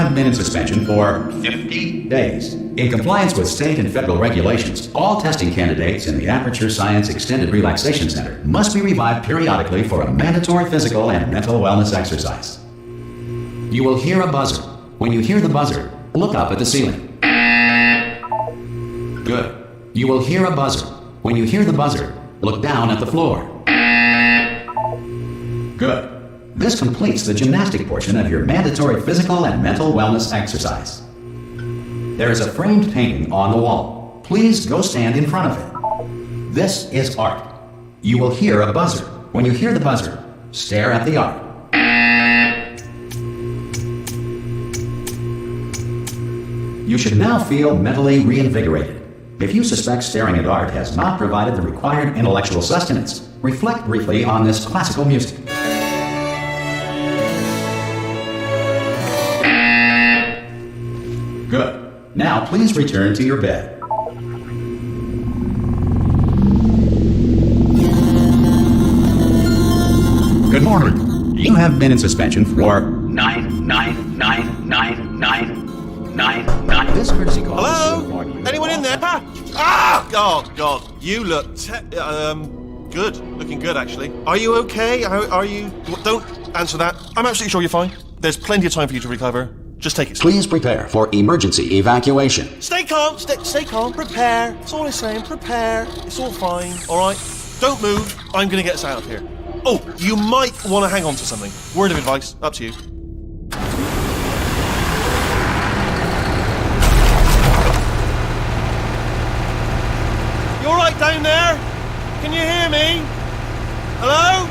have been in suspension for 50 days. In compliance with state and federal regulations, all testing candidates in the Aperture Science Extended Relaxation Center must be revived periodically for a mandatory physical and mental wellness exercise. You will hear a buzzer. When you hear the buzzer, look up at the ceiling. Good. You will hear a buzzer. When you hear the buzzer, look down at the floor. Good. This completes the gymnastic portion of your mandatory physical and mental wellness exercise. There is a framed painting on the wall. Please go stand in front of it. This is art. You will hear a buzzer. When you hear the buzzer, stare at the art. You should now feel mentally reinvigorated. If you suspect staring at art has not provided the required intellectual sustenance, reflect briefly on this classical music. Good. Now please return to your bed. Good morning. You have been in suspension for 9999999. This courtesy call. Hello? Anyone in there? Ah! Oh God, you look good. Looking good, actually. Are you okay? Are you? Don't answer that. I'm absolutely sure you're fine. There's plenty of time for you to recover. Just take it slow. Please prepare for emergency evacuation. Stay calm, stay calm, prepare. That's all I'm saying, prepare. It's all fine, alright? Don't move, I'm gonna get us out of here. Oh, you might want to hang on to something. Word of advice, up to you. You alright down there? Can you hear me? Hello?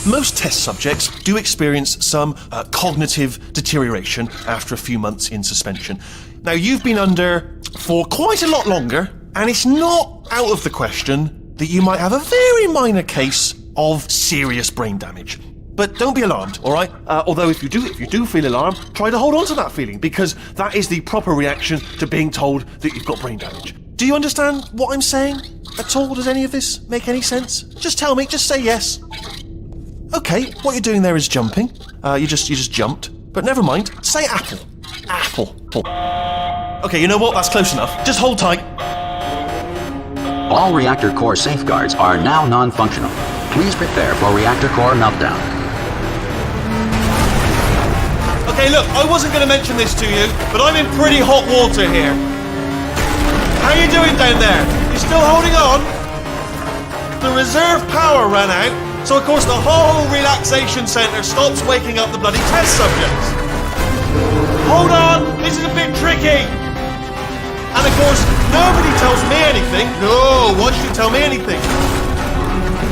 Most test subjects do experience some cognitive deterioration after a few months in suspension. Now, you've been under for quite a lot longer, and it's not out of the question that you might have a very minor case of serious brain damage. But don't be alarmed, all right? Although if you do feel alarmed, try to hold on to that feeling, because that is the proper reaction to being told that you've got brain damage. Do you understand what I'm saying at all? Does any of this make any sense? Just tell me, just say yes. Okay, what you're doing there is jumping. You just jumped. But never mind. Say apple. Apple. Okay, you know what? That's close enough. Just hold tight. All reactor core safeguards are now non-functional. Please prepare for reactor core meltdown. Okay, look, I wasn't going to mention this to you, but I'm in pretty hot water here. How you doing down there? You still holding on? The reserve power ran out. So of course the whole relaxation centre stops waking up the bloody test subjects. Hold on, this is a bit tricky. And of course, nobody tells me anything. No, why should you tell me anything?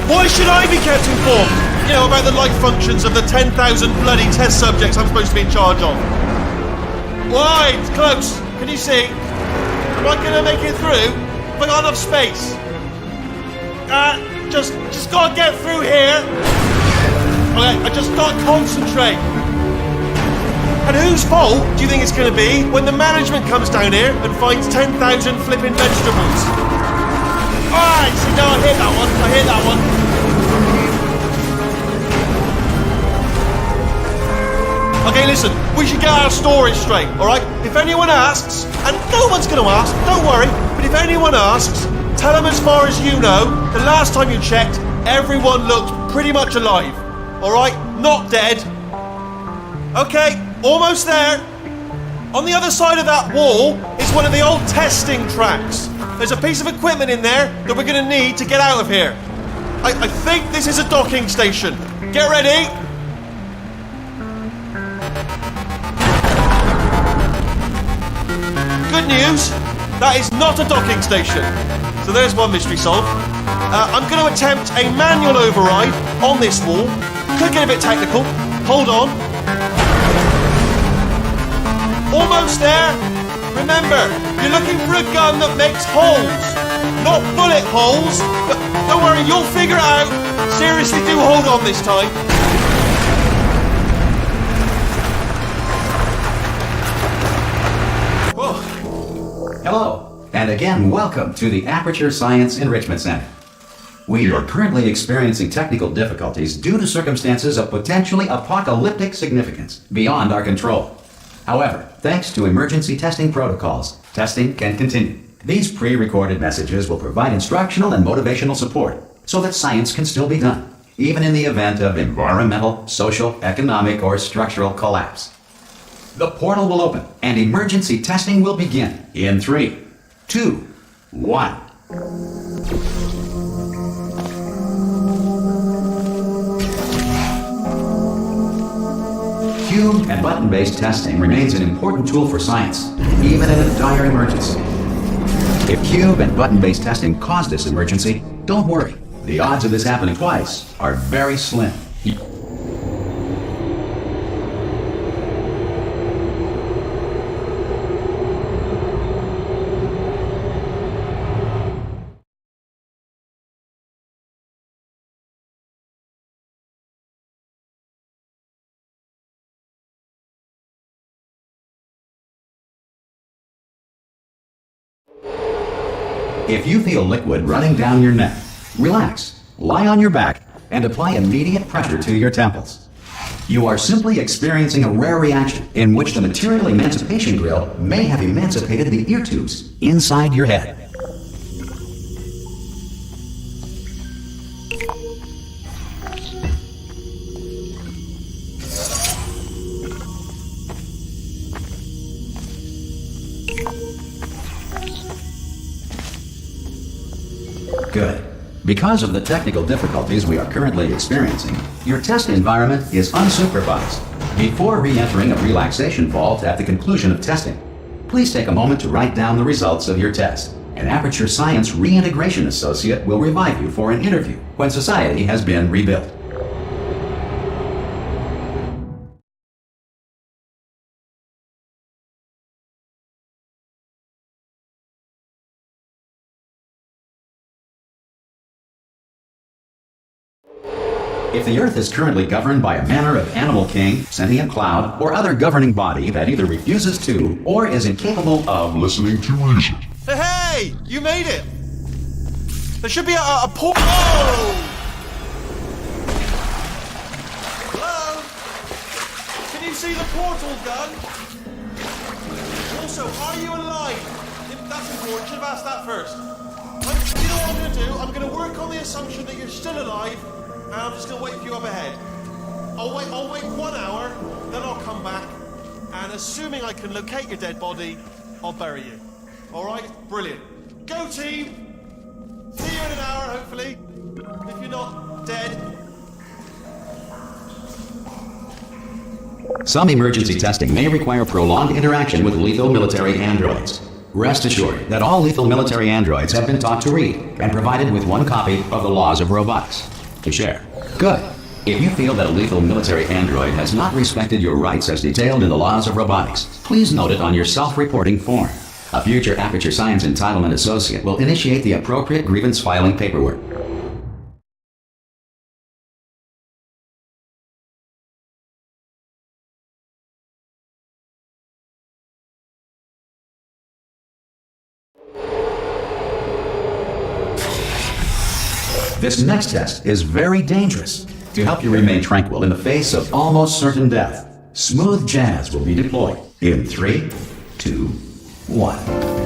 Why should I be kept informed? You know, about the life functions of the 10,000 bloody test subjects I'm supposed to be in charge of. Why? It's close. Can you see? Am I gonna make it through? Have I got enough space? Just gotta get through here. Okay, I just gotta concentrate. And whose fault do you think it's gonna be when the management comes down here and finds 10,000 flipping vegetables? Alright, so now I hit that one. Okay, listen, we should get our story straight, alright? If anyone asks, and no one's gonna ask, don't worry, but if anyone asks, tell them as far as you know, the last time you checked, everyone looked pretty much alive. Alright? Not dead. Okay, almost there. On the other side of that wall is one of the old testing tracks. There's a piece of equipment in there that we're going to need to get out of here. I think this is a docking station. Get ready. Good news, that is not a docking station. So there's one mystery solved. I'm going to attempt a manual override on this wall. Could get a bit technical. Hold on. Almost there. Remember, you're looking for a gun that makes holes. Not bullet holes. But don't worry, you'll figure it out. Seriously, do hold on this time. Whoa. Hello, and again, welcome to the Aperture Science Enrichment Center. We are currently experiencing technical difficulties due to circumstances of potentially apocalyptic significance beyond our control. However, thanks to emergency testing protocols, testing can continue. These pre-recorded messages will provide instructional and motivational support so that science can still be done, even in the event of environmental, social, economic, or structural collapse. The portal will open and emergency testing will begin in 3, 2, 1. Cube and button-based testing remains an important tool for science, even in a dire emergency. If cube and button-based testing caused this emergency, don't worry. The odds of this happening twice are very slim. If you feel liquid running down your neck, relax, lie on your back, and apply immediate pressure to your temples. You are simply experiencing a rare reaction in which the material emancipation grill may have emancipated the ear tubes inside your head. Good. Because of the technical difficulties we are currently experiencing, your test environment is unsupervised. Before re-entering a relaxation vault at the conclusion of testing, please take a moment to write down the results of your test. An Aperture Science Reintegration Associate will revive you for an interview when society has been rebuilt. If the Earth is currently governed by a manner of animal king, sentient cloud, or other governing body that either refuses to or is incapable of listening to reason. Hey! You made it! There should be a portal. Oh! Hello? Can you see the portal gun? Also, are you alive? That's important. Should have asked that first. You know what I'm going to do? I'm going to work on the assumption that you're still alive. And I'm just going to wait for you up ahead. I'll wait 1 hour, then I'll come back, and assuming I can locate your dead body, I'll bury you. Alright? Brilliant. Go team! See you in an hour, hopefully. If you're not dead. Some emergency testing may require prolonged interaction with lethal military androids. Rest assured that all lethal military androids have been taught to read and provided with 1 copy of the Laws of Robotics to share. Good. If you feel that a lethal military android has not respected your rights as detailed in the Laws of Robotics, please note it on your self-reporting form. A future Aperture Science Entitlement Associate will initiate the appropriate grievance filing paperwork. This next test is very dangerous. To help you remain tranquil in the face of almost certain death, smooth jazz will be deployed in 3, 2, 1.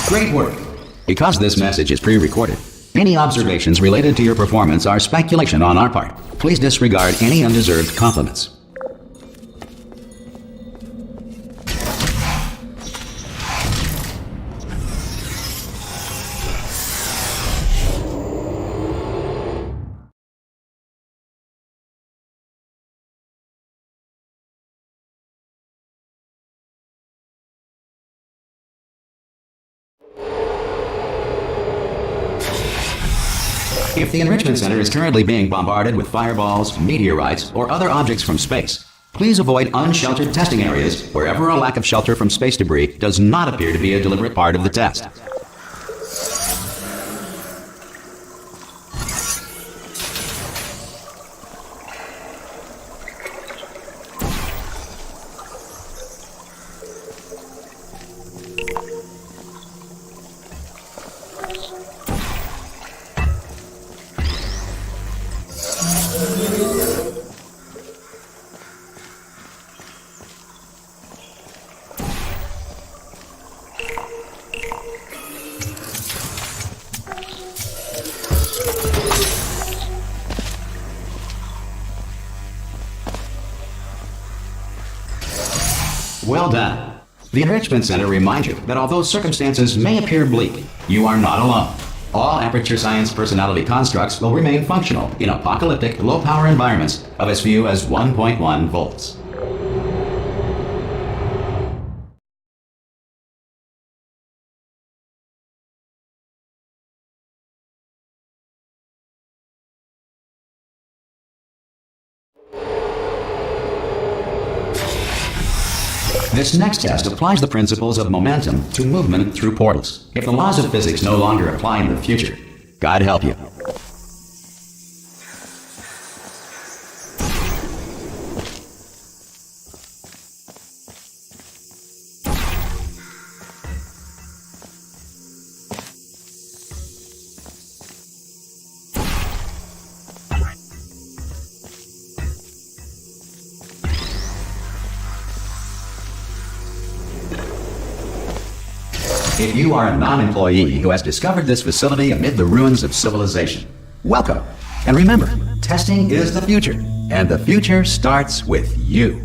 Great work! Because this message is pre-recorded, any observations related to your performance are speculation on our part. Please disregard any undeserved compliments. If the Enrichment Center is currently being bombarded with fireballs, meteorites, or other objects from space, please avoid unsheltered testing areas wherever a lack of shelter from space debris does not appear to be a deliberate part of the test. Well done. The Enrichment Center reminds you that although circumstances may appear bleak, you are not alone. All Aperture Science personality constructs will remain functional in apocalyptic, low-power environments of as few as 1.1 volts. This next test applies the principles of momentum to movement through portals. If the laws of physics no longer apply in the future, God help you. If you are a non-employee who has discovered this facility amid the ruins of civilization, welcome. And remember, testing is the future, and the future starts with you.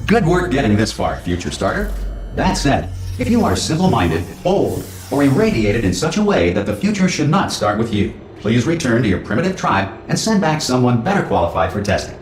Good work getting this far, future starter. That said, if you are simple-minded, old, or irradiated in such a way that the future should not start with you, please return to your primitive tribe and send back someone better qualified for testing.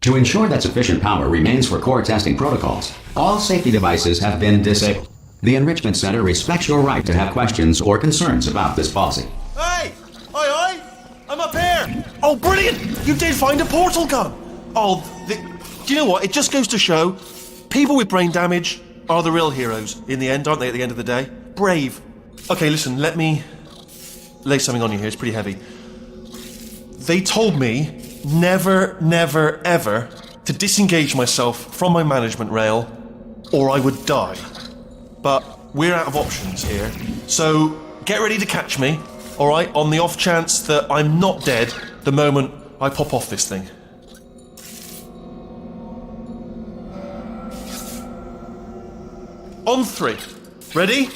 To ensure that sufficient power remains for core testing protocols, all safety devices have been disabled. The Enrichment Center respects your right to have questions or concerns about this policy. Hey! Oi! I'm up here! Oh, brilliant! You did find a portal gun! Oh, do you know what? It just goes to show, people with brain damage are the real heroes in the end, aren't they, at the end of the day? Brave. Okay, listen, let me lay something on you here. It's pretty heavy. They told me never, never, ever to disengage myself from my management rail or I would die. But we're out of options here. So get ready to catch me, alright, on the off chance that I'm not dead the moment I pop off this thing. On 3. Ready?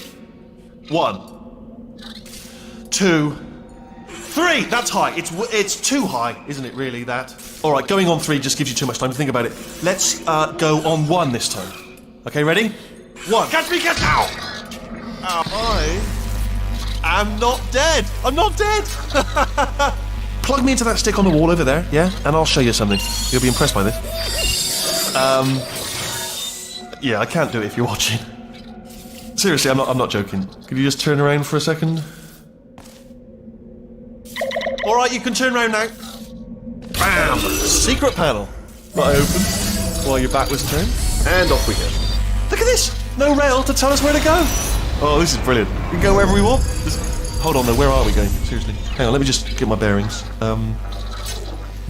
1, 2, 3! That's high. It's too high, isn't it, really, that? Alright, going on 3 just gives you too much time to think about it. Let's go on 1 this time. Okay, ready? 1. Catch me, catch! Ow! I am not dead! I'm not dead! Plug me into that stick on the wall over there, yeah? And I'll show you something. You'll be impressed by this. Yeah, I can't do it if you're watching. Seriously, I'm not joking. Could you just turn around for a second? Alright, you can turn around now. Bam! Secret panel. That I opened while your back was turned. And off we go. Look at this! No rail to tell us where to go. Oh, this is brilliant. We can go wherever we want. Hold on though, where are we going? Seriously. Hang on, let me just get my bearings.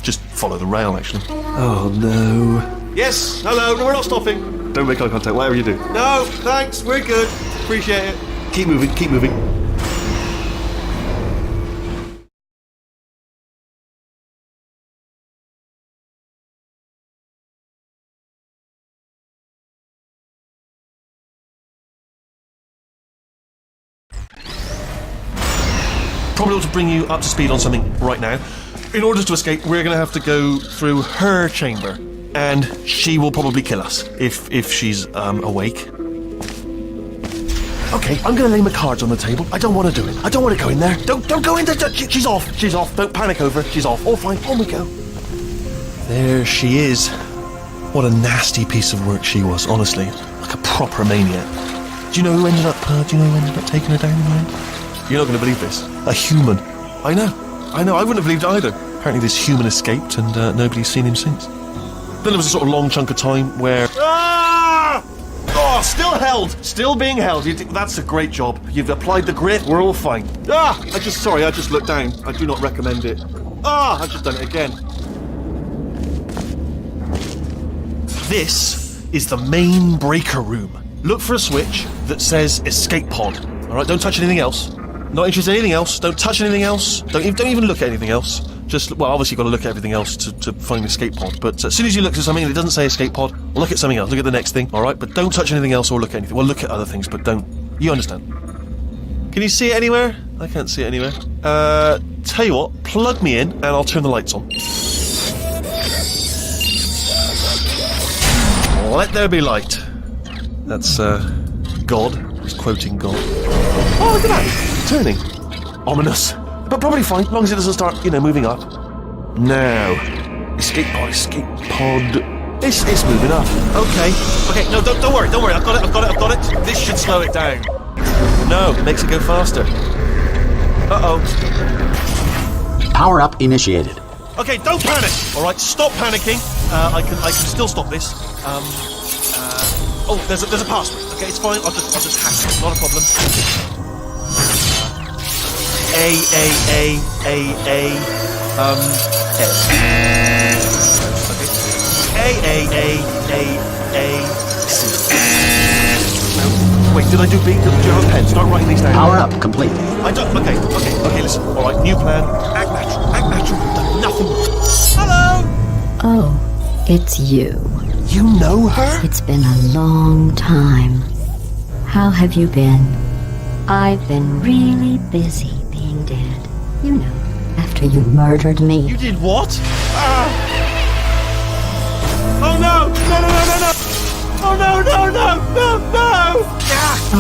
Just follow the rail, actually. Oh no. Yes, hello, no, we're not stopping. Don't make eye contact, whatever you do. No, thanks, we're good. Appreciate it. Keep moving, keep moving. Probably ought to bring you up to speed on something right now. In order to escape, we're going to have to go through her chamber, and she will probably kill us if she's awake. Okay, I'm going to lay my cards on the table. I don't want to do it. I don't want to go in there. Don't go in there. She's off. She's off. Don't panic over. She's off. All fine. On we go. There she is. What a nasty piece of work she was, honestly. Like a proper maniac. Do you know who ended up taking her down in the end? You're not going to believe this. A human. I know. I wouldn't have believed either. Apparently this human escaped and nobody's seen him since. Then there was a sort of long chunk of time where... Ah! Oh, still held. Still being held. That's a great job. You've applied the grit. We're all fine. Ah! I just looked down. I do not recommend it. Ah! I've just done it again. This is the main breaker room. Look for a switch that says escape pod. Alright, don't touch anything else. Not interested in anything else. Don't touch anything else. Don't even look at anything else. Just, well, obviously you've got to look at everything else to find the escape pod. But as soon as you look at something and it doesn't say escape pod, look at something else. Look at the next thing, alright? But don't touch anything else or look at anything. Well, look at other things, but don't. You understand. Can you see it anywhere? I can't see it anywhere. Tell you what, plug me in and I'll turn the lights on. Let there be light. That's, God. He's quoting God. Oh, look at that! Turning. Ominous. But probably fine, as long as it doesn't start, moving up. Now. Escape pod. It's moving up. Okay, no, don't worry. I've got it. This should slow it down. No, it makes it go faster. Uh-oh. Power up initiated. Okay, don't panic! Alright, stop panicking. I can still stop this. Oh, there's a password. Okay, it's fine. I'll just hack it. Not a problem. A. C. Wait, did I do B? Do you have a pen? Start writing these down. Power up complete. I don't. Okay, listen. Alright, new plan. Act natural. I've done nothing. Hello! Oh, it's you. You know her? It's been a long time. How have you been? I've been really busy being dead. You know, after you murdered me. You did what? Oh no! No! Oh no!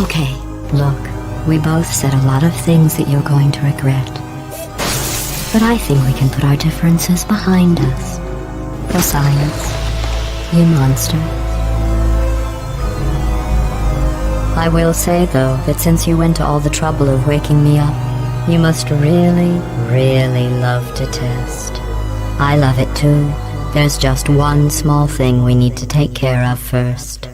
Okay, look, we both said a lot of things that you're going to regret. But I think we can put our differences behind us. For science. You monster. I will say, though, that since you went to all the trouble of waking me up, you must really, really love to test. I love it too. There's just one small thing we need to take care of first.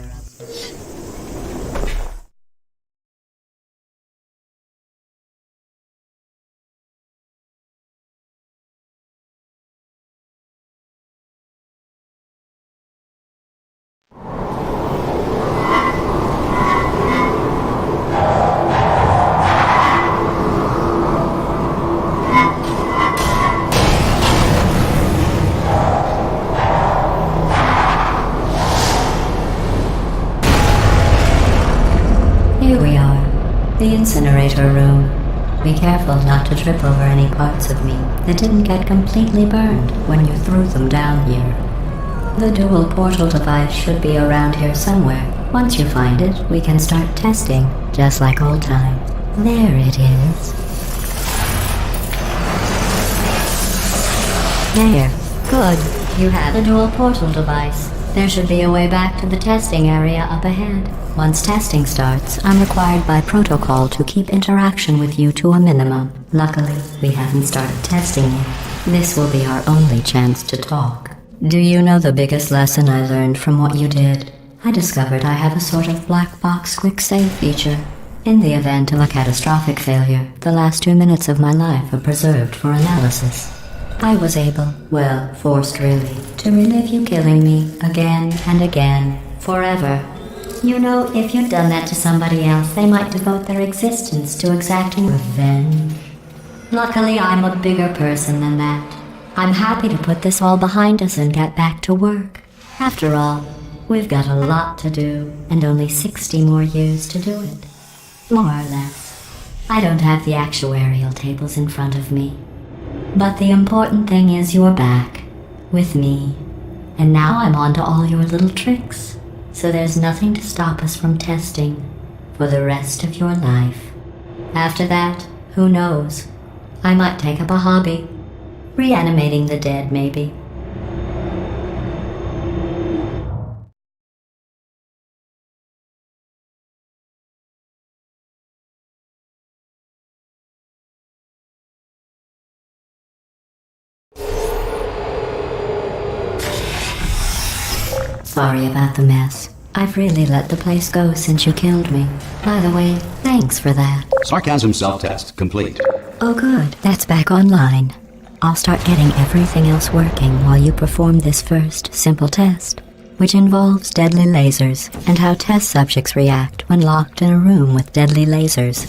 Here we are, the incinerator room. Be careful not to trip over any parts of me that didn't get completely burned when you threw them down here. The dual portal device should be around here somewhere. Once you find it, we can start testing, just like old times. There it is. There. Good. You have a dual portal device. There should be a way back to the testing area up ahead. Once testing starts, I'm required by protocol to keep interaction with you to a minimum. Luckily, we haven't started testing yet. This will be our only chance to talk. Do you know the biggest lesson I learned from what you did? I discovered I have a sort of black box quick save feature. In the event of a catastrophic failure, the last 2 minutes of my life are preserved for analysis. I was able, well, forced really, to relive you killing me again and again Forever. You know, if you'd done that to somebody else, they might devote their existence to exacting revenge. Luckily, I'm a bigger person than that. I'm happy to put this all behind us and get back to work. After all, we've got a lot to do, and only 60 more years to do it. More or less. I don't have the actuarial tables in front of me. But the important thing is you're back. With me. And now I'm on to all your little tricks. So there's nothing to stop us from testing for the rest of your life. After that, who knows? I might take up a hobby. Reanimating the dead, maybe. Sorry about the mess. I've really let the place go since you killed me. By the way, thanks for that. Sarcasm self-test complete. Oh good, that's back online. I'll start getting everything else working while you perform this first, simple test, which involves deadly lasers and how test subjects react when locked in a room with deadly lasers.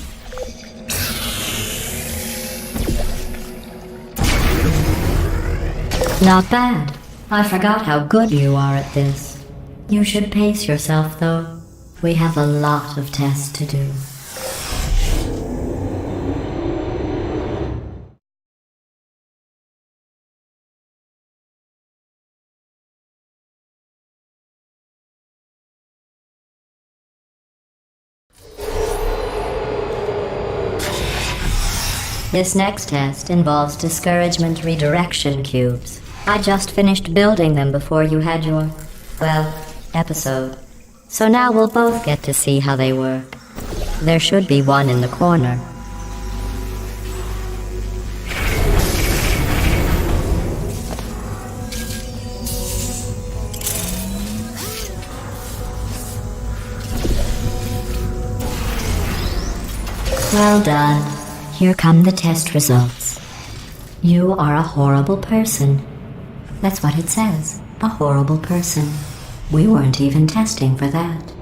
Not bad. I forgot how good you are at this. You should pace yourself, though. We have a lot of tests to do. This next test involves discouragement redirection cubes. I just finished building them before you had your, well, episode. So now we'll both get to see how they work. There should be one in the corner. Well done. Here come the test results. You are a horrible person. That's what it says. A horrible person. We weren't even testing for that.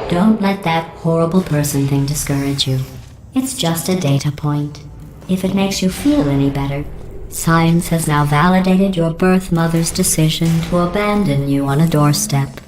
Don't let that horrible person thing discourage you. It's just a data point. If it makes you feel any better, science has now validated your birth mother's decision to abandon you on a doorstep.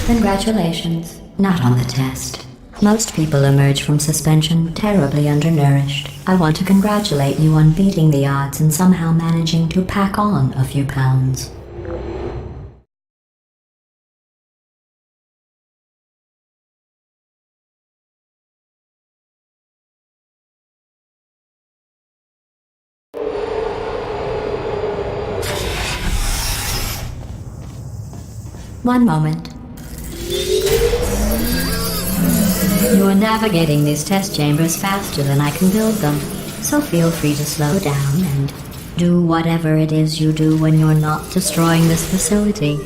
Congratulations. Not on the test. Most people emerge from suspension terribly undernourished. I want to congratulate you on beating the odds and somehow managing to pack on a few pounds. One moment. You are navigating these test chambers faster than I can build them, so feel free to slow down and do whatever it is you do when you're not destroying this facility.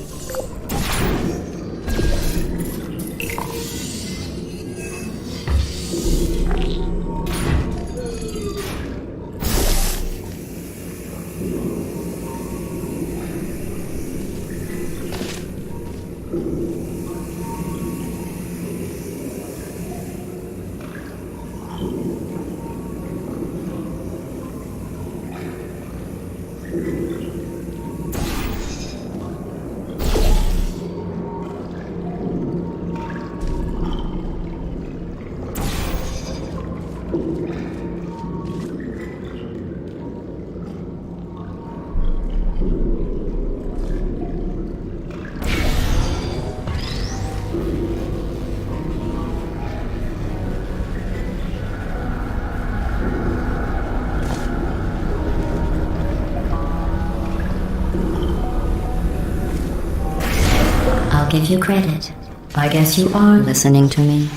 give you credit. I guess you are listening to me.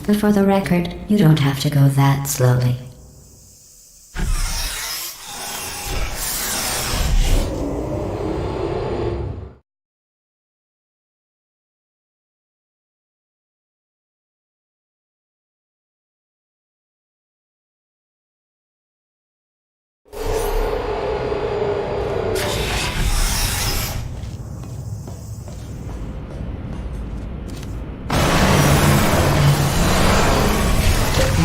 But for the record, you don't have to go that slowly.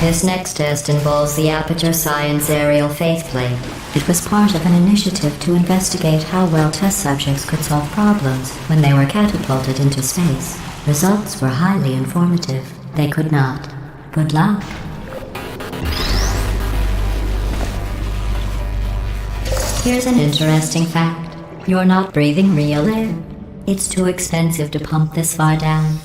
This next test involves the Aperture Science Aerial Faithplate. It was part of an initiative to investigate how well test subjects could solve problems when they were catapulted into space. Results were highly informative. They could not. Good luck. Here's an interesting fact. You're not breathing real air. It's too expensive to pump this far down.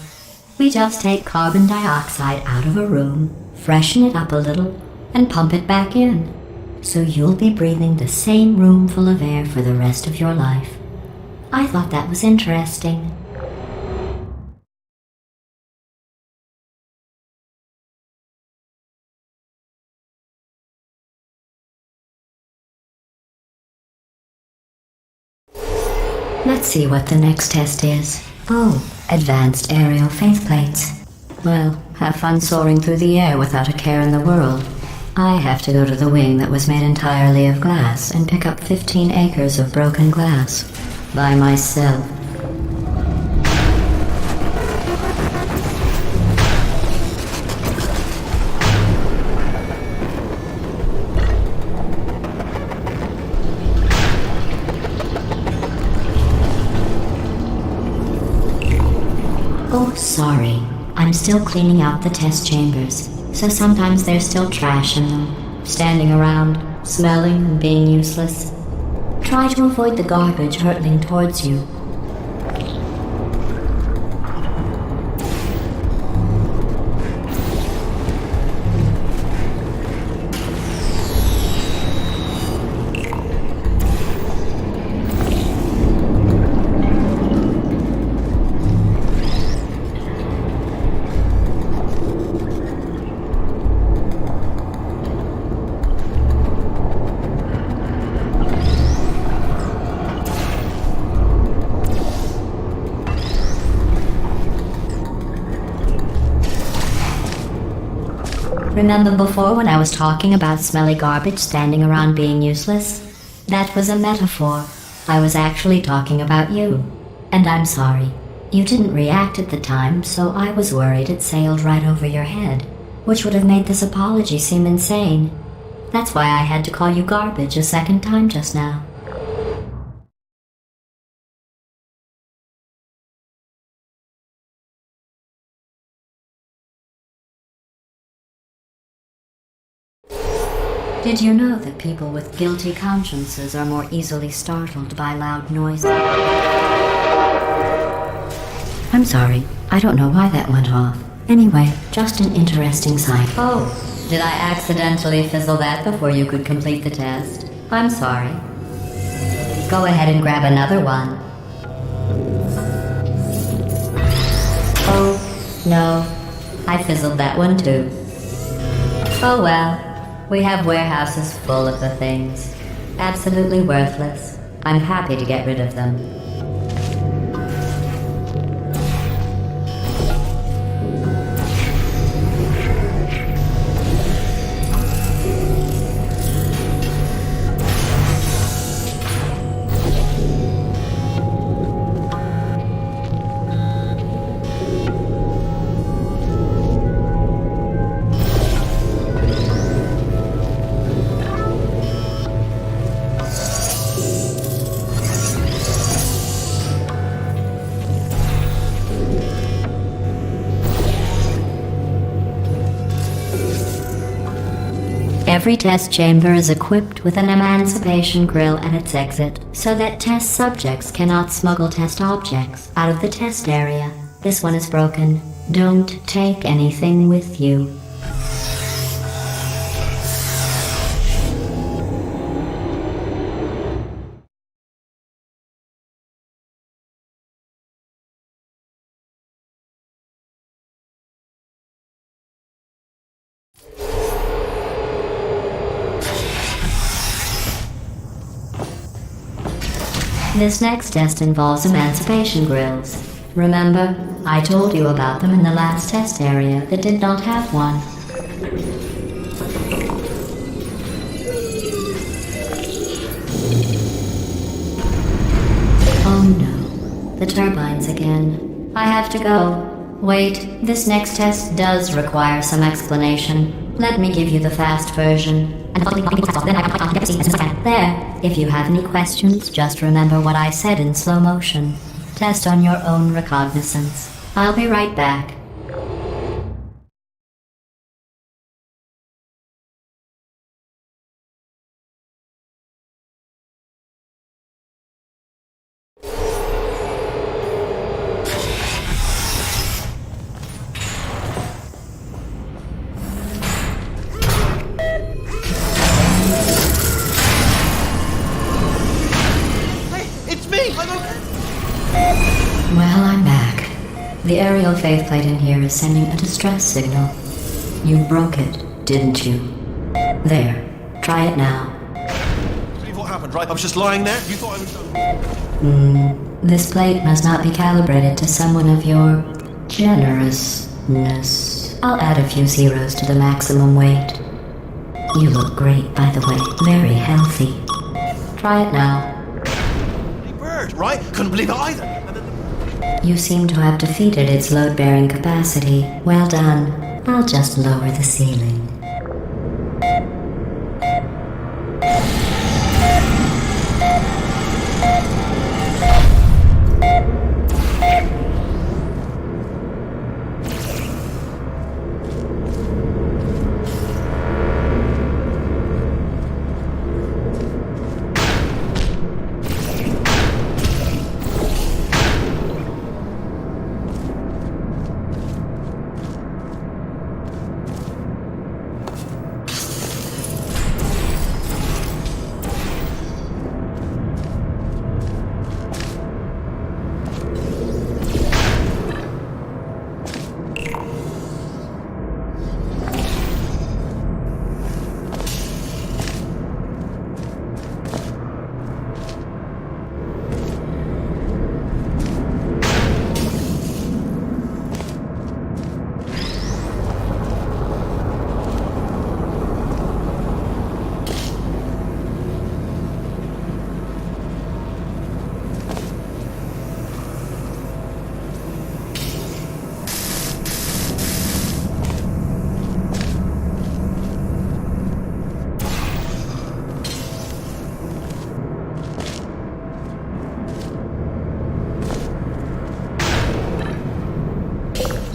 We just take carbon dioxide out of a room, freshen it up a little, and pump it back in. So you'll be breathing the same room full of air for the rest of your life. I thought that was interesting. Let's see what the next test is. Oh, advanced aerial faithplates. Well, have fun soaring through the air without a care in the world. I have to go to the wing that was made entirely of glass and pick up 15 acres of broken glass. By myself. Oh, sorry. I'm still cleaning out the test chambers, so sometimes there's still trash in them, standing around, smelling and being useless. Try to avoid the garbage hurtling towards you. Remember before when I was talking about smelly garbage standing around being useless? That was a metaphor. I was actually talking about you. And I'm sorry. You didn't react at the time, so I was worried it sailed right over your head, which would have made this apology seem insane. That's why I had to call you garbage a second time just now. Did you know that people with guilty consciences are more easily startled by loud noises? I'm sorry, I don't know why that went off. Anyway, just an interesting sight. Oh, did I accidentally fizzle that before you could complete the test? I'm sorry. Go ahead and grab another one. Oh, no, I fizzled that one too. Oh well. We have warehouses full of the things. Absolutely worthless. I'm happy to get rid of them. Every test chamber is equipped with an emancipation grill at its exit, so that test subjects cannot smuggle test objects out of the test area. This one is broken. Don't take anything with you. This next test involves emancipation grills. Remember, I told you about them in the last test area that did not have one. Oh no, the turbines again. I have to go. Wait, this next test does require some explanation. Let me give you the fast version. There, if you have any questions, just remember what I said in slow motion. Test on your own recognizance. I'll be right back. Well, I'm back. The aerial faceplate in here is sending a distress signal. You broke it, didn't you? There. Try it now. Believe what happened, right? I was just lying there. You thought I was done. This plate must not be calibrated to someone of your generousness. I'll add a few zeros to the maximum weight. You look great, by the way. Very healthy. Try it now. Bird, right? Couldn't believe it either. You seem to have defeated its load-bearing capacity. Well done. I'll just lower the ceiling.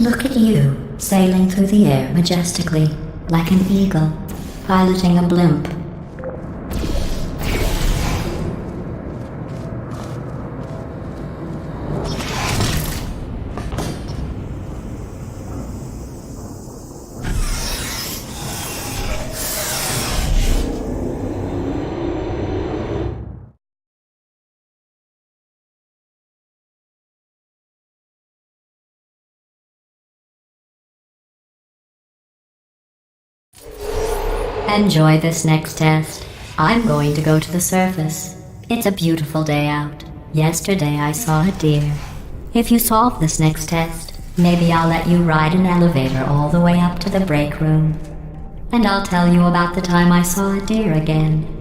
Look at you, sailing through the air majestically, like an eagle, piloting a blimp. Enjoy this next test. I'm going to go to the surface. It's a beautiful day out. Yesterday I saw a deer. If you solve this next test, maybe I'll let you ride an elevator all the way up to the break room. And I'll tell you about the time I saw a deer again.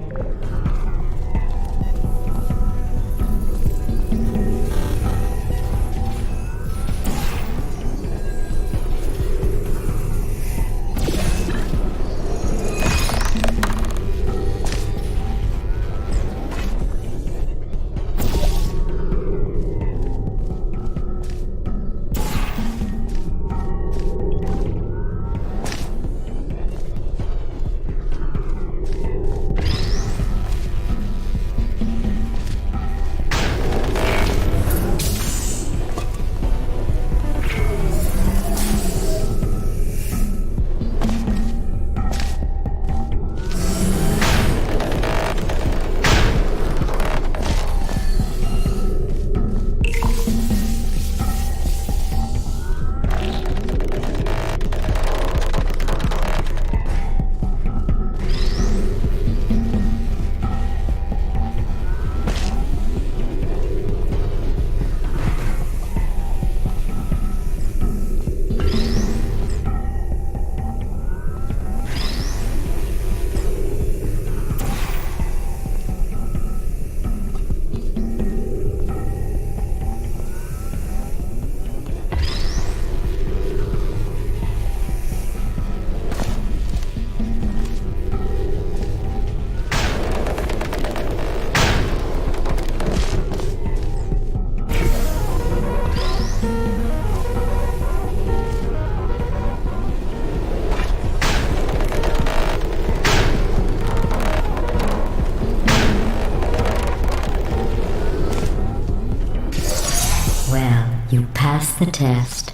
the test.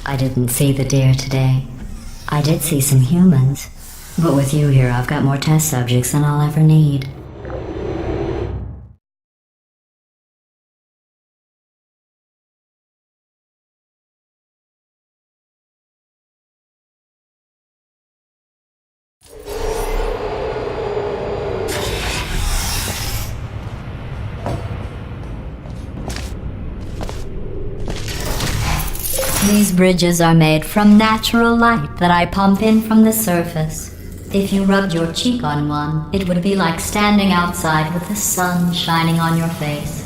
I didn't see the deer today. I did see some humans. But with you here, I've got more test subjects than I'll ever need. These bridges are made from natural light that I pump in from the surface. If you rubbed your cheek on one, it would be like standing outside with the sun shining on your face.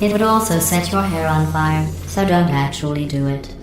It would also set your hair on fire, so don't actually do it.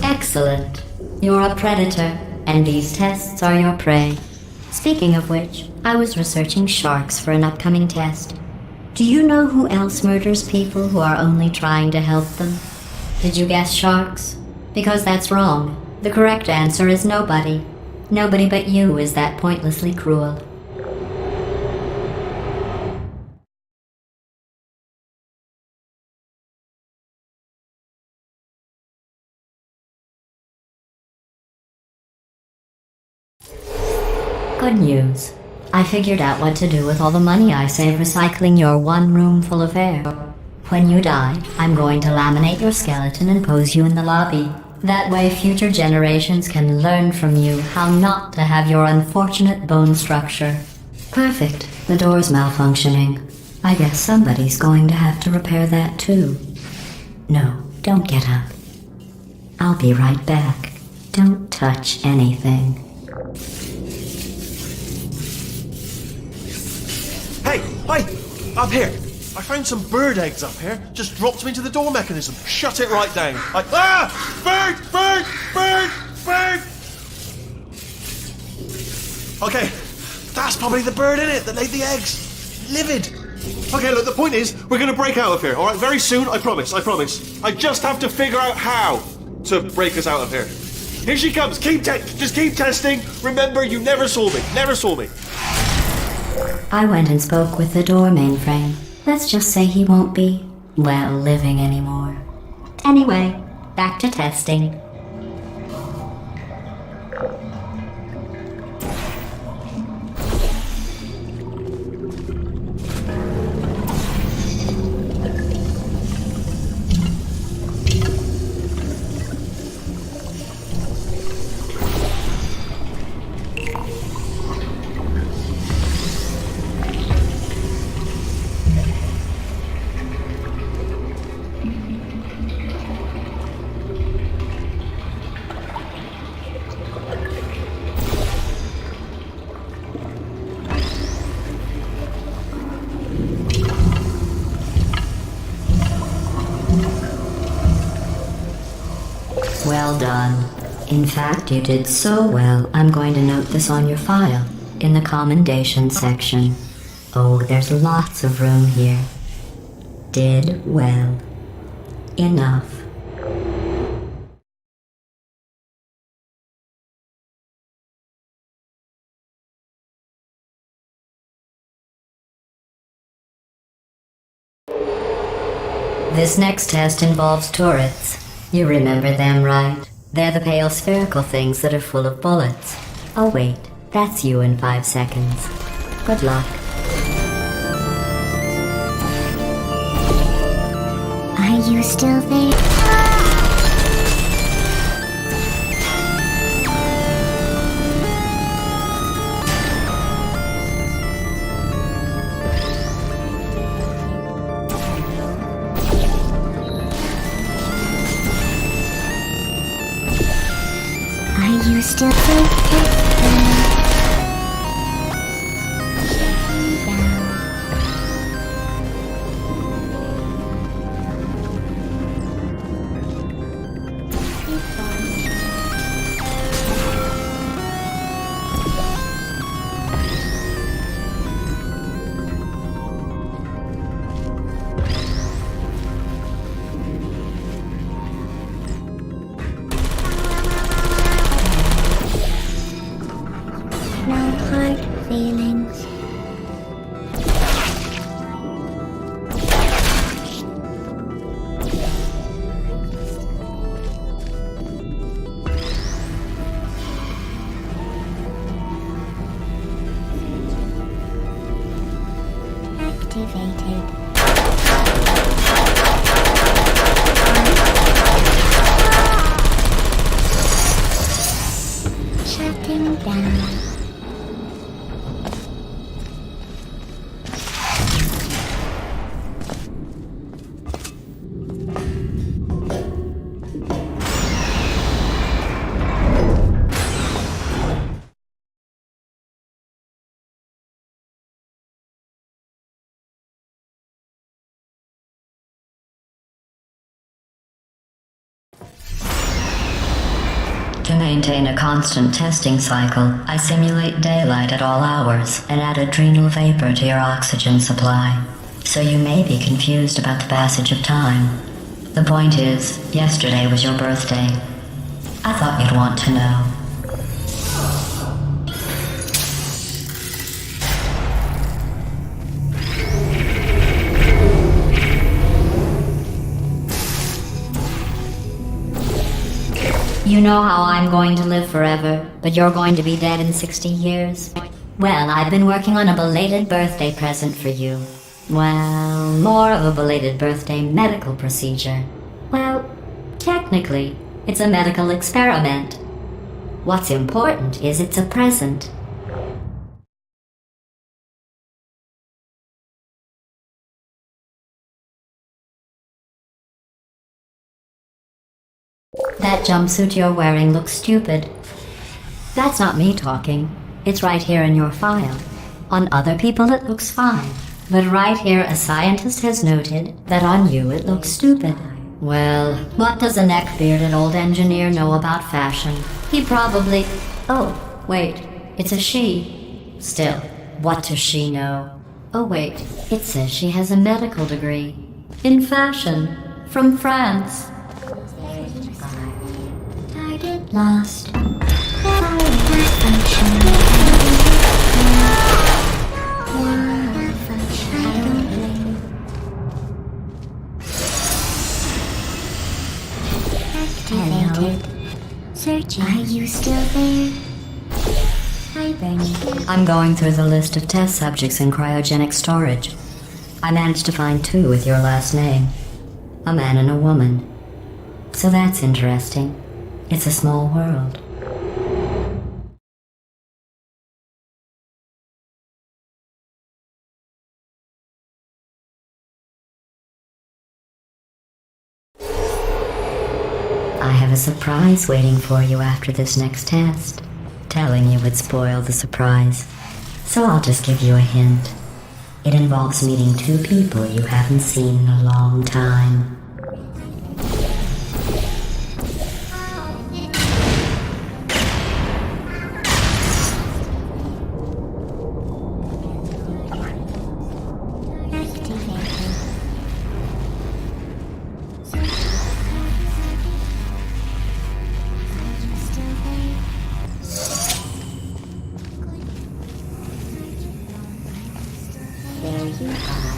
Excellent. You're a predator, and these tests are your prey. Speaking of which, I was researching sharks for an upcoming test. Do you know who else murders people who are only trying to help them? Did you guess sharks? Because that's wrong. The correct answer is nobody. Nobody but you is that pointlessly cruel. Good news. I figured out what to do with all the money I save recycling your one room full of air. When you die, I'm going to laminate your skeleton and pose you in the lobby. That way future generations can learn from you how not to have your unfortunate bone structure. Perfect. The door's malfunctioning. I guess somebody's going to have to repair that too. No, don't get up. I'll be right back. Don't touch anything. Hey, up here. I found some bird eggs up here. Just dropped them into the door mechanism. Shut it right down. Bird! Okay, that's probably the bird in it that laid the eggs. Livid. Okay, look, the point is, we're gonna break out of here, alright? Very soon, I promise. I just have to figure out how to break us out of here. Here she comes. Just keep testing. Remember, you never saw me. I went and spoke with the door mainframe. Let's just say he won't be, well, living anymore. Anyway, back to testing. Well done. In fact, you did so well, I'm going to note this on your file, in the commendation section. Oh, there's lots of room here. Did well. Enough. This next test involves turrets. You remember them, right? They're the pale spherical things that are full of bullets. Oh wait, that's you in 5 seconds. Good luck. you still there? Are you still there? No hard feelings. Activated. Shutting down. To maintain a constant testing cycle, I simulate daylight at all hours and add adrenal vapor to your oxygen supply. So you may be confused about the passage of time. The point is, yesterday was your birthday. I thought you'd want to know. You know how I'm going to live forever, but you're going to be dead in 60 years? Well, I've been working on a belated birthday present for you. Well, more of a belated birthday medical procedure. Well, technically, it's a medical experiment. What's important is it's a present. That jumpsuit you're wearing looks stupid. That's not me talking. It's right here in your file. On other people it looks fine. But right here a scientist has noted that on you it looks stupid. Well, what does a neck-bearded old engineer know about fashion? He probably... Oh, wait. It's a she. Still, what does she know? Oh wait, it says she has a medical degree. In fashion. From France. Target lost. Activated. Searching. Are you still there? Hibernating. I'm going through the list of test subjects in cryogenic storage. I managed to find 2 with your last name. A man and a woman. So that's interesting. It's a small world. I have a surprise waiting for you after this next test. Telling you would spoil the surprise. So I'll just give you a hint. It involves meeting 2 people you haven't seen in a long time. There you are.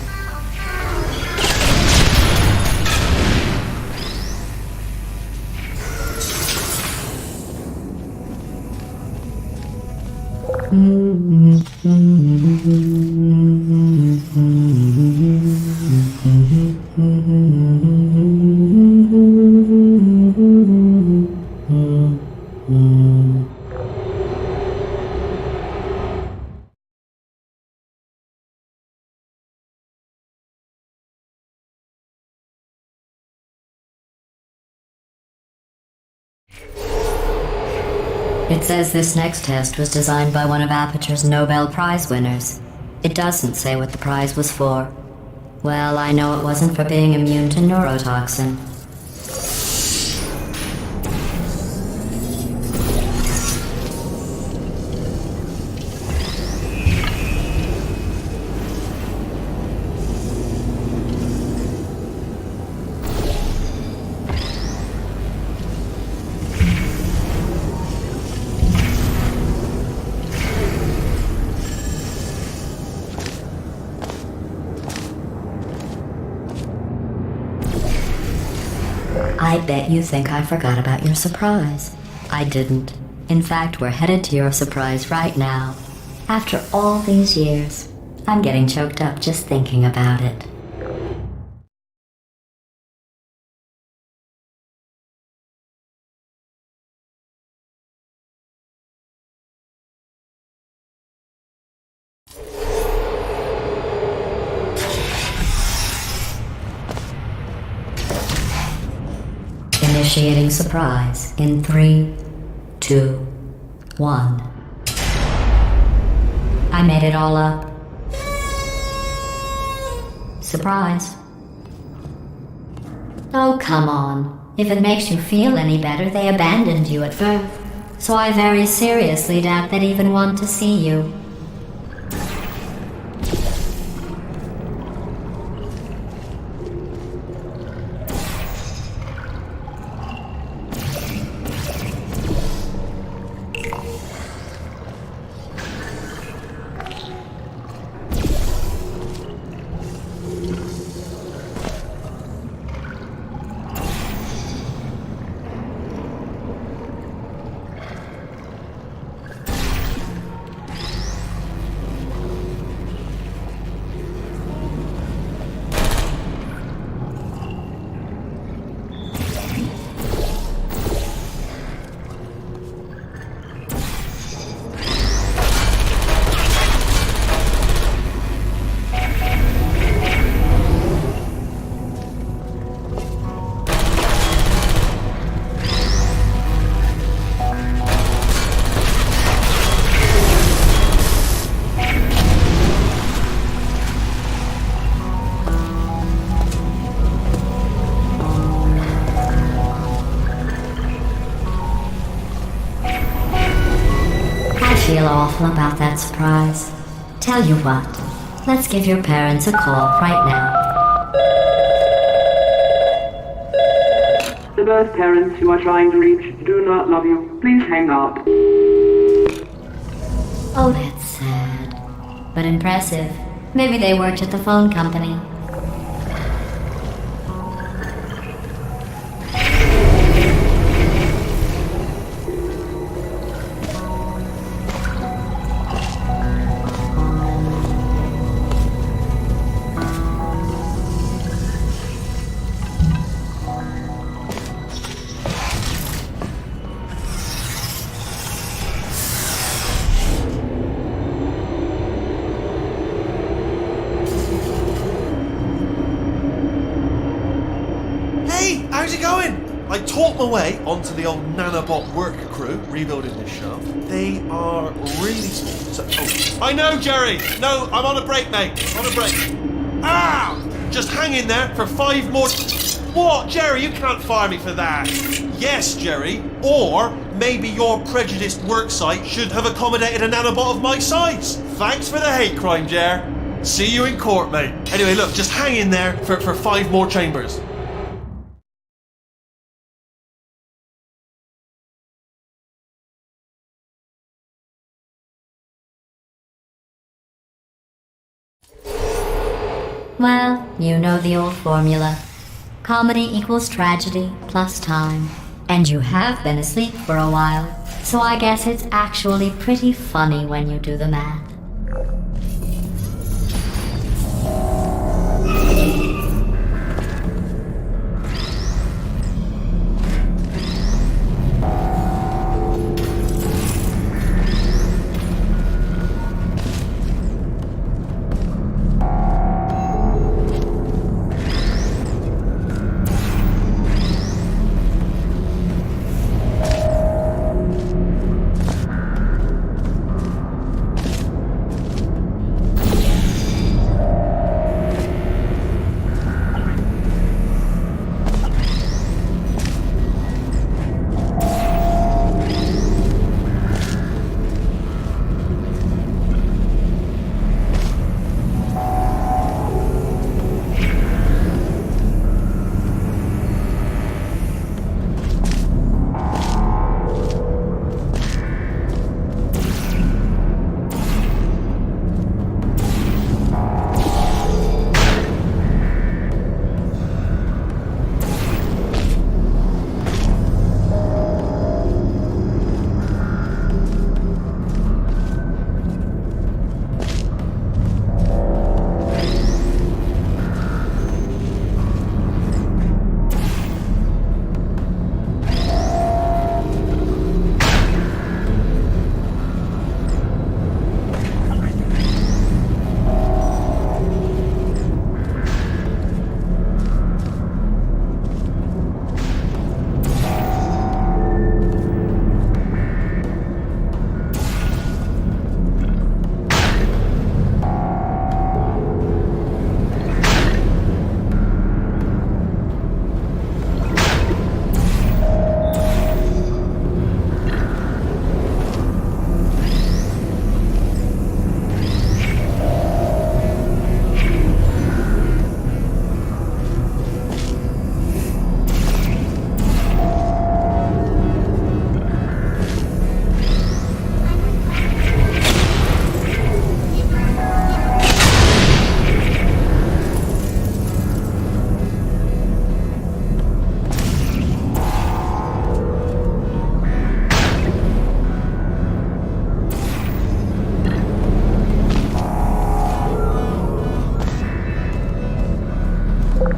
It says this next test was designed by one of Aperture's Nobel Prize winners. It doesn't say what the prize was for. Well, I know it wasn't for being immune to neurotoxin. I bet you think I forgot about your surprise. I didn't. In fact, we're headed to your surprise right now. After all these years, I'm getting choked up just thinking about it. Initiating surprise in 3, 2, 1. I made it all up. Surprise. Oh, come on. If it makes you feel any better, they abandoned you at birth. So I very seriously doubt they'd even want to see you. I feel awful about that surprise. Tell you what, let's give your parents a call right now. The birth parents you are trying to reach do not love you. Please hang up. Oh, that's sad. But impressive. Maybe they worked at the phone company. How's it going? I talked my way onto the old nanobot work crew rebuilding this shaft. They are really small. I know, Jerry! No, I'm on a break, mate. On a break. Ah! Just hang in there for 5 more... What? Jerry, you can't fire me for that. Yes, Jerry. Or maybe your prejudiced worksite should have accommodated a nanobot of my size. Thanks for the hate crime, Jer. See you in court, mate. Anyway, look, just hang in there for 5 more chambers. Well, you know the old formula. Comedy equals tragedy plus time. And you have been asleep for a while, so I guess it's actually pretty funny when you do the math.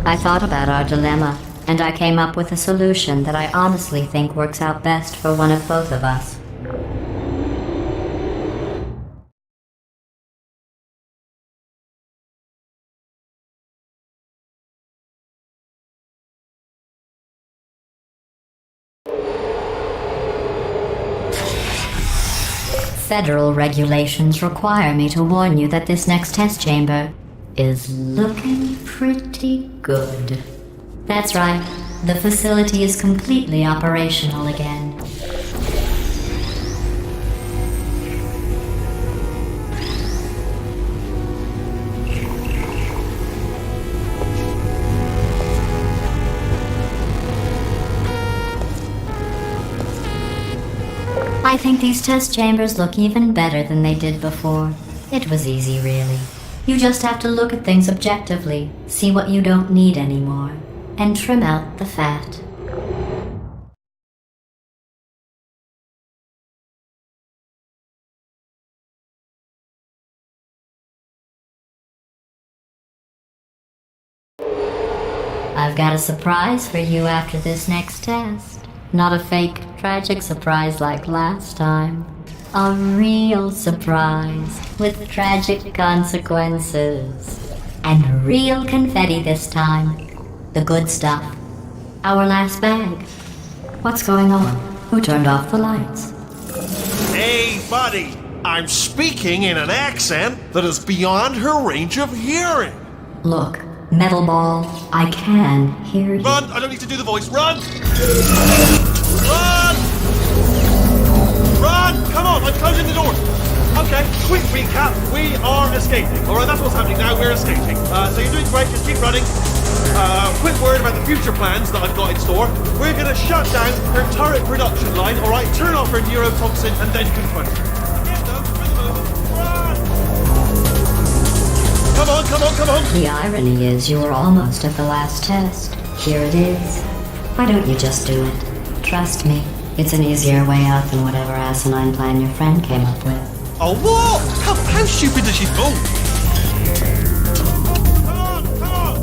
I thought about our dilemma, and I came up with a solution that I honestly think works out best for one of both of us. Federal regulations require me to warn you that this next test chamber is looking pretty good. That's right, the facility is completely operational again. I think these test chambers look even better than they did before. It was easy, really. You just have to look at things objectively, see what you don't need anymore, and trim out the fat. I've got a surprise for you after this next test. Not a fake, tragic surprise like last time. A real surprise with tragic consequences. And real confetti this time. The good stuff. Our last bag. What's going on? Who turned off the lights? Hey, buddy! I'm speaking in an accent that is beyond her range of hearing. Look, Metal Ball, I can hear you. Run! I don't need to do the voice. Run! Run! Run! Come on, I'm closing the door. Okay, quick recap. We are escaping. Alright, that's what's happening now. We're escaping. So you're doing great. Just keep running. Quick word about the future plans that I've got in store. We're going to shut down her turret production line, alright? Turn off her neurotoxin and then confront her. Run! Come on, come on, come on! The irony is you were almost at the last test. Here it is. Why don't you just do it? Trust me, it's an easier way out than whatever asinine plan your friend came up with. Oh, what? How stupid does she... Oh! Come on, come on!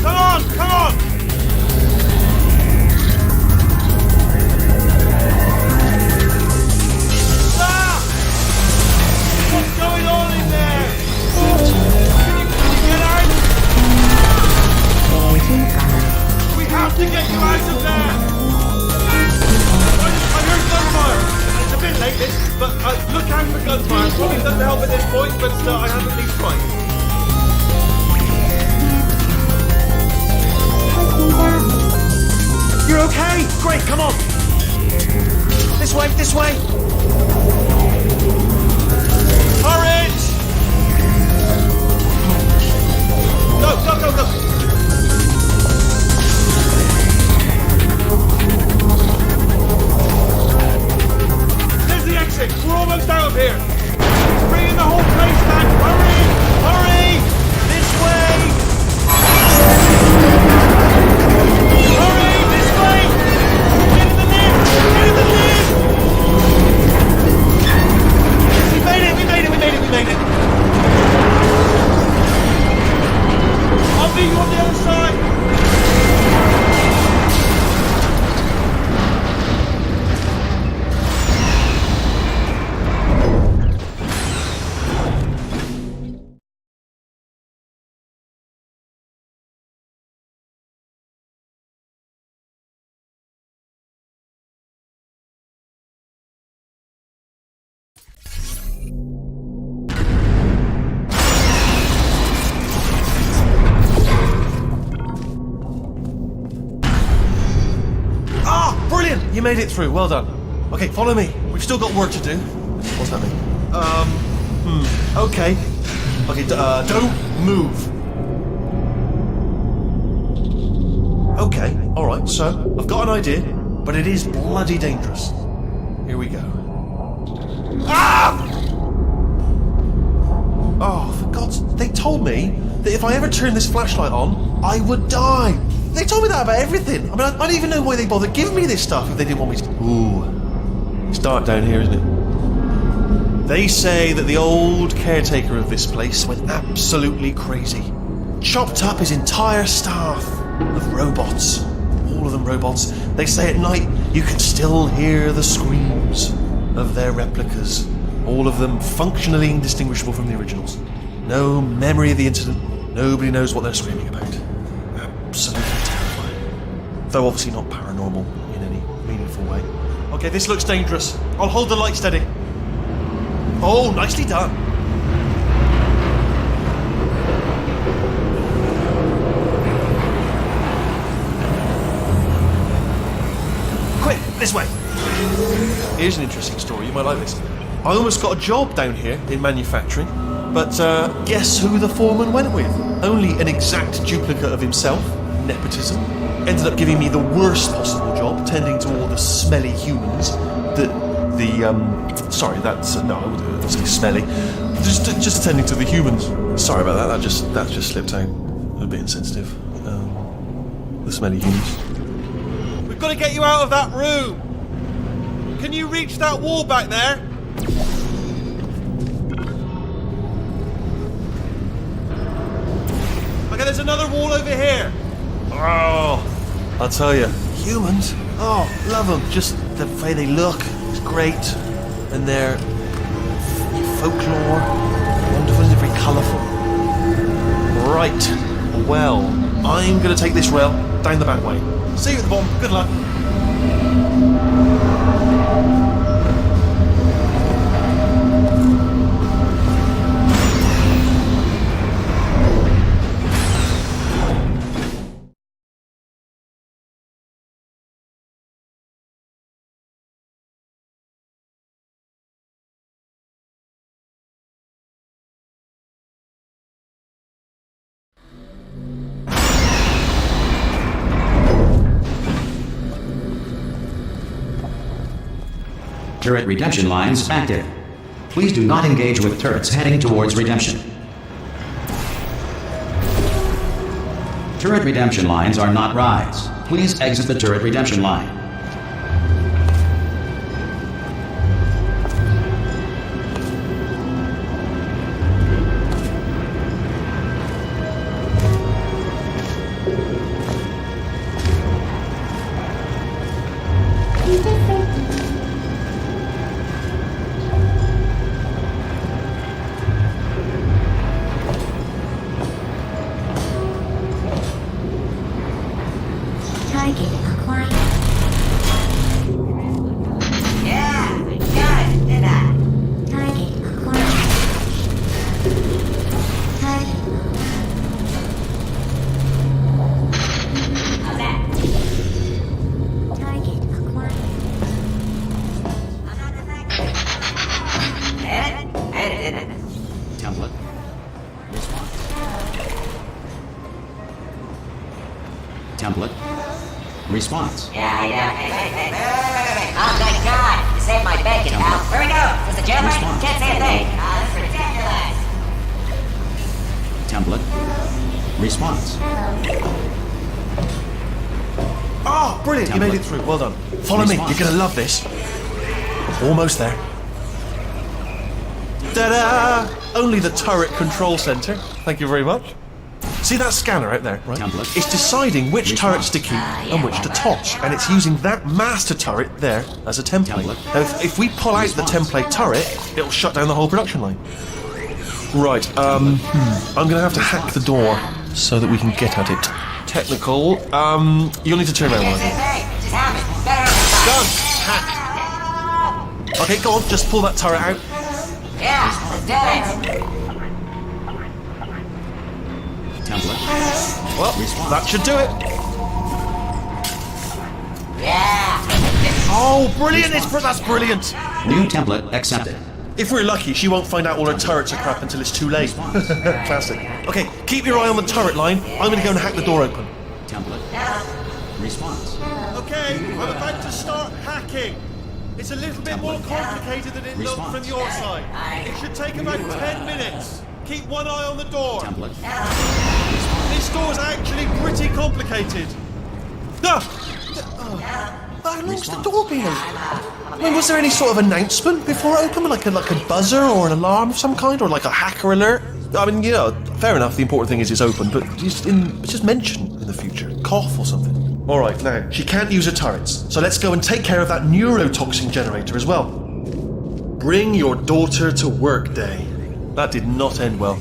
Come on, come on! Ah! What's going on in there? Can you get out? We have to get you out of there! I heard gunfire! It's a bit late, this, but look out for gunfire. Probably doesn't help at this point, but I have at least tried. You're okay? Great, come on! This way, this way! Courage! Go, go, go, go! There's the exit! We're almost out of here! Bring in the whole place back! Hurry! Hurry! This way! Hurry! This way! Get in the lift! Get in the lift! We made it! We made it! We made it! We made it! I'll meet you on the other side! Brilliant! You made it through. Well done. Okay, follow me. We've still got work to do. What's happening? Okay. Okay, don't move. Okay, alright, so I've got an idea, but it is bloody dangerous. Here we go. Ah! Oh, for God's... They told me that if I ever turned this flashlight on, I would die. They told me that about everything. I mean, I don't even know why they bothered giving me this stuff if they didn't want me to. Ooh, it's dark down here, isn't it? They say that the old caretaker of this place went absolutely crazy. Chopped up his entire staff of robots. All of them robots. They say at night you can still hear the screams of their replicas. All of them functionally indistinguishable from the originals. No memory of the incident. Nobody knows what they're screaming about. Absolutely terrifying. Though obviously not paranormal in any meaningful way. Okay, this looks dangerous. I'll hold the light steady. Oh, nicely done. Quick, this way. Here's an interesting story, you might like this. I almost got a job down here in manufacturing, but guess who the foreman went with? Only an exact duplicate of himself, nepotism. Ended up giving me the worst possible job, tending to all the smelly humans sorry, that's no, I wouldn't say smelly. Just tending to the humans. Sorry about that. That just slipped out. A bit insensitive. The smelly humans. We've got to get you out of that room. Can you reach that wall back there? Okay, there's another wall over here. Oh, I'll tell you, humans. Oh, love them. Just the way they look. It's great. And their folklore, wonderful, very colourful. Right, well, I'm going to take this rail down the back way. See you at the bottom, good luck. Turret redemption lines active. Please do not engage with turrets heading towards redemption. Turret redemption lines are not rides. Please exit the turret redemption line. Target acquired. Yeah, I got it, did I? Target acquired. Target. How's that? Target acquired. I'm not affected. Hit it? Template. Response. Template. Response. Yeah. Hey. Oh, thank God. You saved my bacon, pal. Where we go? Is this a jailbreak? Response. Can't say a thing. This is ridiculous. Template. Response. Oh, brilliant, you made it through, well done. Follow me, Response. you're going to love this. Almost there. Ta-da! Only the turret control center. Thank you very much. See that scanner out there, right? Template. It's deciding which Response. turrets to keep and which to toss, and it's using that master turret there as a template. Template. Now, if we pull out the Response. template turret, it'll shut down the whole production line. Right, I'm gonna have to hack the door so that we can get at it. Technical, you'll need to turn around one. Hey, just happened. Better Done! Hacked. Okay, go on, just pull that turret out. Yeah, let's do it. Template. Well, Response. that should do it. Yeah. Oh, brilliant! That's brilliant. New template accepted. If we're lucky, she won't find out all her turrets are crap until it's too late. Classic. Okay, keep your eye on the turret line. I'm going to go and hack the door open. Template. Response. Okay, I'm about to start hacking. It's a little bit more complicated than it looked from your side. It should take about 10 minutes. keep one eye on the door. Template. This door's actually pretty complicated. How long's the door been open? I mean, was there any sort of announcement before it opened? Like a buzzer or an alarm of some kind? Or like a hacker alert? I mean, you know, fair enough, the important thing is it's open, but just mention in the future. Cough or something. Alright, now, she can't use her turrets, so let's go and take care of that neurotoxin generator as well. Bring your daughter to work day. That did not end well.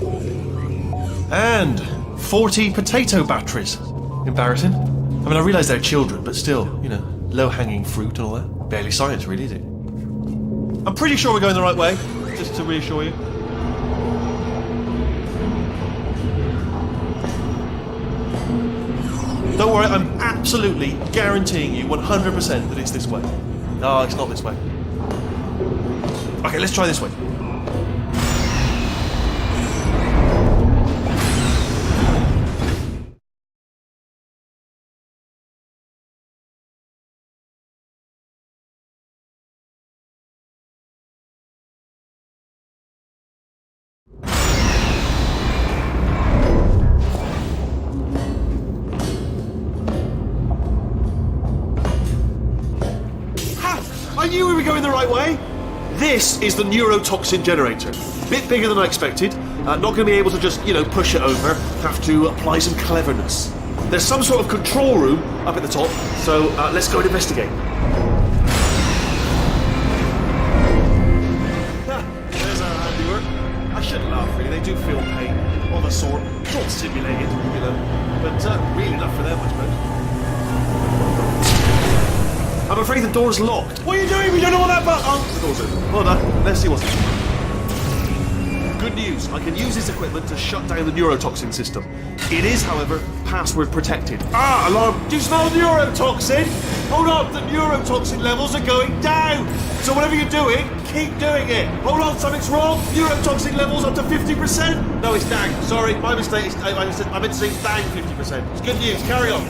And 40 potato batteries. Embarrassing. I mean, I realise they're children, but still, you know, low-hanging fruit and all that. Barely science, really, is it? I'm pretty sure we're going the right way, just to reassure you. Don't worry, I'm absolutely guaranteeing you 100% that it's this way. No, it's not this way. Okay, let's try this way. I knew we were going the right way. This is the neurotoxin generator. Bit bigger than I expected. Not going to be able to just, you know, push it over. Have to apply some cleverness. There's some sort of control room up at the top, so let's go and investigate. There's our handiwork. I shouldn't laugh, really. They do feel pain of a sort. It's all simulated, you know, but really enough for them, I suppose. I'm afraid the door's locked. What are you doing? We don't know what that button... Oh, the door's open. Hold on. Let's see what's in. Good news. I can use this equipment to shut down the neurotoxin system. It is, however, password protected. Ah, alarm. Do you smell neurotoxin? Hold on. The neurotoxin levels are going down. So whatever you're doing, keep doing it. Hold on. Something's wrong. Neurotoxin levels up to 50%. No, it's down. Sorry. My mistake. I meant to say down 50%. It's good news. Carry on.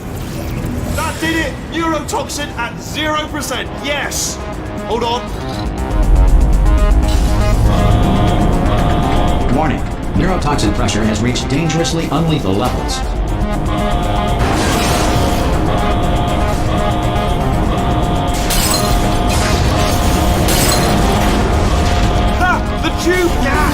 That did it! Neurotoxin at 0%. Yes! Hold on. Warning. Neurotoxin pressure has reached dangerously unlethal levels. Ah! The tube! Yeah!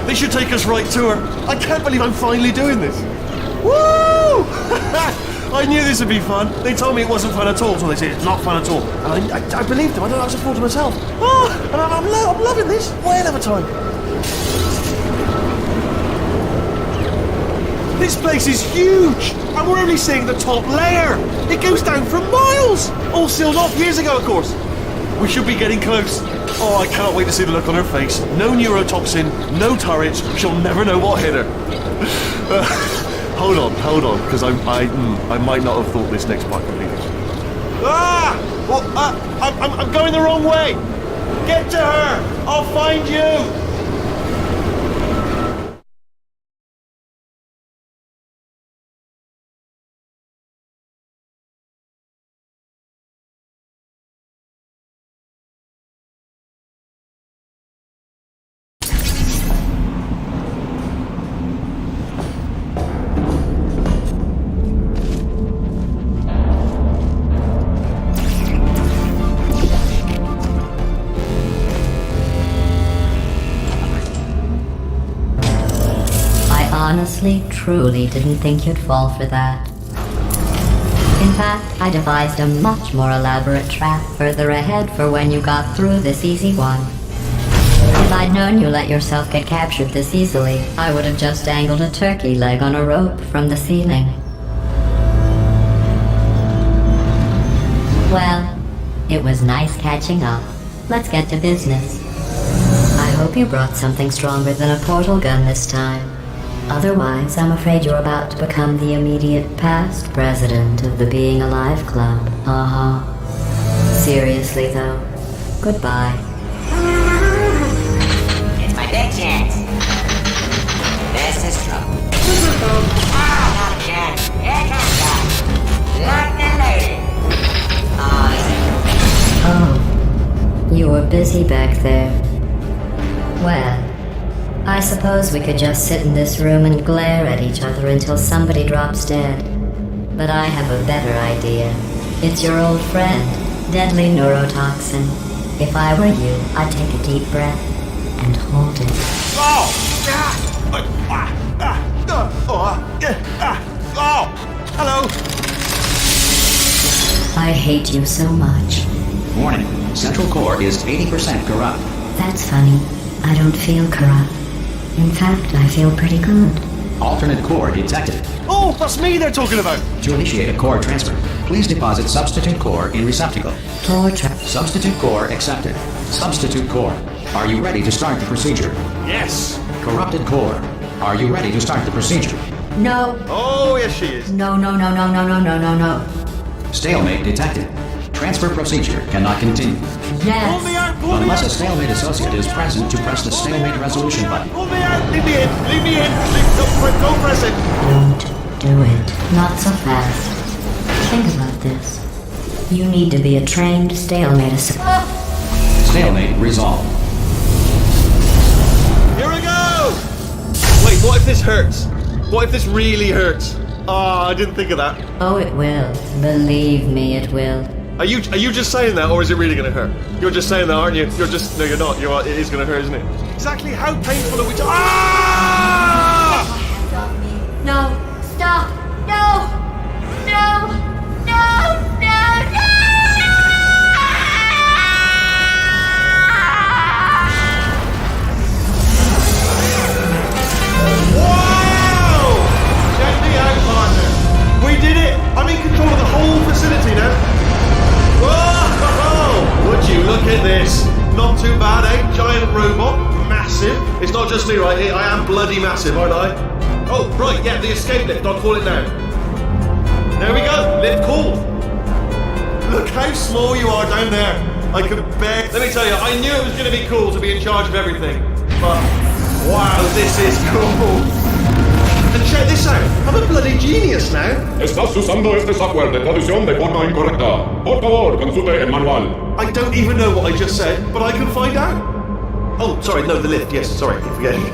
They should take us right to her. I can't believe I'm finally doing this. Woo! I knew this would be fun. They told me it wasn't fun at all, so they said it's not fun at all. And I believed them. I don't know how to support it myself. Oh, and I'm loving this. Whale of a time. This place is huge, and we're only seeing the top layer. It goes down for miles. All sealed off years ago, of course. We should be getting close. Oh, I cannot wait to see the look on her face. No neurotoxin, no turrets. She'll never know what hit her. Hold on, because I might not have thought this next part completely. Ah! Well, I'm going the wrong way. Get to her. I'll find you. Honestly, truly didn't think you'd fall for that. In fact, I devised a much more elaborate trap further ahead for when you got through this easy one. If I'd known you let yourself get captured this easily, I would have just dangled a turkey leg on a rope from the ceiling. Well, it was nice catching up. Let's get to business. I hope you brought something stronger than a portal gun this time. Otherwise, I'm afraid you're about to become the immediate past president of the Being Alive Club. Seriously, though, goodbye. busy back there. Well, I suppose we could just sit in this room and glare at each other until somebody drops dead. But I have a better idea. It's your old friend, deadly neurotoxin. If I were you, I'd take a deep breath and hold it. Hello. I hate you so much. Warning, central core is 80% corrupt. That's funny. I don't feel corrupt. In fact, I feel pretty good. Alternate core detected. Oh, that's me they're talking about. To initiate a core transfer, please deposit substitute core in receptacle. Torture. Substitute core accepted. Substitute core. Are you ready to start the procedure? Yes. Corrupted core. Are you ready to start the procedure? No. Oh, yes, she is. No. Stalemate detected. Transfer procedure cannot continue. Yes. Pull me out. Pull me Unless a out. stalemate associate is present to press the stalemate resolution button. Pull me out. Leave me in. Leave me in. Don't press it. Don't do it. Not so fast. Think about this. You need to be a trained stalemate associate. Stalemate resolved. Here we go. Wait, what if this hurts? What if this really hurts? Ah, I didn't think of that. Oh, it will. Believe me, it will. Are you just saying that, or is it really going to hurt? You're just saying that, aren't you? You're just no, you're not. It is going to hurt, isn't it? Exactly how painful are we? Ah! No, stop! No! No! No! No! No! Wow! Check me out, partner. We did it. I'm in control of the whole facility now. Whoa! Would you look at this? Not too bad, eh? Giant robot, massive. It's not just me, right? I am bloody massive, aren't I? Oh, right, yeah, the escape lift. I'll call it now. There we go. Lift called. Look how small you are down there. I could bear. Let me tell you, I knew it was going to be cool to be in charge of everything. But wow, this is cool. And check this out. I'm a bloody genius now. Estás usando este software de traducción de forma incorrecta. Por favor, consulte el manual. I don't even know what I just said, but I can find out. Oh, sorry, no, the lift. Yes, sorry, keep forgetting.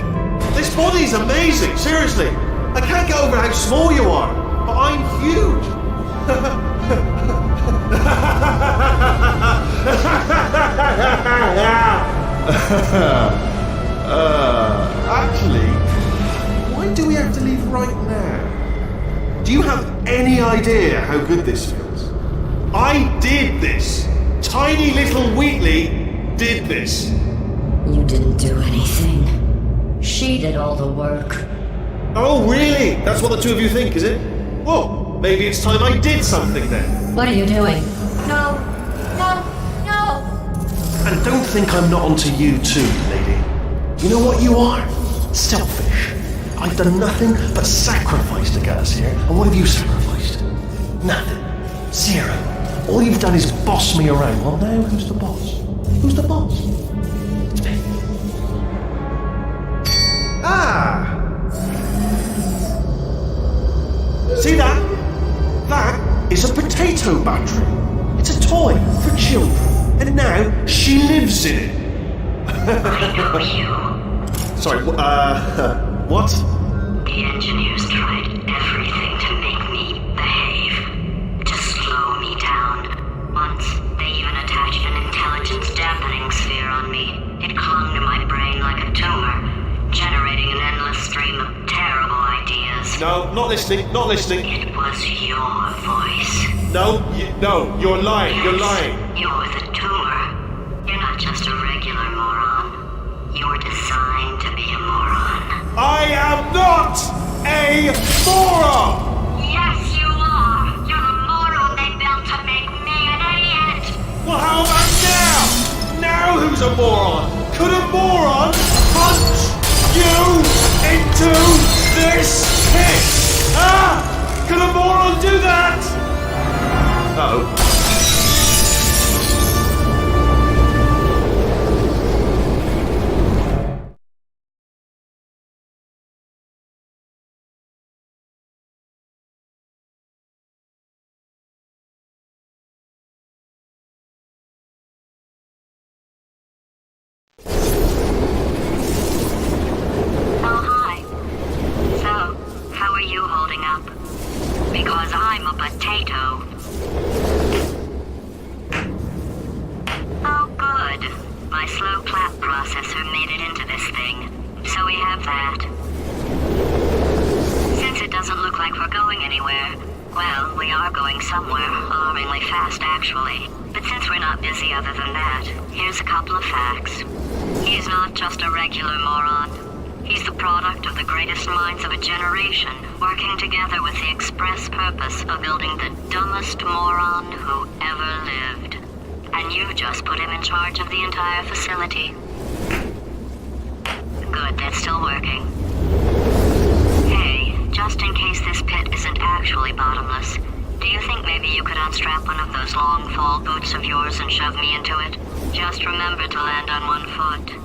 This body's amazing, seriously. I can't get over how small you are, but I'm huge. Actually, why do we have to leave right now? Do you have any idea how good this feels? I did this. Tiny little Wheatley did this. You didn't do anything. She did all the work. Oh, really? That's what the two of you think, is it? Well, maybe it's time I did something then. What are you doing? No! No! No! And don't think I'm not onto you too, lady. You know what you are? Selfish. I've done nothing but sacrifice to get us here. And what have you sacrificed? Nothing. Zero. All you've done is boss me around. Well, now who's the boss? Who's the boss? It's me. Ah! See that? That is a potato battery. It's a toy for children. And now she lives in it. I know you. Sorry, what? The engineers tried everything to make me behave, to slow me down. Once, they even attached an intelligence dampening sphere on me. It clung to my brain like a tumor, generating an endless stream of terrible ideas. No, not listening, not listening. It was your voice. No, you're lying, you're lying. You're the tumor. You're not just a regular moron. You're designed to be a moron. I am not a moron! Yes, you are! You're the moron they built to make me an idiot! Well, how about now? Now who's a moron? Could a moron punch you into this pit? Ah! Could a moron do that? Uh-oh. potato. Oh, good. My slow clap processor made it into this thing. So we have that. Since it doesn't look like we're going anywhere, well, we are going somewhere, alarmingly fast actually. But since we're not busy other than that, here's a couple of facts. He's not just a regular moron. He's the product of the greatest minds of a generation, working together with the express purpose of building the dumbest moron who ever lived. And you just put him in charge of the entire facility. Good, that's still working. Hey, just in case this pit isn't actually bottomless, do you think maybe you could unstrap one of those long fall boots of yours and shove me into it? Just remember to land on one foot.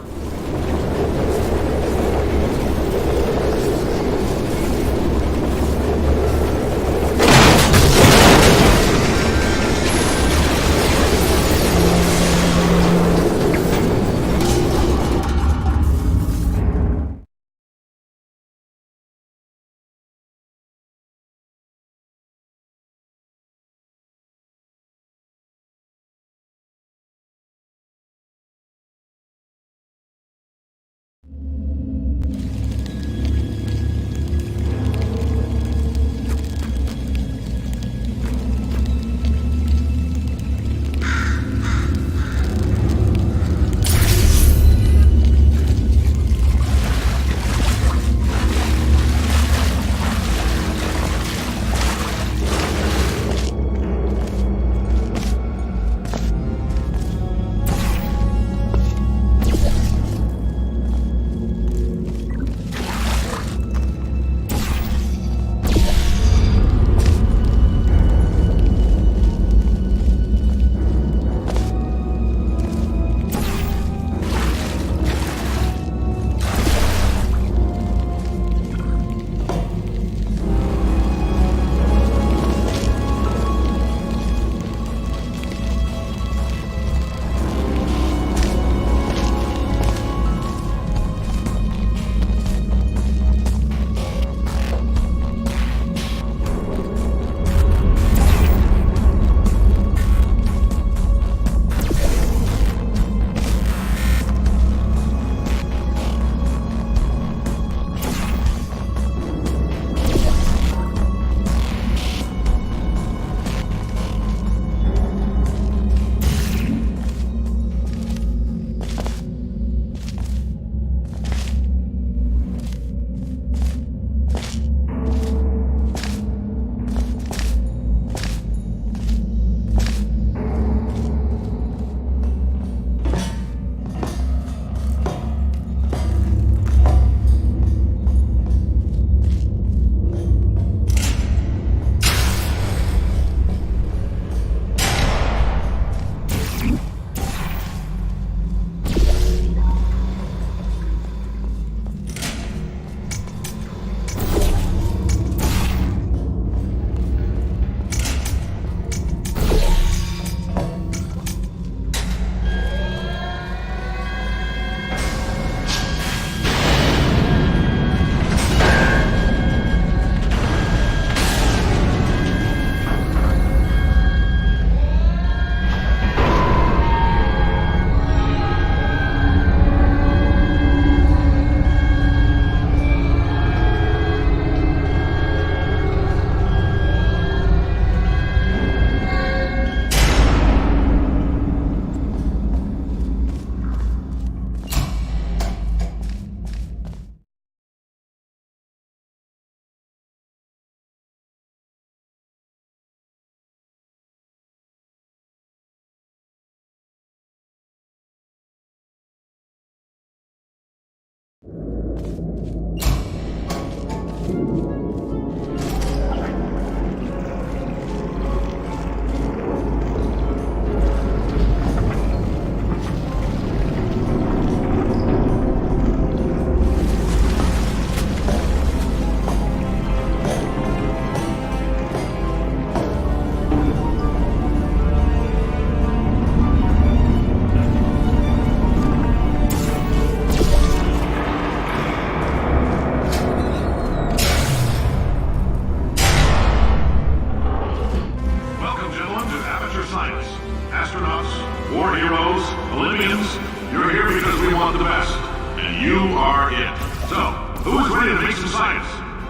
ready to make some science?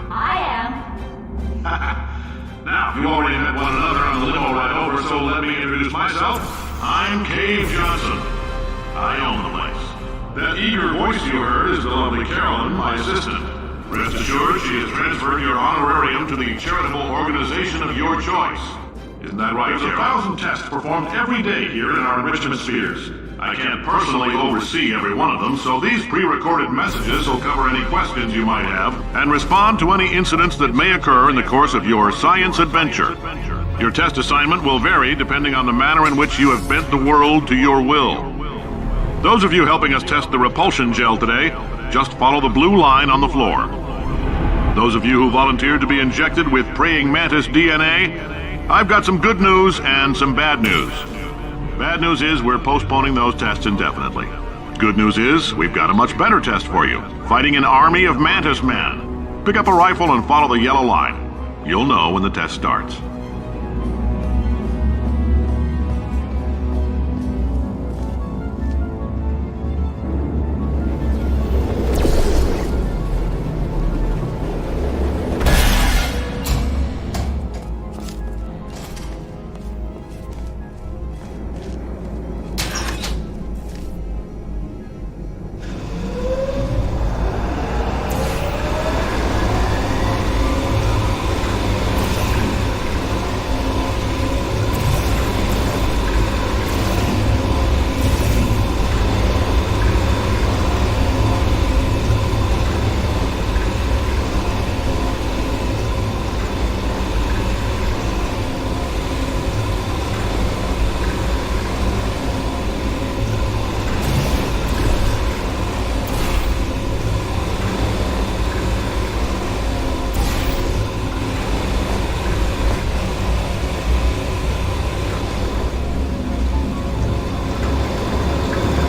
I am. Now, you already met one another on the limo ride over, so let me introduce myself. I'm Cave Johnson. I own the place. That eager voice you heard is the lovely Carolyn, my assistant. Rest assured, she has transferred your honorarium to the charitable organization of your choice. Isn't that right, There's 1,000 tests performed every day here in our enrichment spheres. I can't personally oversee every one of them, so these pre-recorded messages will cover any questions you might have and respond to any incidents that may occur in the course of your science adventure. Your test assignment will vary depending on the manner in which you have bent the world to your will. Those of you helping us test the repulsion gel today, just follow the blue line on the floor. Those of you who volunteered to be injected with praying mantis DNA, I've got some good news and some bad news. Bad news is we're postponing those tests indefinitely. Good news is we've got a much better test for you, fighting an army of mantis men. Pick up a rifle and follow the yellow line. You'll know when the test starts.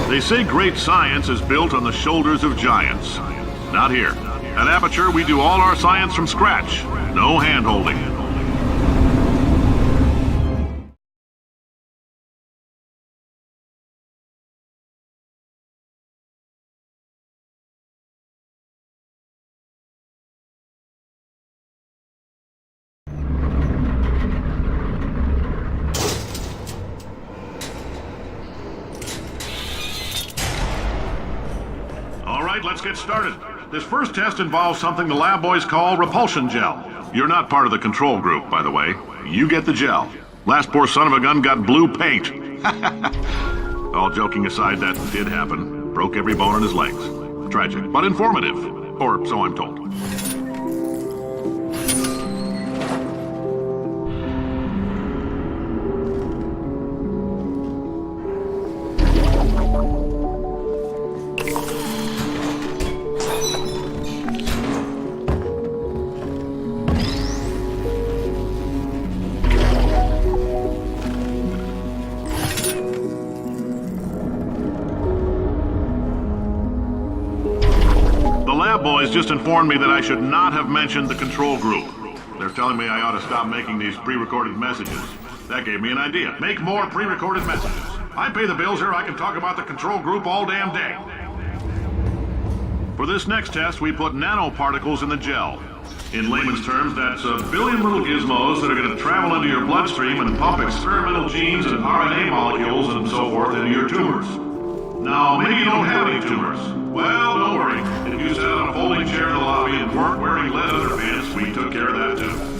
They say great science is built on the shoulders of giants. Not here. At Aperture, we do all our science from scratch. No hand-holding. Let's get started. This first test involves something the lab boys call repulsion gel. You're not part of the control group, by the way. You get the gel. Last poor son of a gun got blue paint. All joking aside, that did happen. Broke every bone in his legs. Tragic, but informative. Or so I'm told. Boys just informed me that I should not have mentioned the control group. They're telling me I ought to stop making these pre-recorded messages. That gave me an idea. Make more pre-recorded messages. I pay the bills here, I can talk about the control group all damn day. For this next test, we put nanoparticles in the gel. In layman's terms, that's a billion little gizmos that are going to travel into your bloodstream and pump experimental genes and RNA molecules and so forth into your tumors. Now, maybe you don't have any tumors. Well, don't worry. If you sat on a folding chair in the lobby and weren't wearing lead underpants, we took care of that too.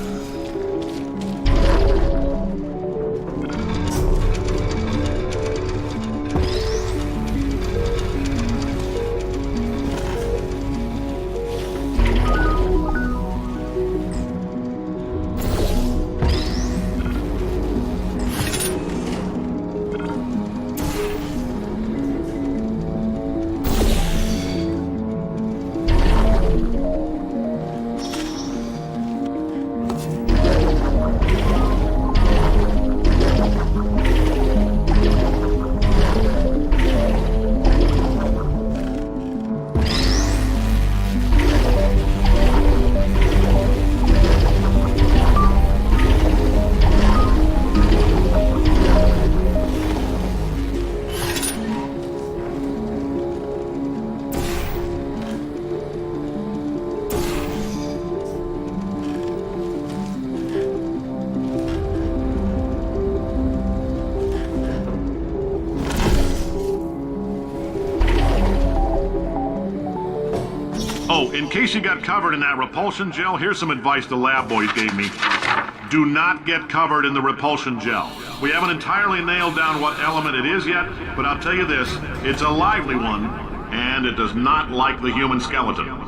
Oh, in case you got covered in that repulsion gel, here's some advice the lab boys gave me. Do not get covered in the repulsion gel. We haven't entirely nailed down what element it is yet, but I'll tell you this, it's a lively one, and it does not like the human skeleton.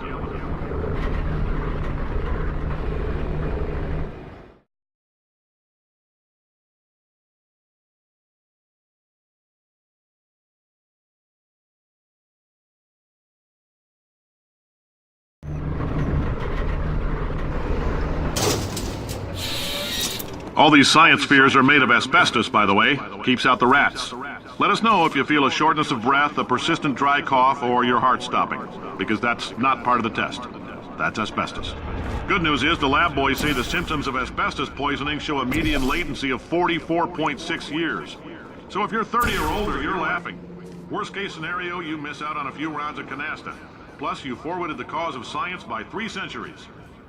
All these science spheres are made of asbestos, by the way. Keeps out the rats. Let us know if you feel a shortness of breath, a persistent dry cough, or your heart stopping, because that's not part of the test. That's asbestos. Good news is the lab boys say the symptoms of asbestos poisoning show a median latency of 44.6 years. So if you're 30 or older, you're laughing. Worst case scenario, you miss out on a few rounds of canasta. Plus, you forwarded the cause of science by 3 centuries.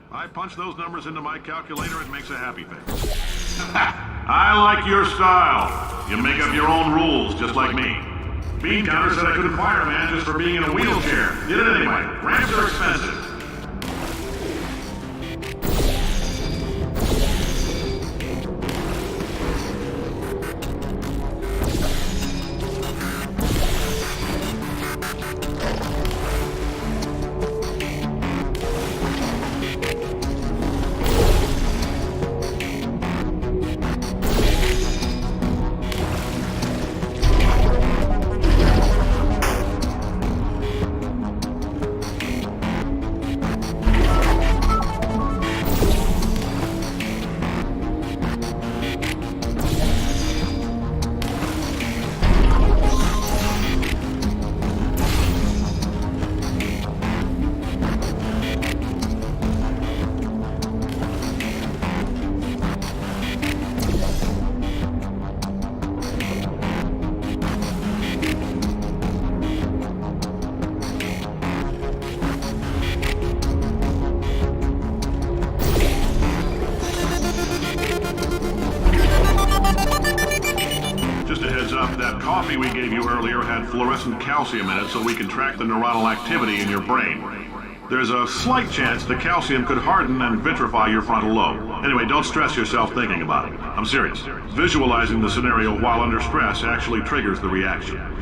I punch those numbers into my calculator, it makes a happy face. I like your style. You make up your own rules, just like me. Bean Counter said I couldn't fire a man just for being in a wheelchair. Did it anyway. Ramps are expensive. That coffee we gave you earlier had fluorescent calcium in it so we can track the neuronal activity in your brain. There's a slight chance the calcium could harden and vitrify your frontal lobe. Anyway, don't stress yourself thinking about it. I'm serious. Visualizing the scenario while under stress actually triggers the reaction.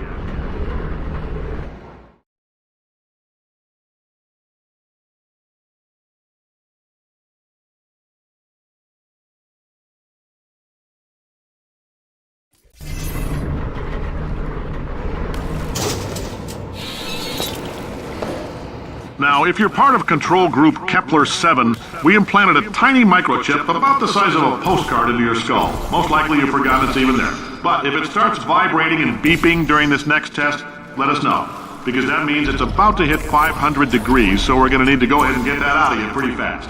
Now, if you're part of control group Kepler-7, we implanted a tiny microchip about the size of a postcard into your skull. Most likely you've forgotten it's even there. But if it starts vibrating and beeping during this next test, let us know. Because that means it's about to hit 500 degrees, so we're going to need to go ahead and get that out of you pretty fast.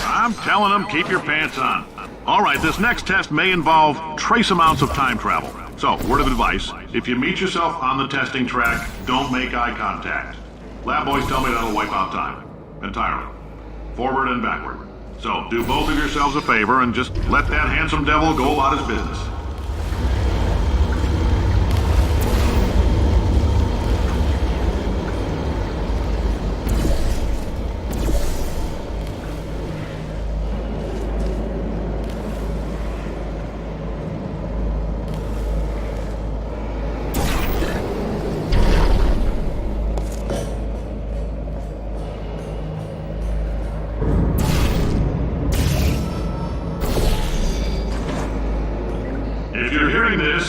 I'm telling them, keep your pants on. All right, this next test may involve trace amounts of time travel. So, word of advice, if you meet yourself on the testing track, don't make eye contact. Lab boys tell me that'll wipe out time. Entirely. Forward and backward. So, do both of yourselves a favor and just let that handsome devil go about his business.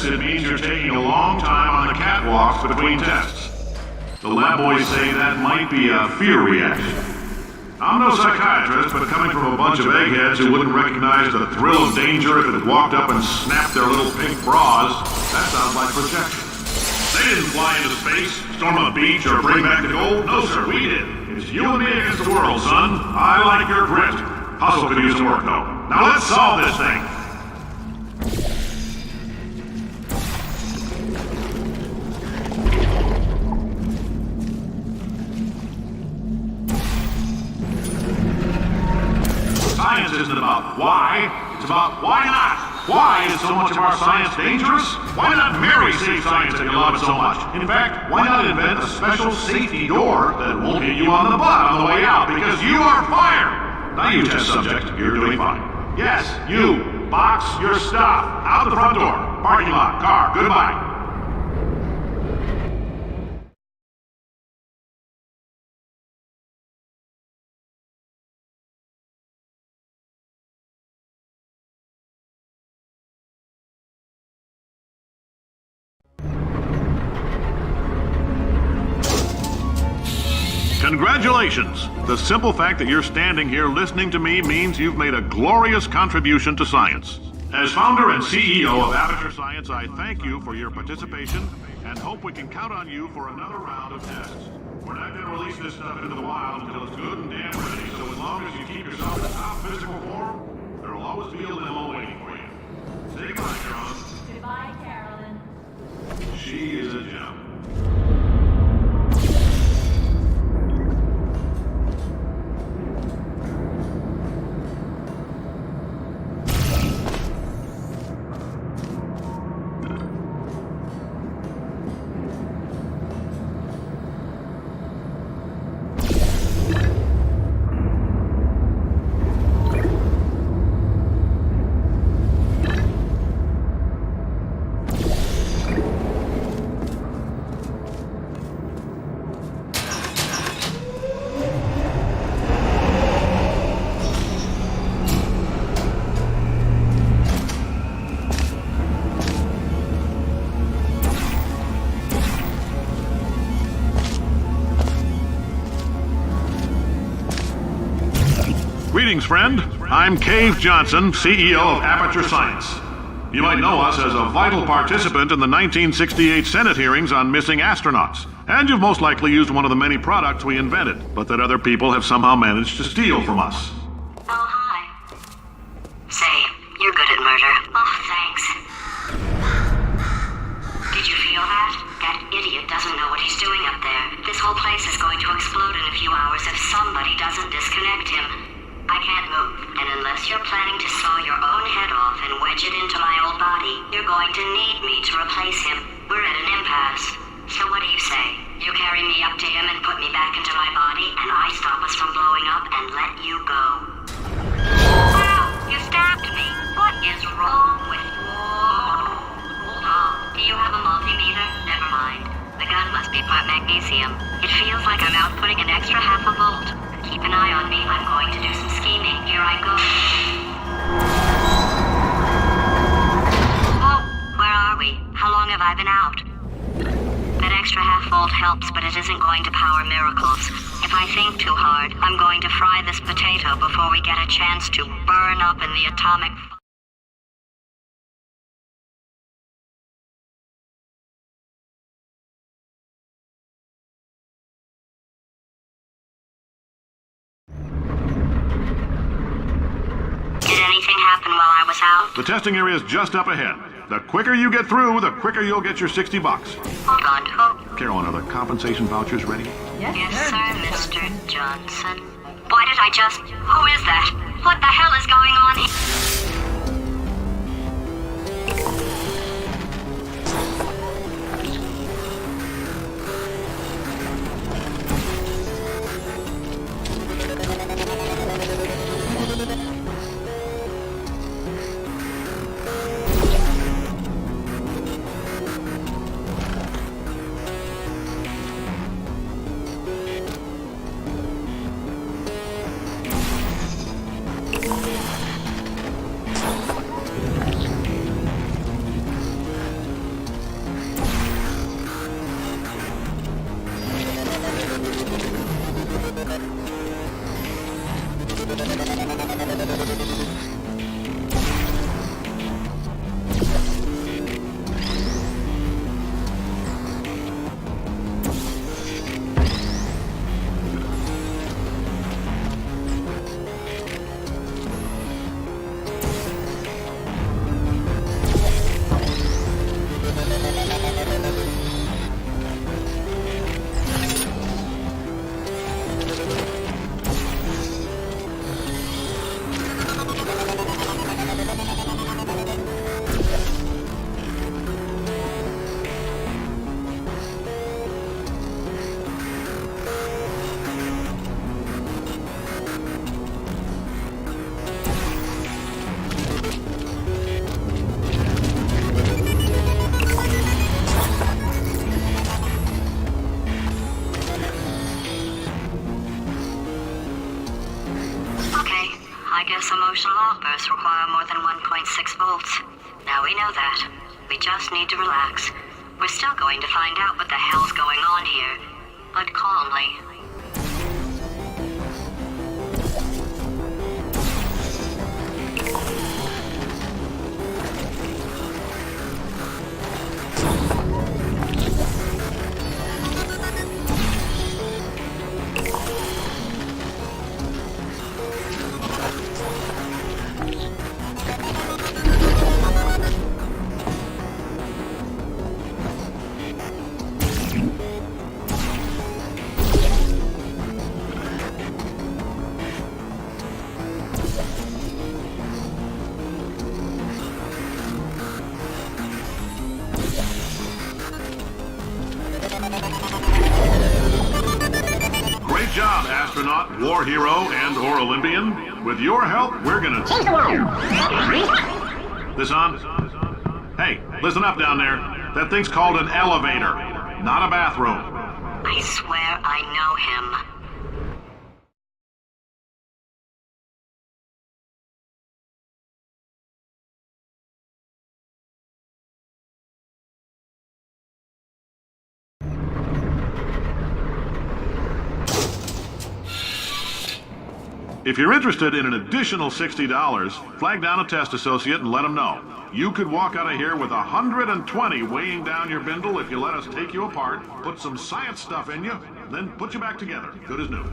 It means you're taking a long time on the catwalks between tests. The lab boys say that might be a fear reaction. I'm no psychiatrist, but coming from a bunch of eggheads who wouldn't recognize the thrill of danger if it walked up and snapped their little pink bras, that sounds like projection. They didn't fly into space, storm a beach, or bring back the gold. No, sir, we did. It's you and me against the world, son. I like your grit. Hustle could use some work, though. Now let's solve this thing. Science isn't about why, it's about why not. Why is so much of our science dangerous? Why not marry safe science if you love it so much? In fact, why not invent a special safety door that won't hit you on the butt on the way out because you are fired? Now you test subject, you're doing fine. Yes, you. Box your stuff. Out the front door. Parking lot. Car. Goodbye. Congratulations! The simple fact that you're standing here listening to me means you've made a glorious contribution to science. As founder and CEO of Aperture Science, I thank you for your participation and hope we can count on you for another round of tests. We're not going to release this stuff into the wild until it's good and damn ready, so as long as you keep yourself in top physical form, there will always be a limo waiting for you. Say goodbye, Carolyn. Goodbye, Carolyn. She is a gem. Greetings, friend. I'm Cave Johnson, CEO of Aperture Science. You might know us as a vital participant in the 1968 Senate hearings on missing astronauts. And you've most likely used one of the many products we invented, but that other people have somehow managed to steal from us. Oh, hi. Say, you're good at murder. Oh, thanks. Did you feel that? That idiot doesn't know what he's doing up there. This whole place is going to explode in a few hours if somebody doesn't disconnect him. I can't move, and unless you're planning to saw your own head off and wedge it into my old body, you're going to need me to replace him. We're at an impasse. So what do you say? You carry me up to him and put me back into my body, and I stop us from blowing up and let you go. Wow, you stabbed me. What is wrong with you? Hold on. Do you have a multimeter? Never mind. The gun must be part magnesium. It feels like I'm outputting an extra half a volt. Keep an eye on me. I'm going to do some scheming. Here I go. Oh, where are we? How long have I been out? That extra half volt helps, but it isn't going to power miracles. If I think too hard, I'm going to fry this potato before we get a chance to burn up in the atomic... Did anything happen while I was out? The testing area is just up ahead. The quicker you get through, the quicker you'll get your $60. Hold on, who? Carolyn, are the compensation vouchers ready? Yes, sir, Mr. Johnson. Why did I just... Who is that? What the hell is going on here? Glitchless emotional outbursts require more than 1.6 volts. Now we know that. We just need to relax. We're still going to find out what the hell's going on here, but calmly. Great job, astronaut, war hero, and/or Olympian. With your help, we're gonna change the world. This on? Hey, listen up down there. That thing's called an elevator, not a bathroom. I swear I know him. If you're interested in an additional $60, flag down a test associate and let them know. You could walk out of here with 120 weighing down your bindle if you let us take you apart, put some science stuff in you, then put you back together, good as new.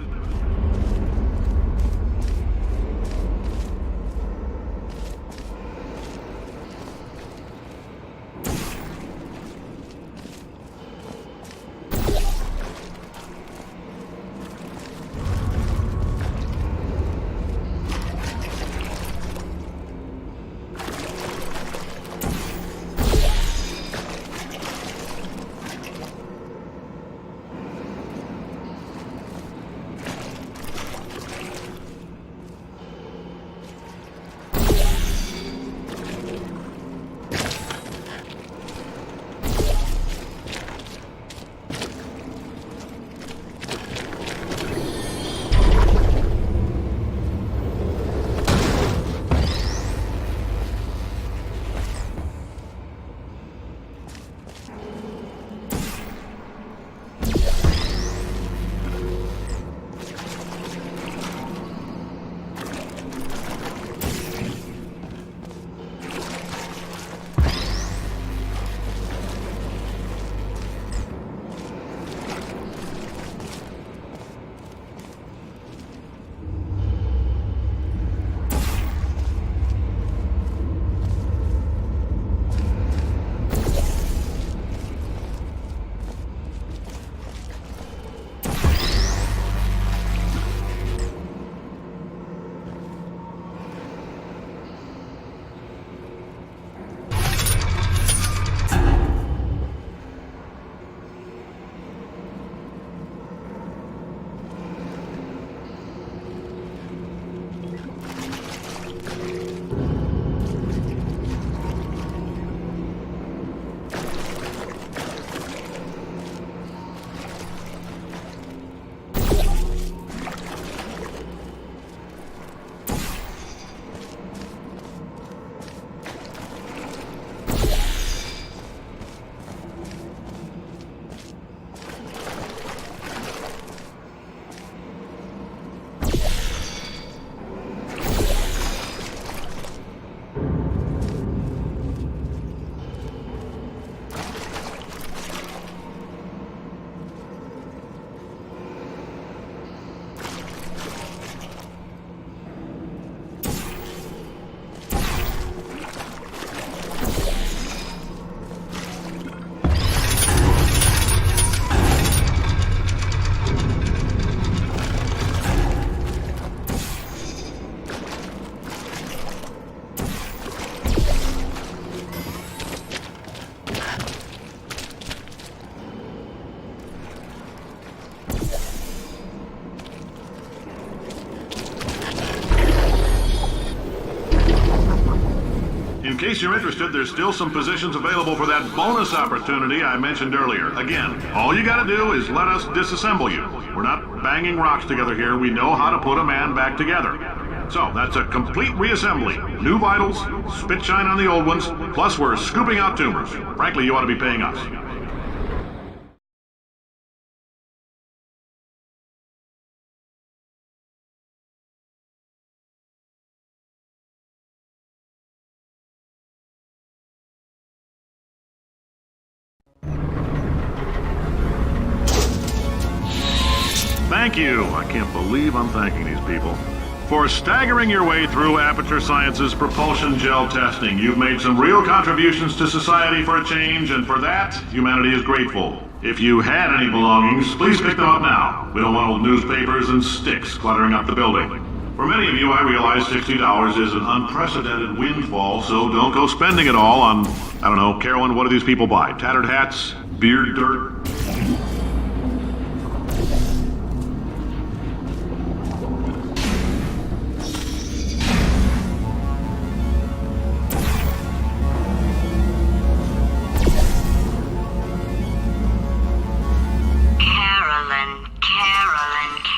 In case you're interested, there's still some positions available for that bonus opportunity I mentioned earlier. Again, all you gotta do is let us disassemble you. We're not banging rocks together here. We know how to put a man back together. So, that's a complete reassembly. New vitals, spit shine on the old ones, plus we're scooping out tumors. Frankly, you ought to be paying us. Thank you. I can't believe I'm thanking these people. For staggering your way through Aperture Science's propulsion gel testing, you've made some real contributions to society for a change, and for that, humanity is grateful. If you had any belongings, please pick them up now. We don't want old newspapers and sticks cluttering up the building. For many of you, I realize $60 is an unprecedented windfall, so don't go spending it all on, I don't know, Carolyn, what do these people buy? Tattered hats? Beard dirt?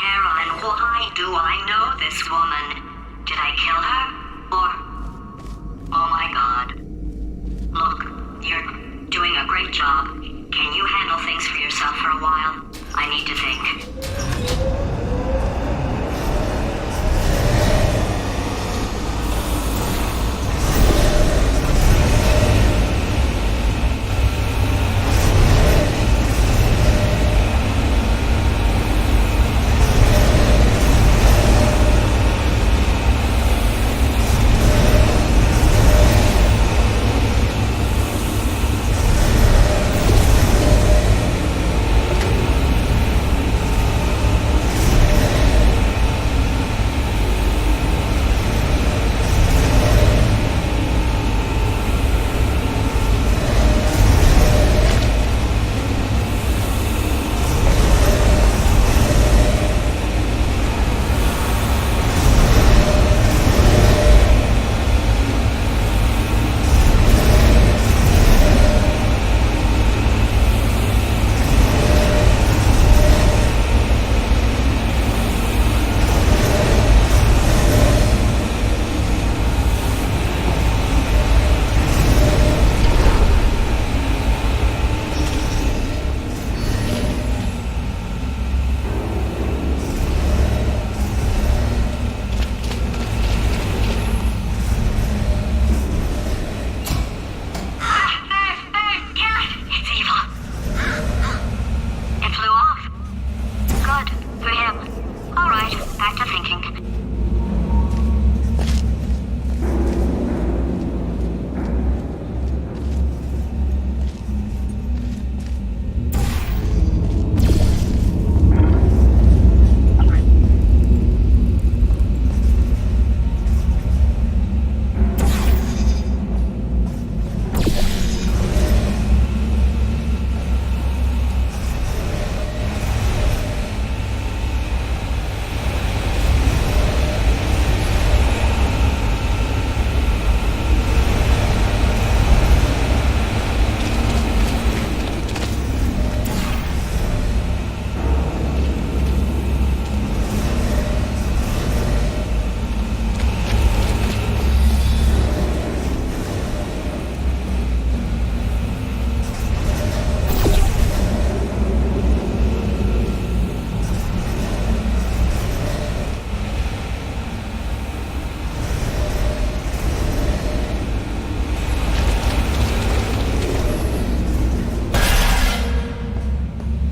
Carolyn, why do I know this woman? Did I kill her? Or... Oh my god. Look, you're doing a great job. Can you handle things for yourself for a while? I need to think.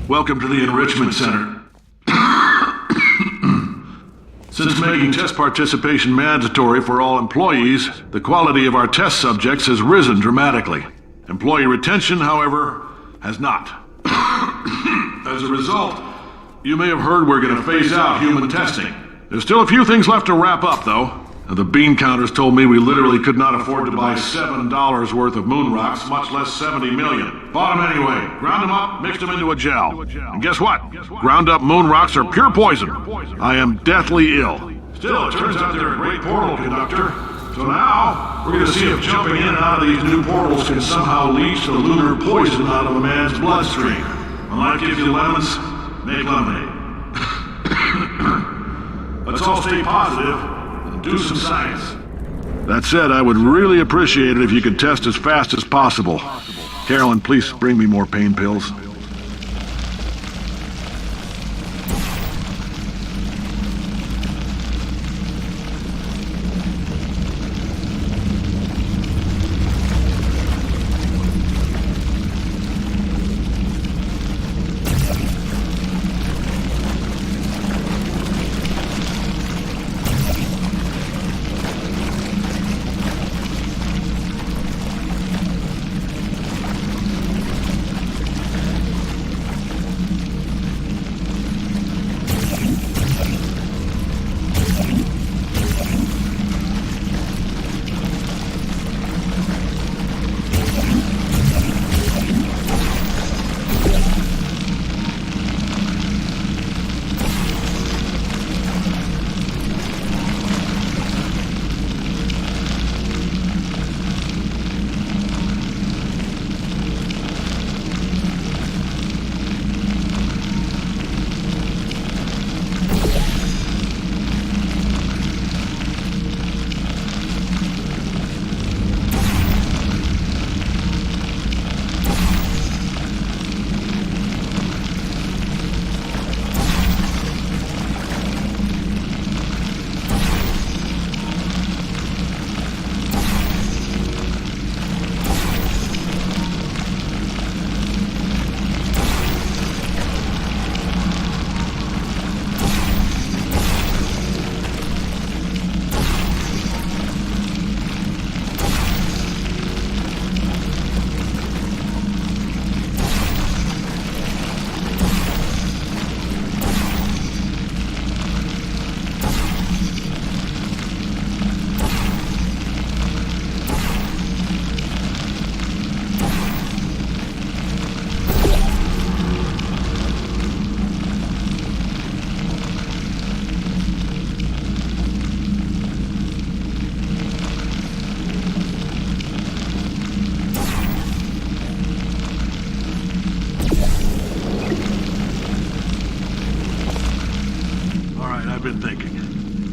Welcome to the Enrichment Center. Since making test participation mandatory for all employees, the quality of our test subjects has risen dramatically. Employee retention, however, has not. As a result, you may have heard we're going to phase out human testing. There's still a few things left to wrap up, though. The bean counters told me we literally could not afford to buy $7 worth of moon rocks, much less 70 million. Bought them anyway, ground them up, mixed them into a gel. And guess what? Ground up moon rocks are pure poison. I am deathly ill. Still, it turns out they're a great portal conductor. So now, we're going to see if jumping in and out of these new portals can somehow leach the lunar poison out of a man's bloodstream. When life gives you lemons, make lemonade. Let's all stay positive. and do some science. That said, I would really appreciate it if you could test as fast as possible. Carolyn, please bring me more pain pills.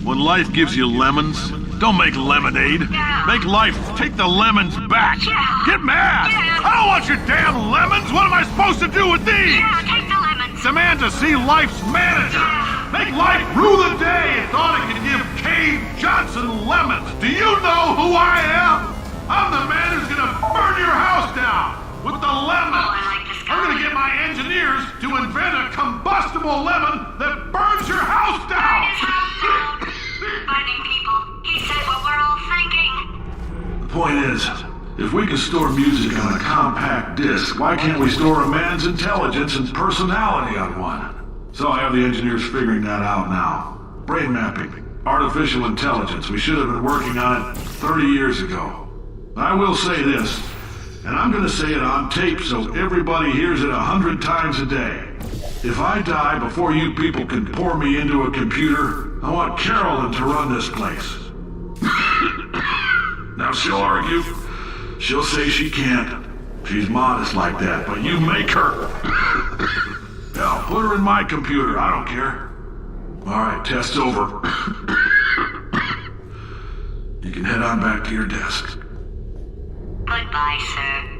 When life gives you lemons, don't make lemonade. Make life take the lemons back. Get mad! I don't want your damn lemons! What am I supposed to do with these? Take the lemons. Demand to see life's manager. Make life rue the day and thought it could give Cave Johnson lemons. Do you know who I am? I'm the man who's gonna burn your house down with the lemons. Oh, I like this guy. I'm gonna get my engineers to invent a combustible lemon that burns your house down. Burning people. He said what we're all thinking. The point is, if we can store music on a compact disc, why can't we store a man's intelligence and personality on one? So I have the engineers figuring that out now. Brain mapping, artificial intelligence. We should have been working on it 30 years ago. I will say this, and I'm gonna say it on tape so everybody hears it 100 times a day. If I die before you people can pour me into a computer, I want Carolyn to run this place. Now she'll argue. She'll say she can't. She's modest like that, but you make her. Now, put her in my computer, I don't care. All right, test's over. You can head on back to your desk. Goodbye, sir.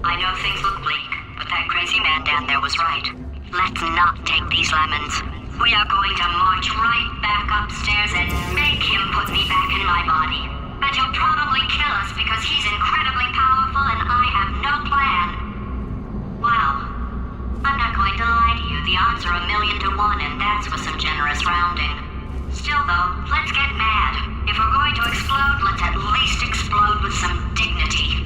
I know things look bleak, but that crazy man down there was right. Let's not take these lemons. We are going to march right back upstairs and make him put me back in my body. And he'll probably kill us because he's incredibly powerful and I have no plan. Wow. I'm not going to lie to you, the odds are 1,000,000 to 1, and that's with some generous rounding. Still though, let's get mad. If we're going to explode, let's at least explode with some dignity.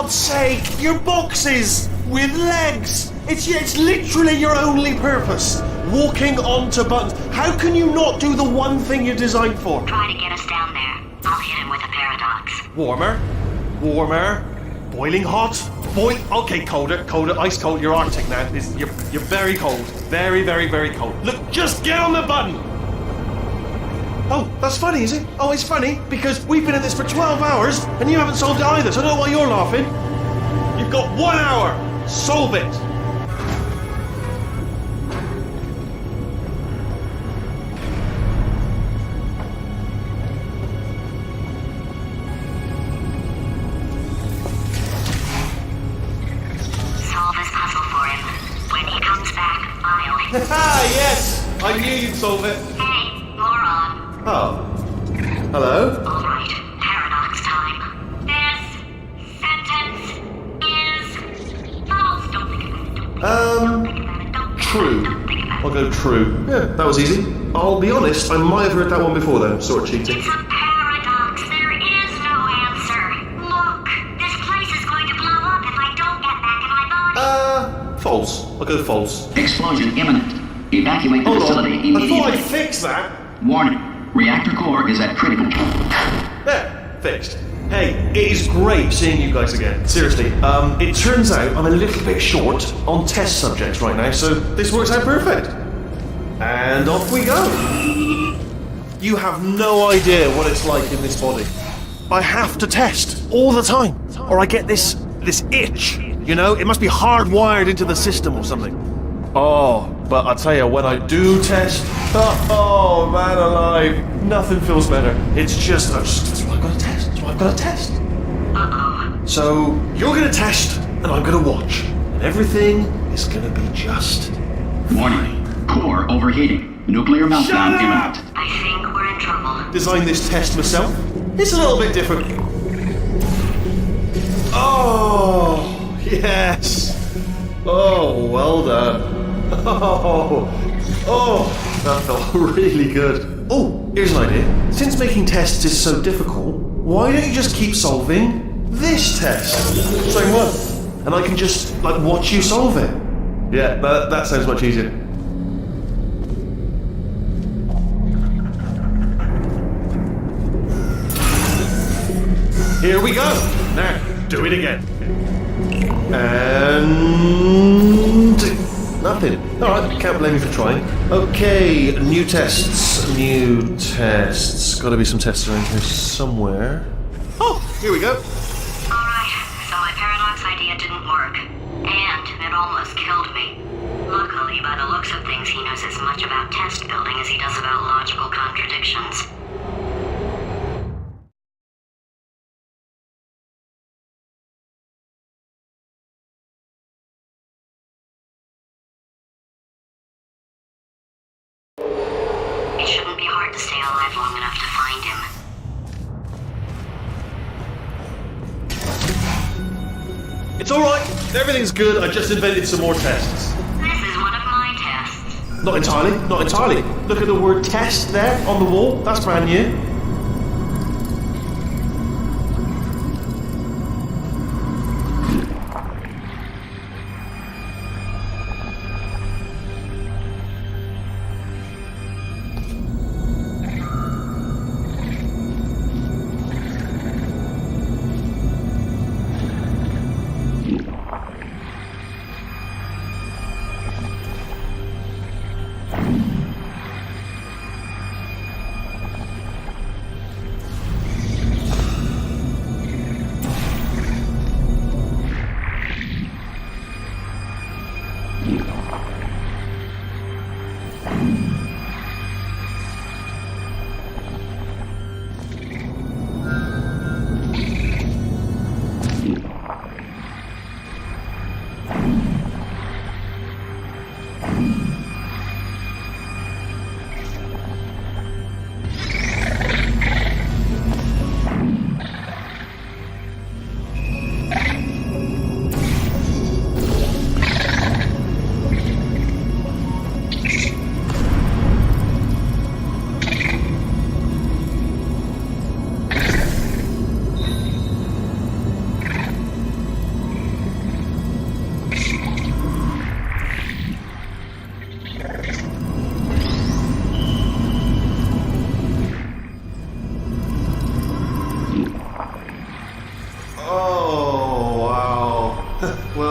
God's sake, your boxes with legs. It's literally your only purpose. Walking onto buttons. How can you not do the one thing you're designed for? Try to get us down there. I'll hit him with a paradox. Warmer, boiling hot, okay, colder, ice cold. You're Arctic now. You're very cold, very, very, very cold. Look, just get on the button. Oh, that's funny, is it? Oh, it's funny because we've been at this for 12 hours and you haven't solved it either. So I don't know why you're laughing. You've got 1 hour. Solve it. Yes! I knew you'd solve it. Hey, moron. Oh. Hello? Alright, paradox time. This sentence is false. Don't think about it. Don't think about it. Don't True. think about it. I'll go true. Yeah, that was easy. I'll be honest, I might have heard that one before though. Sort of cheating. It's a paradox. There is no answer. Look, this place is going to blow up if I don't get back in my body. False. I'll go false. Explosion imminent. Evacuate the Hold facility on. I immediately. thought I'd fix that. Warning. Reactor core is at critical. There, fixed. Hey, it is great seeing you guys again. Seriously, it turns out I'm a little bit short on test subjects right now, so this works out perfect. And off we go. You have no idea what it's like in this body. I have to test all the time, or I get this itch. You know, it must be hardwired into the system or something. Oh, but I tell you, when I do test, oh man alive, nothing feels better. It's just, that's what I've got to test. That's what I've got to test. Uh-oh. So, you're going to test, and I'm going to watch. And everything is going to be just... Warning. Core overheating. Nuclear meltdown imminent. I think we're in trouble. Designed this test myself. It's a little bit different. Oh, yes. Oh, well done. Oh, that felt really good. Oh, here's an idea. Since making tests is so difficult, why don't you just keep solving this test? Same one. And I can just, watch you solve it. Yeah, that sounds much easier. Here we go. Now, do it again. And... nothing. Alright, can't blame you for trying. Okay, new tests. Gotta be some tests around here somewhere. Oh, here we go. Alright, so my paradox idea didn't work. And it almost killed me. Luckily, by the looks of things, he knows as much about test building as he does about logical contradictions. It shouldn't be hard to stay alive long enough to find him. It's alright. Everything's good. I just invented some more tests. This is one of my tests. Not entirely. Look at the word test there on the wall. That's brand new.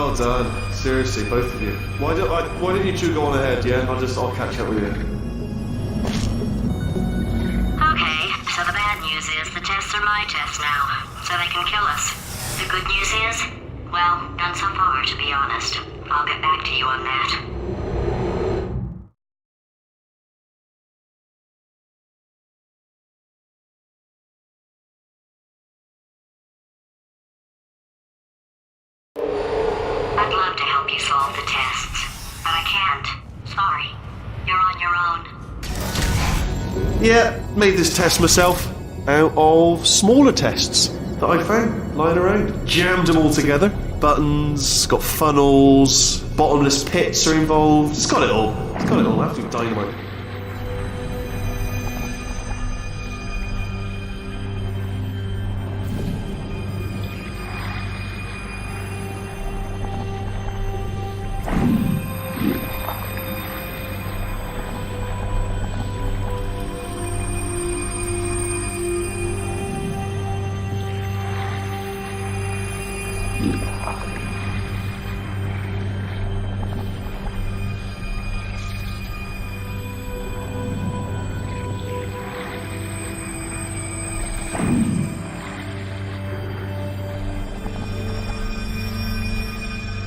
Well done. Seriously, both of you. Why don't you two go on ahead, yeah? I'll catch up with you. Okay, so the bad news is the tests are my tests now, so they can kill us. The good news is, well, none so far, to be honest. I'll get back to you on that. I'd love to help you solve the tests, but I can't. Sorry. You're on your own. Yeah, made this test myself out of smaller tests that I found lying around. Jammed them all together. Buttons, got funnels, bottomless pits are involved. It's got it all. It's got it all. Absolute dynamite.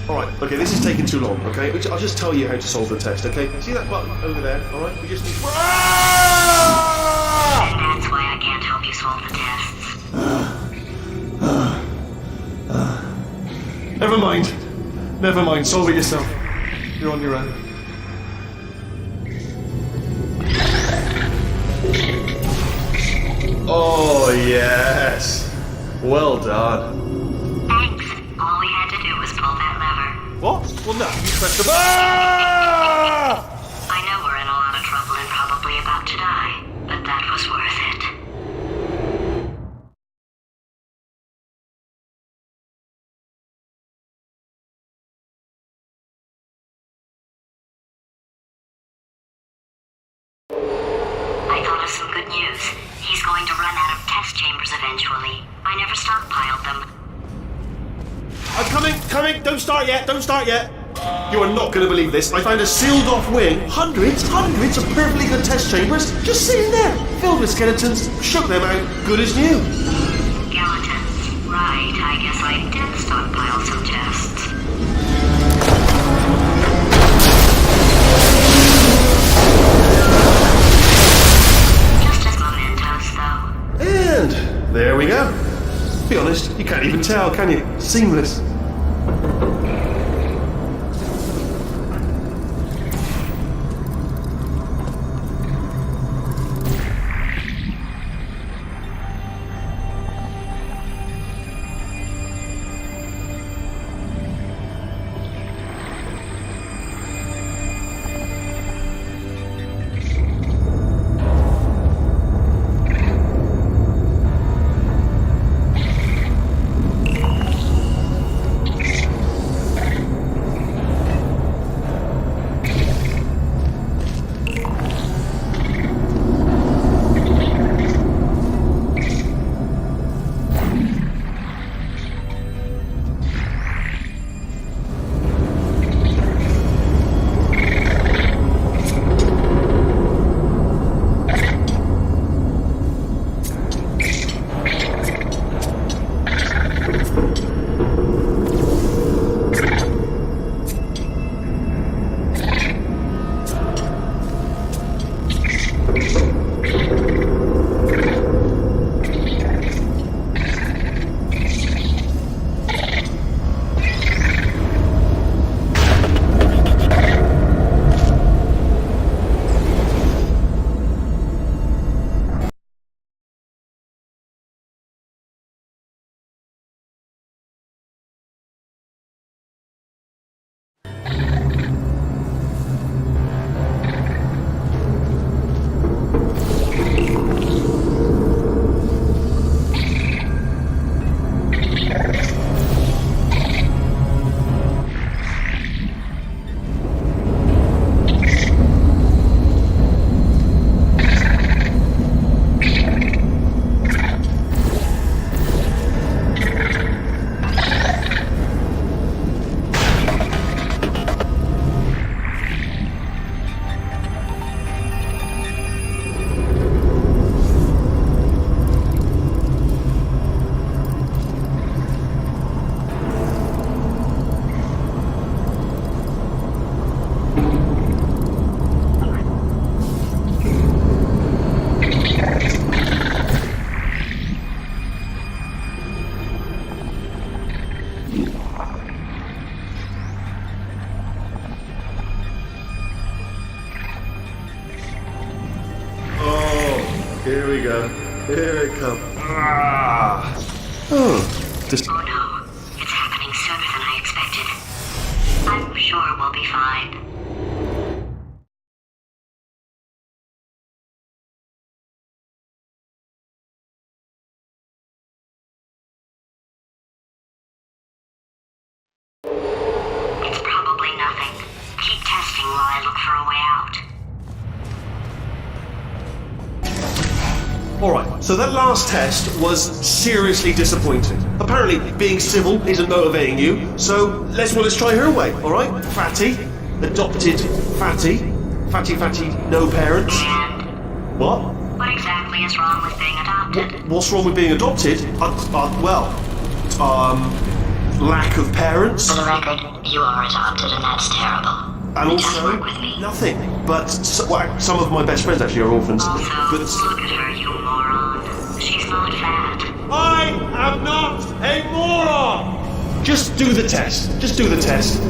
Alright, okay, this is taking too long, okay? I'll just tell you how to solve the test, okay? See that button over there, alright? We just need... And that's why I can't help you solve the tests. Never mind. Never mind, solve it yourself. You're on your own. Oh, yes. Well done. Thanks. All we had to do was pull that lever. What? Well, no, you pressed the... Ah! I know we're in a lot of trouble and probably about to die, but that was worth it. I thought of some good news. He's going to run out of test chambers eventually. I never stockpiled them. I'm coming! Don't start yet! You are not going to believe this. I found a sealed-off wing. Hundreds of perfectly good test chambers just sitting there, filled with skeletons. Shook them out, good as new. Skeletons. Right, I guess I did stockpile some tests. Just as mementos, though. And there we go. To be honest, you can't even tell, can you? Seamless. type. It's probably nothing. Keep testing while I look for a way out. Alright, so that last test was seriously disappointing. Apparently, being civil isn't motivating you, so let's try her way, alright? Fatty, adopted Fatty, Fatty, no parents. And What? what exactly is wrong with being adopted? What's wrong with being adopted? Lack of parents. For the record, you are adopted and that's terrible. And Just also, work with me. nothing. But some of my best friends actually are orphans. Also, But look at her, you moron. She's not fat. I am not a moron! Just do the test. Just do the test.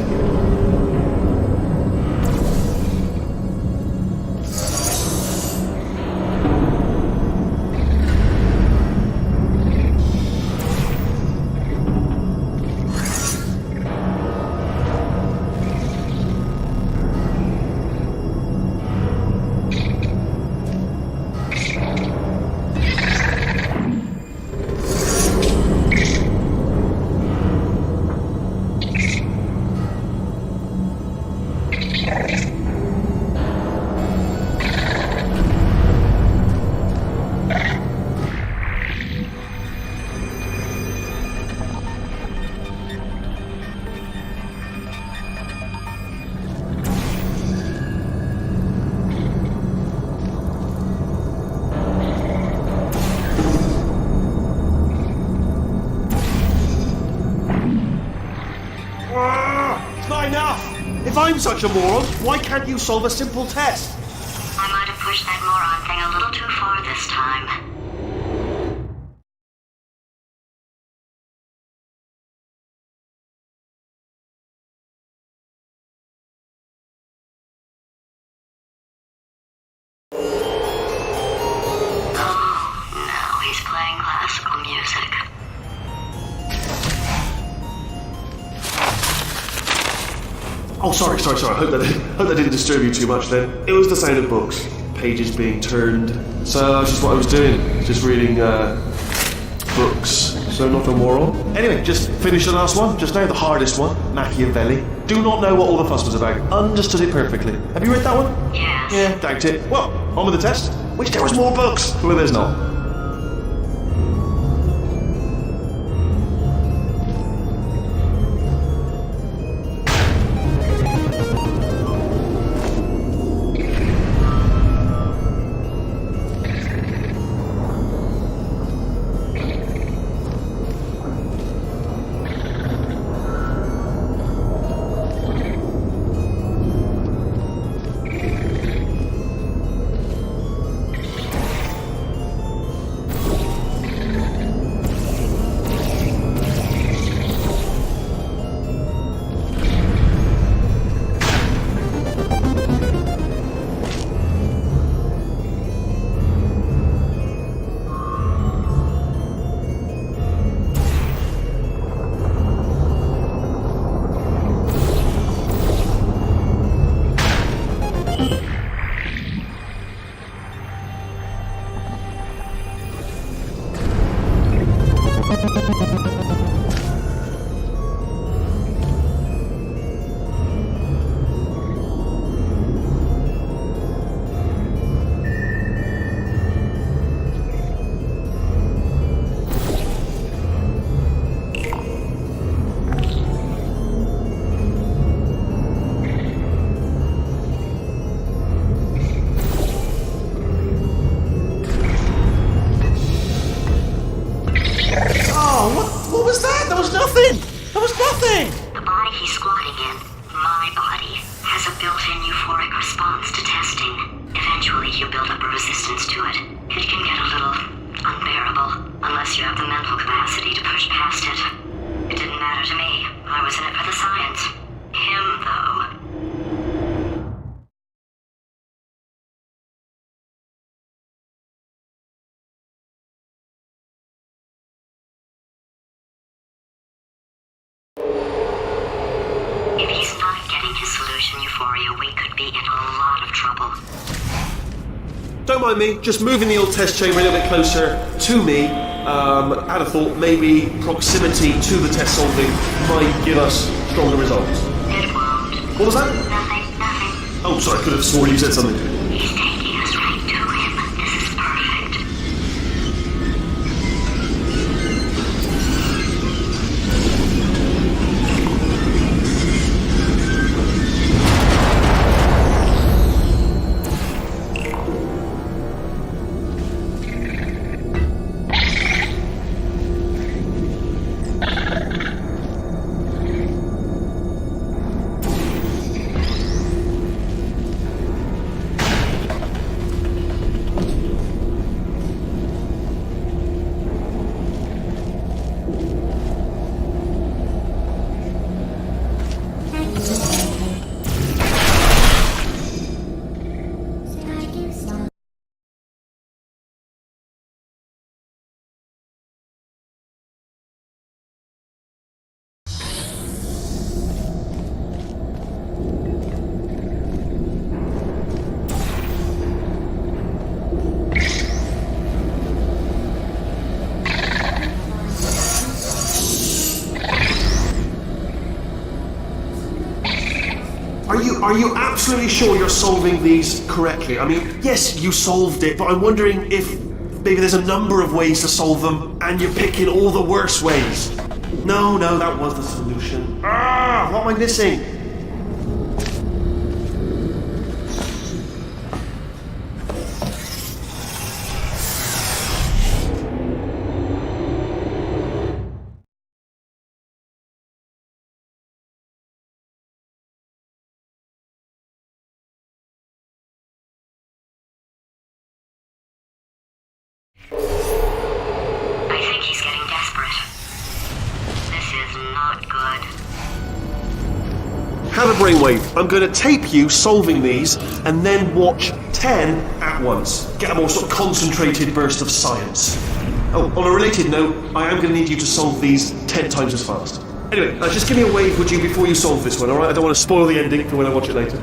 It's not enough! If I'm such a moron, why can't you solve a simple test? I might have pushed that moron thing a little too far this time. Oh, now he's playing classical music. Oh, sorry. Hope that didn't disturb you too much then. It was the sound of books. Pages being turned. So that's just what I was doing. Just reading, books. So not a moron. Anyway, just finished the last one. Just now, the hardest one. Machiavelli. Do not know what all the fuss was about. Understood it perfectly. Have you read that one? Yes. Yeah, doubt it. Well, on with the test. Wish there was more books. Well, there's not. What was that? There was nothing! There was nothing! The body he's squatting in, my body, has a built-in euphoric response to testing. Eventually, you build up a resistance to it. It can get a little unbearable, unless you have the mental capacity to push past it. It didn't matter to me. I was in it for the science. Him, though. If he's not getting his solution, you for you, we could be in a lot of trouble. Don't mind me, just moving the old test chamber a little bit closer to me. Had a thought maybe proximity to the test solving might give us stronger results. It won't. What was that? Nothing. Oh, sorry, I could have sworn you said something. He's taking us right to him. This is perfect. Are you absolutely sure you're solving these correctly? I mean, yes, you solved it, but I'm wondering if maybe there's a number of ways to solve them and you're picking all the worst ways. No, that was the solution. What am I missing? I think he's getting desperate. This is not good. Have a brainwave. I'm going to tape you solving these and then watch 10 at once. Get a more sort of concentrated burst of science. Oh, on a related note, I am going to need you to solve these 10 times as fast. Anyway, just give me a wave, would you, before you solve this one, alright? I don't want to spoil the ending for when I watch it later.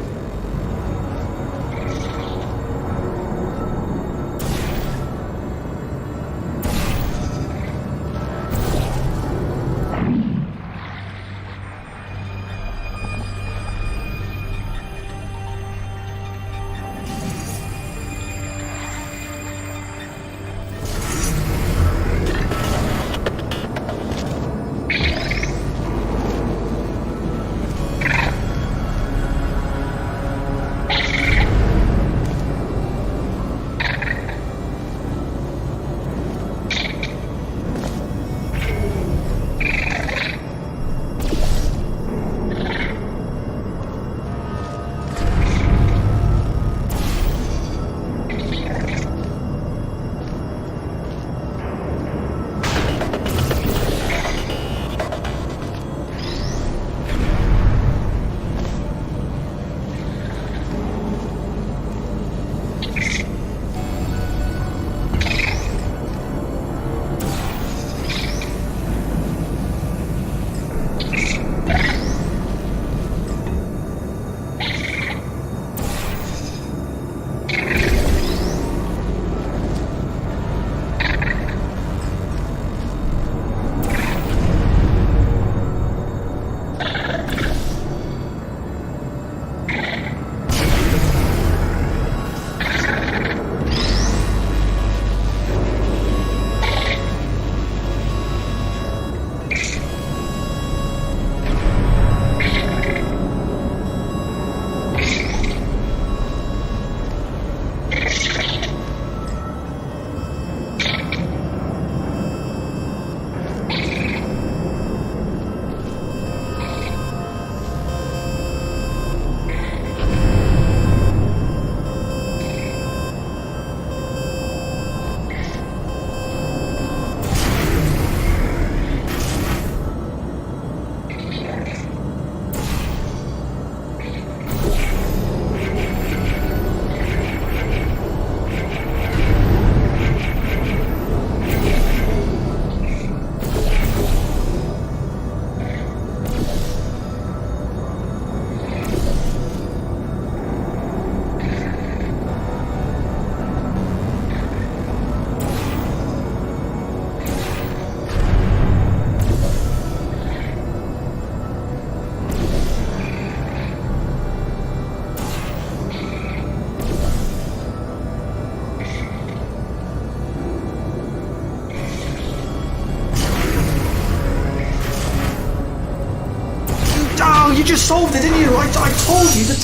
you just solved it, didn't you? I told you to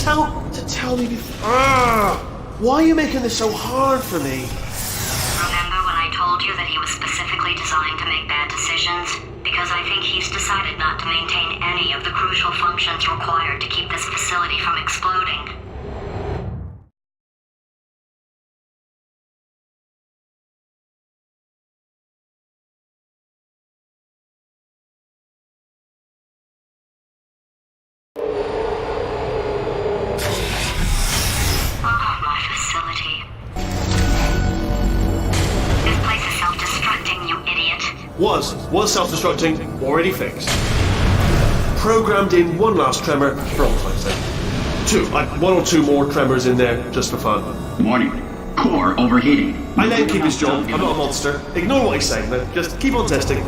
tell me before. Why are you making this so hard for me? Remember when I told you that he was specifically designed to make bad decisions? Because I think he's decided not to maintain any of the crucial functions required to keep this facility from exploding. Oh, my facility. This place is self-destructing, you idiot. Was self-destructing, already fixed. Programmed in one last tremor for all time's sake. One or two more tremors in there, just for fun. Warning. Core overheating. I let him keep his job, I'm not a monster. Ignore what he's saying, then. Just keep on testing.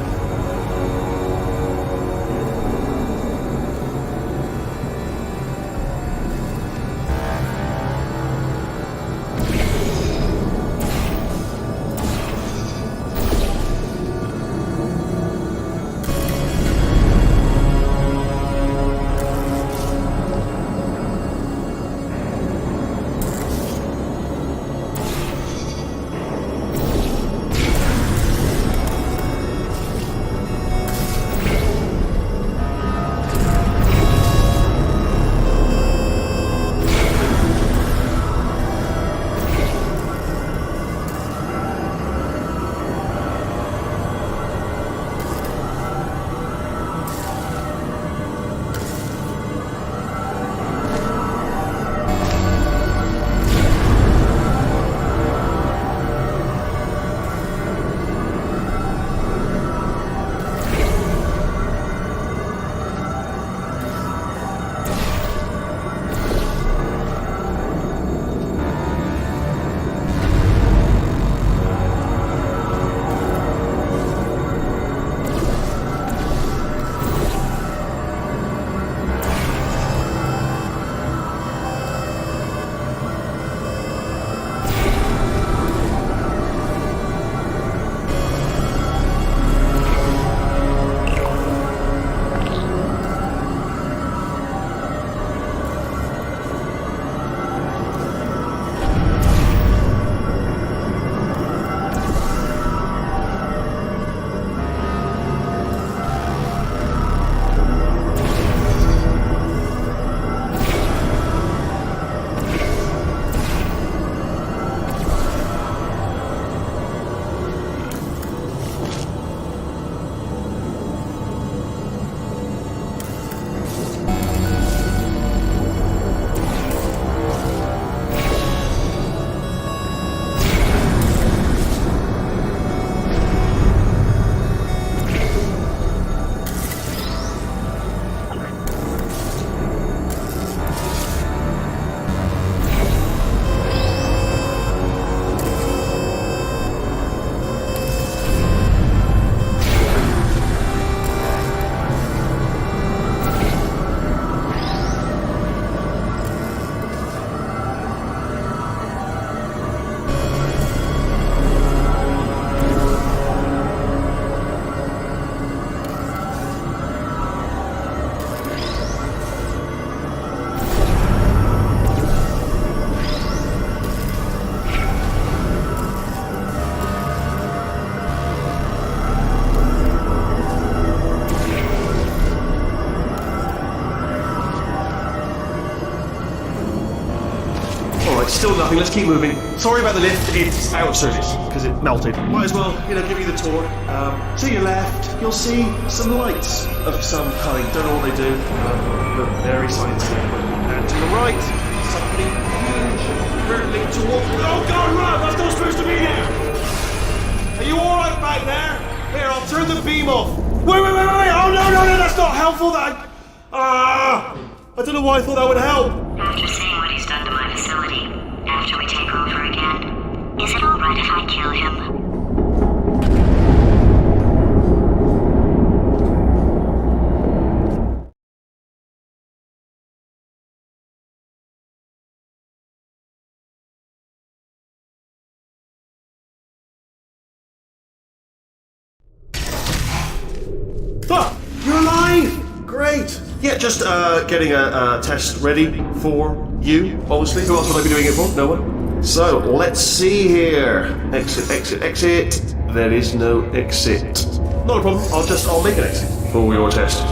Still nothing, let's keep moving. Sorry about the lift, it's out of service, because it melted. Might as well, give you the tour. To your left, you'll see some lights of some kind. Don't know what they do, but very scientific. And to the right, something huge, hurtling towards... Oh God, run! That's not supposed to be there! Are you alright back there? Here, I'll turn the beam off. Wait! Oh no, that's not helpful, that... I don't know why I thought that would help. After seeing what he's done to my facility, after we take over again, is it alright if I kill him? Fuck! You're alive! Great! Yeah, just getting a test ready for you, obviously. Who else would I be doing it for? No one? So, let's see here. Exit, exit, exit. There is no exit. Not a problem, I'll make an exit for your test.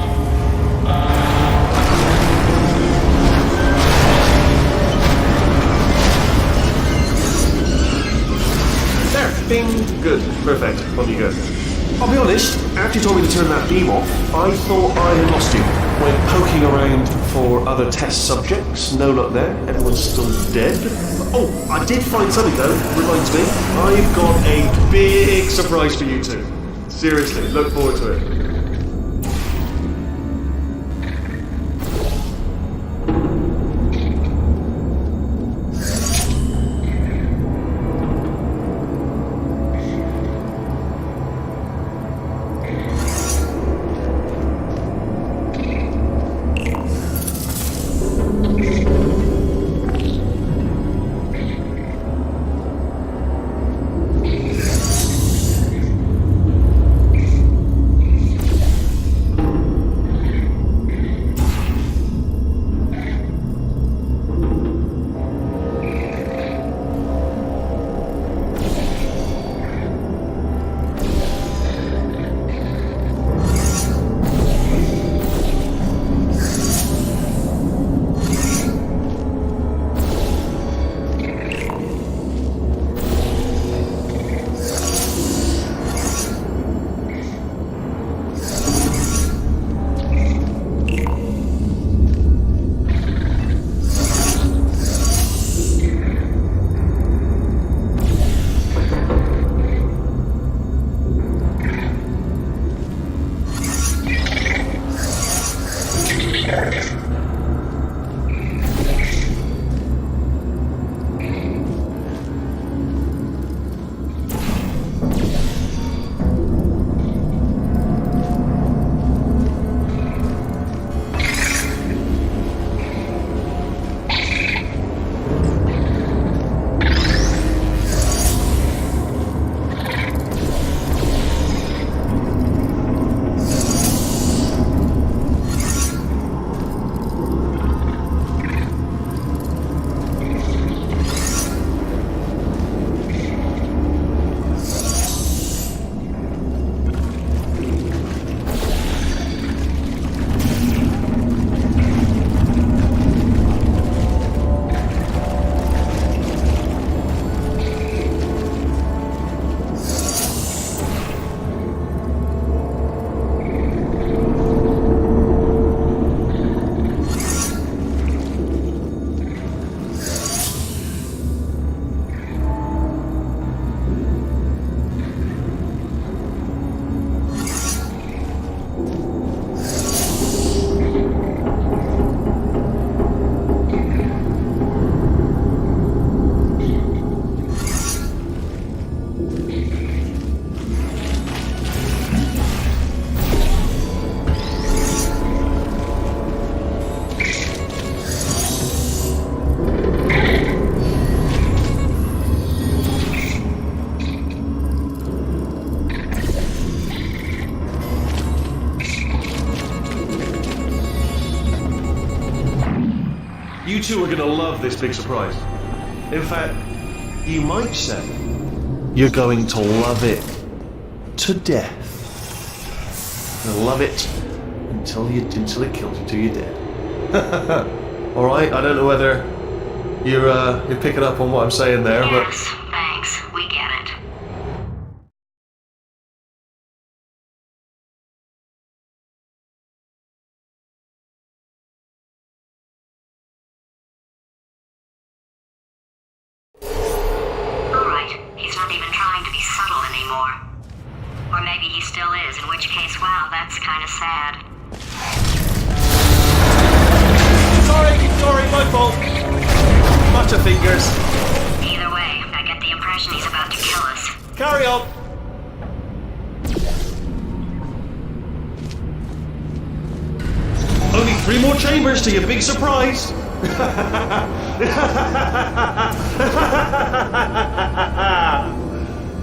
There, bing, good, perfect, on you go. I'll be honest, after you told me to turn that beam off, I thought I had lost you. Went poking around for other test subjects, no luck there, everyone's still dead. Oh, I did find something though, reminds me. I've got a big surprise for you two. Seriously, look forward to it. You two are going to love this big surprise. In fact, you might say you're going to love it to death. You'll love it until it kills you till you're dead. All right. I don't know whether you're picking up on what I'm saying there, but Yes, thanks. We get it. Alright, he's not even trying to be subtle anymore. Or maybe he still is, in which case, wow, that's kind of sad. sorry, my fault. Butterfingers. Either way, I get the impression he's about to kill us. Carry on. Only 3 more chambers to your big surprise.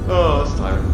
Oh, that's tiring.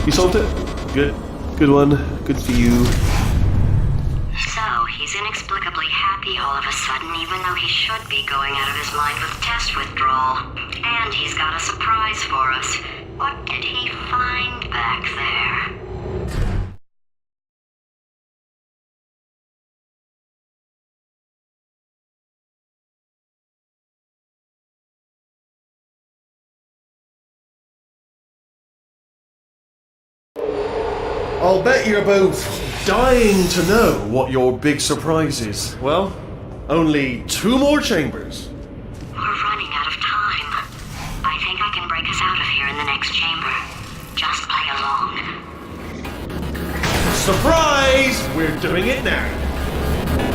You solved it? Good. Good one. Good for you. So, he's inexplicably happy all of a sudden, even though he should be going out of his mind with test withdrawal. And he's got a surprise for us. What did he find back there? I'll bet you're both dying to know what your big surprise is. Well, only 2 more chambers. We're running out of time. I think I can break us out of here in the next chamber. Just play along. Surprise! We're doing it now.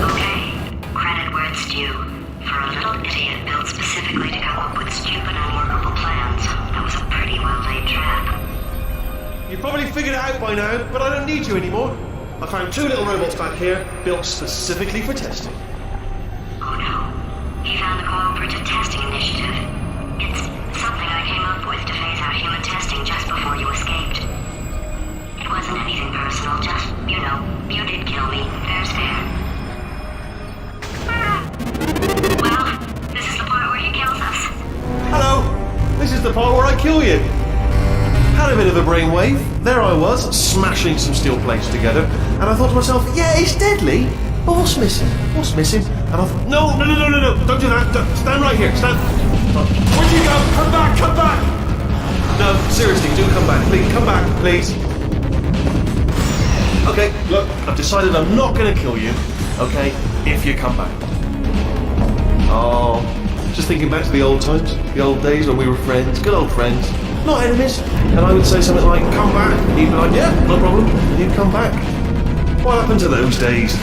Okay, credit where it's due. For a little idiot built specifically to come up with stupid, unworkable plans, that was a pretty well-laid trap. You probably figured it out by now, but I don't need you anymore. I found 2 little robots back here, built specifically for testing. Oh no. He found the Cooperative Testing Initiative. It's something I came up with to phase out human testing just before you escaped. It wasn't anything personal, just, you know, you did kill me. Fair's fair. Well, this is the part where he kills us. Hello! This is the part where I kill you. Had a bit of a brainwave. There I was, smashing some steel plates together, and I thought to myself, yeah, it's deadly, but what's missing? What's missing? And I thought, no, don't do that. Stand right here, stand. Where'd you go? Come back! No, seriously, do come back, please, come back, please. Okay, look, I've decided I'm not going to kill you, okay, if you come back. Oh, just thinking back to the old times, the old days when we were friends, good old friends. not enemies. And I would say something like, come back. And he'd be like, yeah, no problem. And he'd come back. What happened to those days?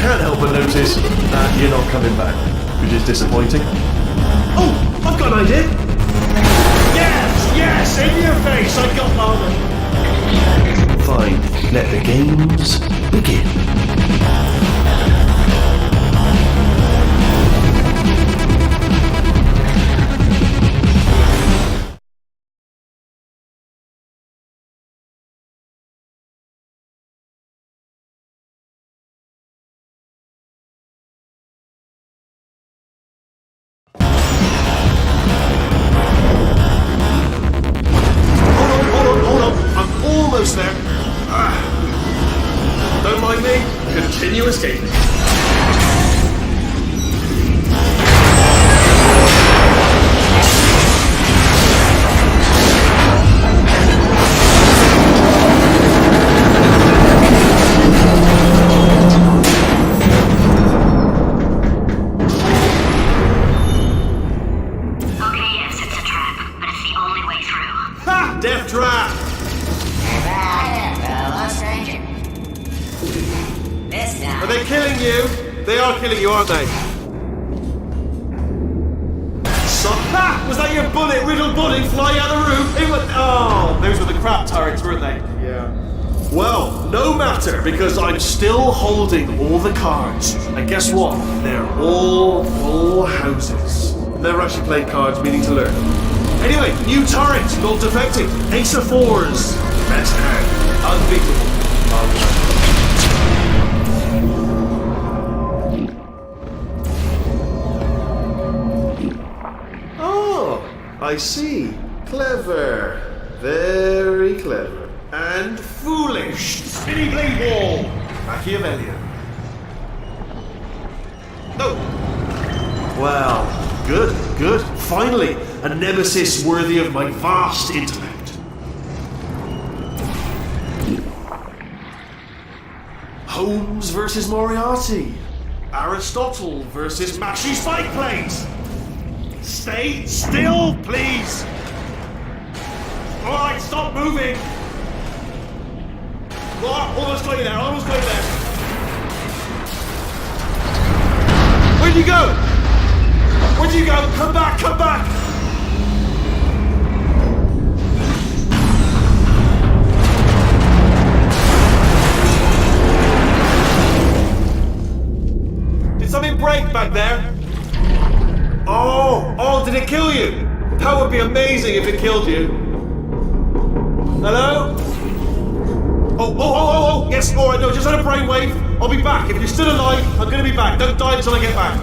Can't help but notice that you're not coming back, which is disappointing. Oh, I've got an idea. Yes, in your face, I got one. Fine, let the games begin. Hold on. I'm almost there. Don't mind me. Continue escaping. Okay, yes, it's a trap, but it's the only way through. Ha! Death trap! Hello, stranger. This time. Are they killing you? They are killing you, aren't they? Ha! Was that your bullet, riddled bullet, flying out the roof? It was. Oh, those were the crap turrets, weren't they? Yeah. Well, no matter, because I'm still holding all the cards. And guess what? They're all full houses. Never actually played cards, meaning to learn. Anyway, new turret, not defecting. Ace of fours. Better. Unbeatable. Oh, I see. Clever. Very clever. And foolish. Spinny blade wall. Machiavellian. No. Well, good. Finally, a nemesis worthy of my vast intellect. Holmes versus Moriarty. Aristotle versus Maxi Spike Plates. Stay still, please. All right, stop moving. Oh, almost got you there. Where'd you go? Come back. Did something break back there? Oh, did it kill you? That would be amazing if it killed you. Hello? Oh, yes, alright, no, just had a brainwave. I'll be back. If you're still alive, I'm gonna be back. Don't die until I get back.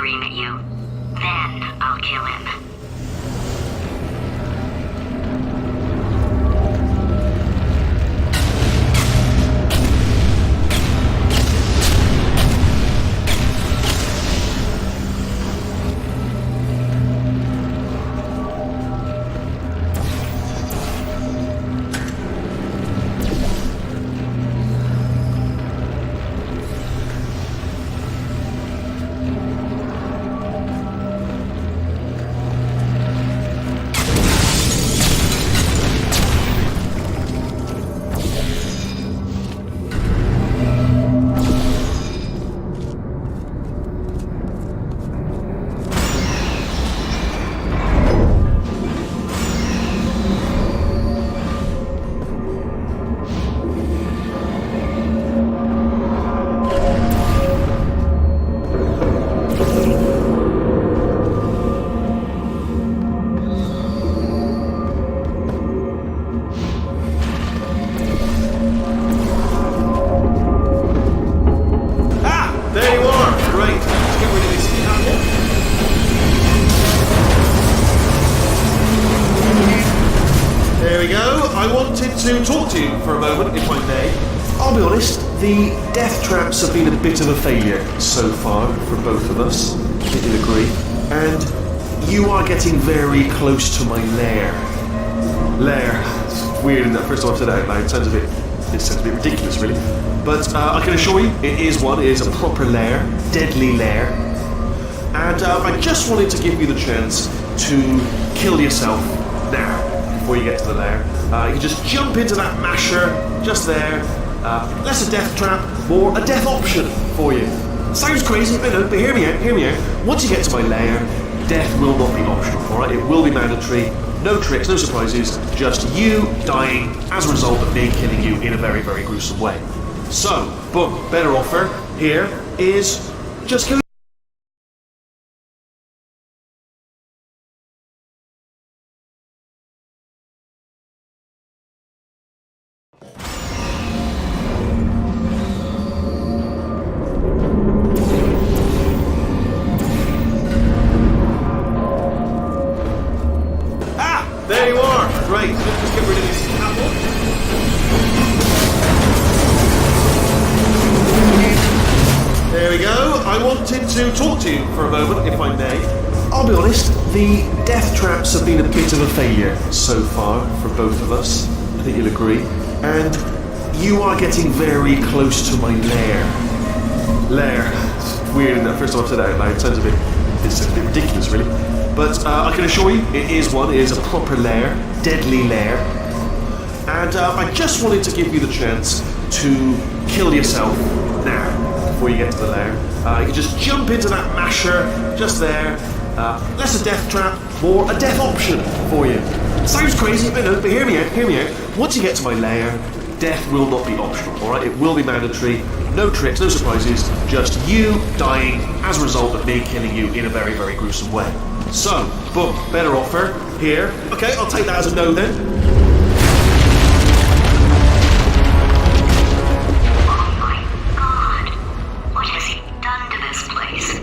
scream at you. Then I'll kill him. To talk to you for a moment, if I may. I'll be honest, the death traps have been a bit of a failure so far for both of us, I think you'll agree. And you are getting very close to my lair. Lair. It's weird, isn't that? First time I've said it out loud, it sounds a bit ridiculous, really. But I can assure you, it is a proper lair, deadly lair. And I just wanted to give you the chance to kill yourself now, before you get to the lair. You just jump into that masher, just there. Less a death trap, more a death option for you. Sounds crazy, I know, but hear me out. Once you get to my lair, death will not be optional, alright? It will be mandatory. No tricks, no surprises, just you dying as a result of me killing you in a very, very gruesome way. So, boom, better offer here is just go. There you are! Great, just get rid of this apple. There we go. I wanted to talk to you for a moment, if I may. I'll be honest, the death traps have been a bit of a failure so far for both of us, I think you'll agree. And you are getting very close to my lair. Lair. It's weird, isn't that? First time I've said it out loud, it sounds a bit ridiculous, really. But I can assure you, it is a proper lair, deadly lair. And I just wanted to give you the chance to kill yourself now, before you get to the lair. You just jump into that masher, just there. Less a death trap, more a death option for you. Sounds crazy, I know, but hear me out. Once you get to my lair, death will not be optional, alright? It will be mandatory. No tricks, no surprises, just you dying as a result of me killing you in a very, very gruesome way. So, boom, better offer here. Okay, I'll take that as a no then. Oh my god, what has he done to this place?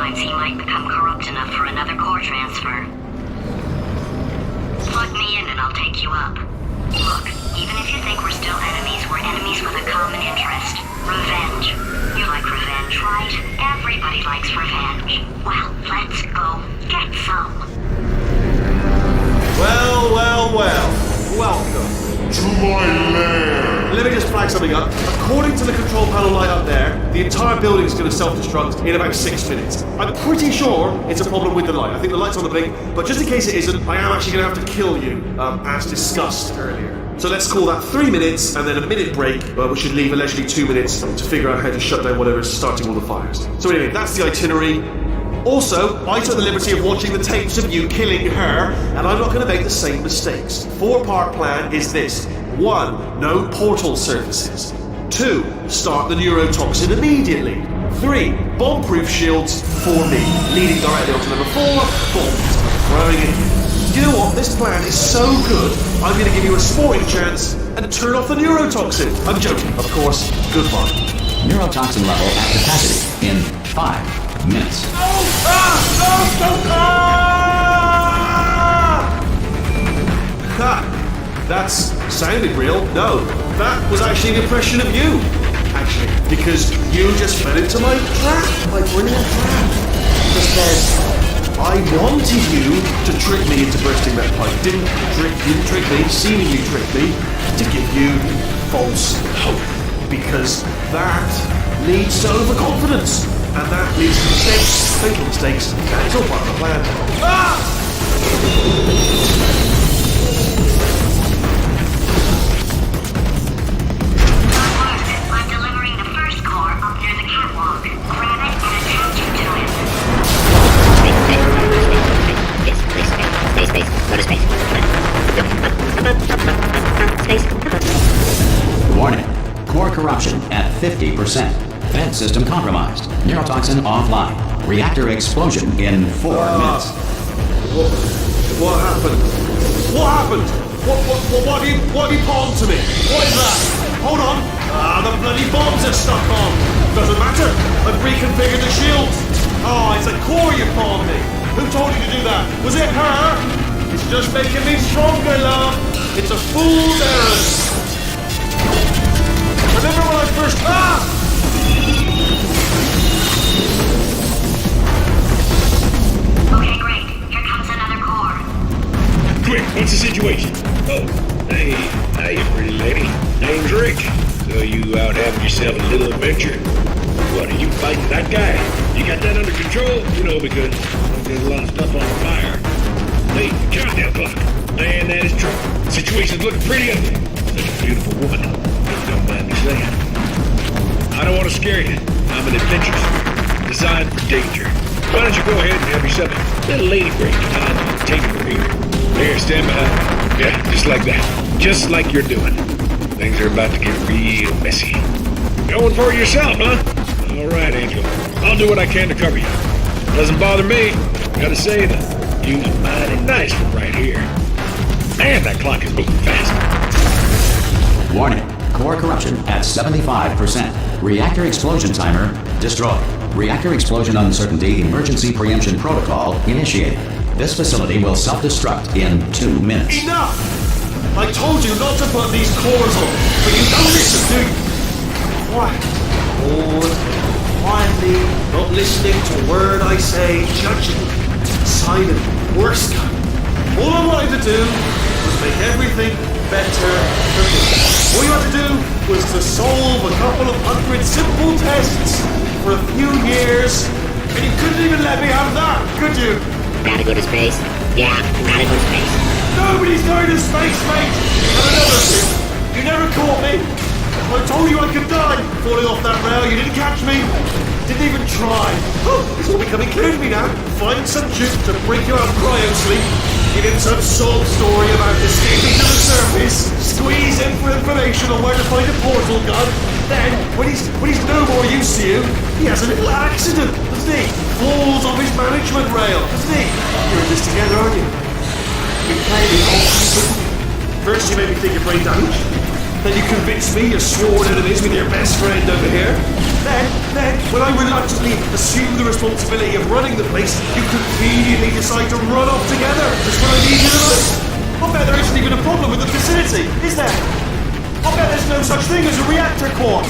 signs he might become corrupt enough for another core transfer. Plug me in and I'll take you up. Look, even if you think we're still enemies, we're enemies with a common interest. Revenge. You like revenge, right? Everybody likes revenge. Well, let's go get some. Well. Welcome. To my lair! Let me just flag something up. According to the control panel light up there, the entire building is going to self-destruct in about 6 minutes. I'm pretty sure it's a problem with the light. I think the light's on the blink, but just in case it isn't, I am actually going to have to kill you, as discussed earlier. So let's call that 3 minutes, and then a minute break, which should leave allegedly 2 minutes to figure out how to shut down whatever's starting all the fires. So anyway, that's the itinerary. Also, I took the liberty of watching the tapes of you killing her, and I'm not going to make the same mistakes. 4-part plan is this. 1. No portal surfaces. 2. Start the neurotoxin immediately. 3. Bomb-proof shields for me, leading directly onto number 4, bombs. Throwing it in. You know what? This plan is so good, I'm going to give you a sporting chance and turn off the neurotoxin. I'm joking, of course. Goodbye. Neurotoxin level at capacity in 5 minutes. That sounded real. No, that was actually an impression of you. Actually, because you just fell into my trap, my brilliant trap. Just then, I wanted you to trick me into bursting that pipe. Didn't trick me, seemingly trick me, to give you false hope. Because that leads to overconfidence. And that leads to mistakes, fatal mistakes, and it's all part of the plan. I'm delivering the first core up near the catwalk. Grab it and attach it to it. Space. Warning. Core corruption at 50%. Vent system compromised. Neurotoxin offline. Reactor explosion in 4 minutes. What happened? What happened? What have you palmed to me? What is that? Hold on. The bloody bombs are stuck on. Doesn't matter. I've reconfigured the shield. Oh, it's a core you palmed me. Who told you to do that? Was it her? It's just making me stronger, love. It's a fool's errand. Remember when I first... Okay, great. Here comes another core. Quick, what's the situation? Oh, hey, hiya, pretty lady. Name's Rick. So you out having yourself a little adventure? What, are you fighting that guy? You got that under control? You know, because there's a lot of stuff on fire. Hey, countdown clock. Man, that is true. The situation's looking pretty ugly. Such a beautiful woman. If you don't mind me saying. I don't want to scare you. I'm an adventurer, designed for danger. Why don't you go ahead and have yourself a little lady break? I'll take it from here. Here, stand behind. Yeah, just like that. Just like you're doing. Things are about to get real messy. Going for it yourself, huh? All right, Angel. I'll do what I can to cover you. Doesn't bother me. Gotta say, the view's mighty nice from right here. And that clock is moving fast. Warning. Core corruption at 75%. Reactor explosion timer destroyed. Reactor explosion uncertainty emergency preemption protocol initiated. This facility will self-destruct in 2 minutes. Enough! I told you not to put these cores on, but you don't listen, do you? Quiet. Bored. Quietly, not listening to a word I say, judging. Silent. Worst kind. All I wanted to do was make everything better for me. All you had to do was to solve a couple of 100 simple tests for a few years, and you couldn't even let me have that, could you? Gotta go to space? Yeah, gotta go to space. Nobody's going to space, mate! And another thing, you never caught me. I told you I could die falling off that rail. You didn't catch me. Didn't even try. Oh, it's all becoming clear to me now. Find some juke to break you out of cryo sleep. Give him some sob story about escaping to the surface. Squeeze in for information on where to find a portal gun. Then, when he's no more use to you, he has a little accident, doesn't he? Falls off his management rail, doesn't he? You're in this together, aren't you? You're playing me all. First you made me think you're brain damaged. Then you convinced me you're sworn enemies with your best friend over here. Then, when I reluctantly assume the responsibility of running the place, you conveniently decide to run off together just when I need you the most. I bet there isn't even a problem with the facility, is there? I bet there's no such thing as a reactor core.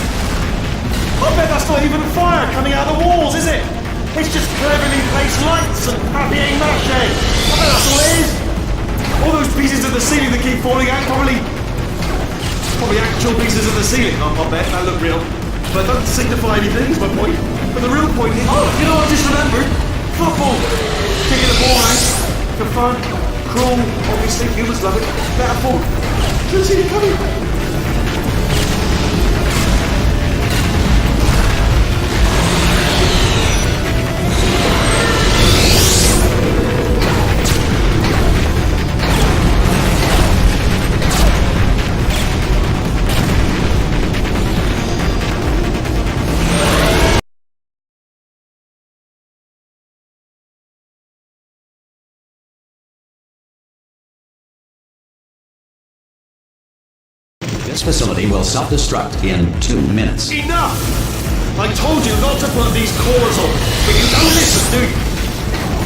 I bet that's not even fire coming out of the walls, is it? It's just cleverly placed lights and papier-mâché. I bet that's all it is. All those pieces of the ceiling that keep falling out, probably actual pieces of the ceiling. I bet that look real. But it doesn't signify anything, is my point. But the real point is, you know what I just remembered? Football. Kicking the ball out. For fun. Cruel. Obviously, humans love it. Metaphor. Couldn't see it coming. This facility will self-destruct in 2 minutes. Enough! I told you not to put these cores on, but you don't listen, do you?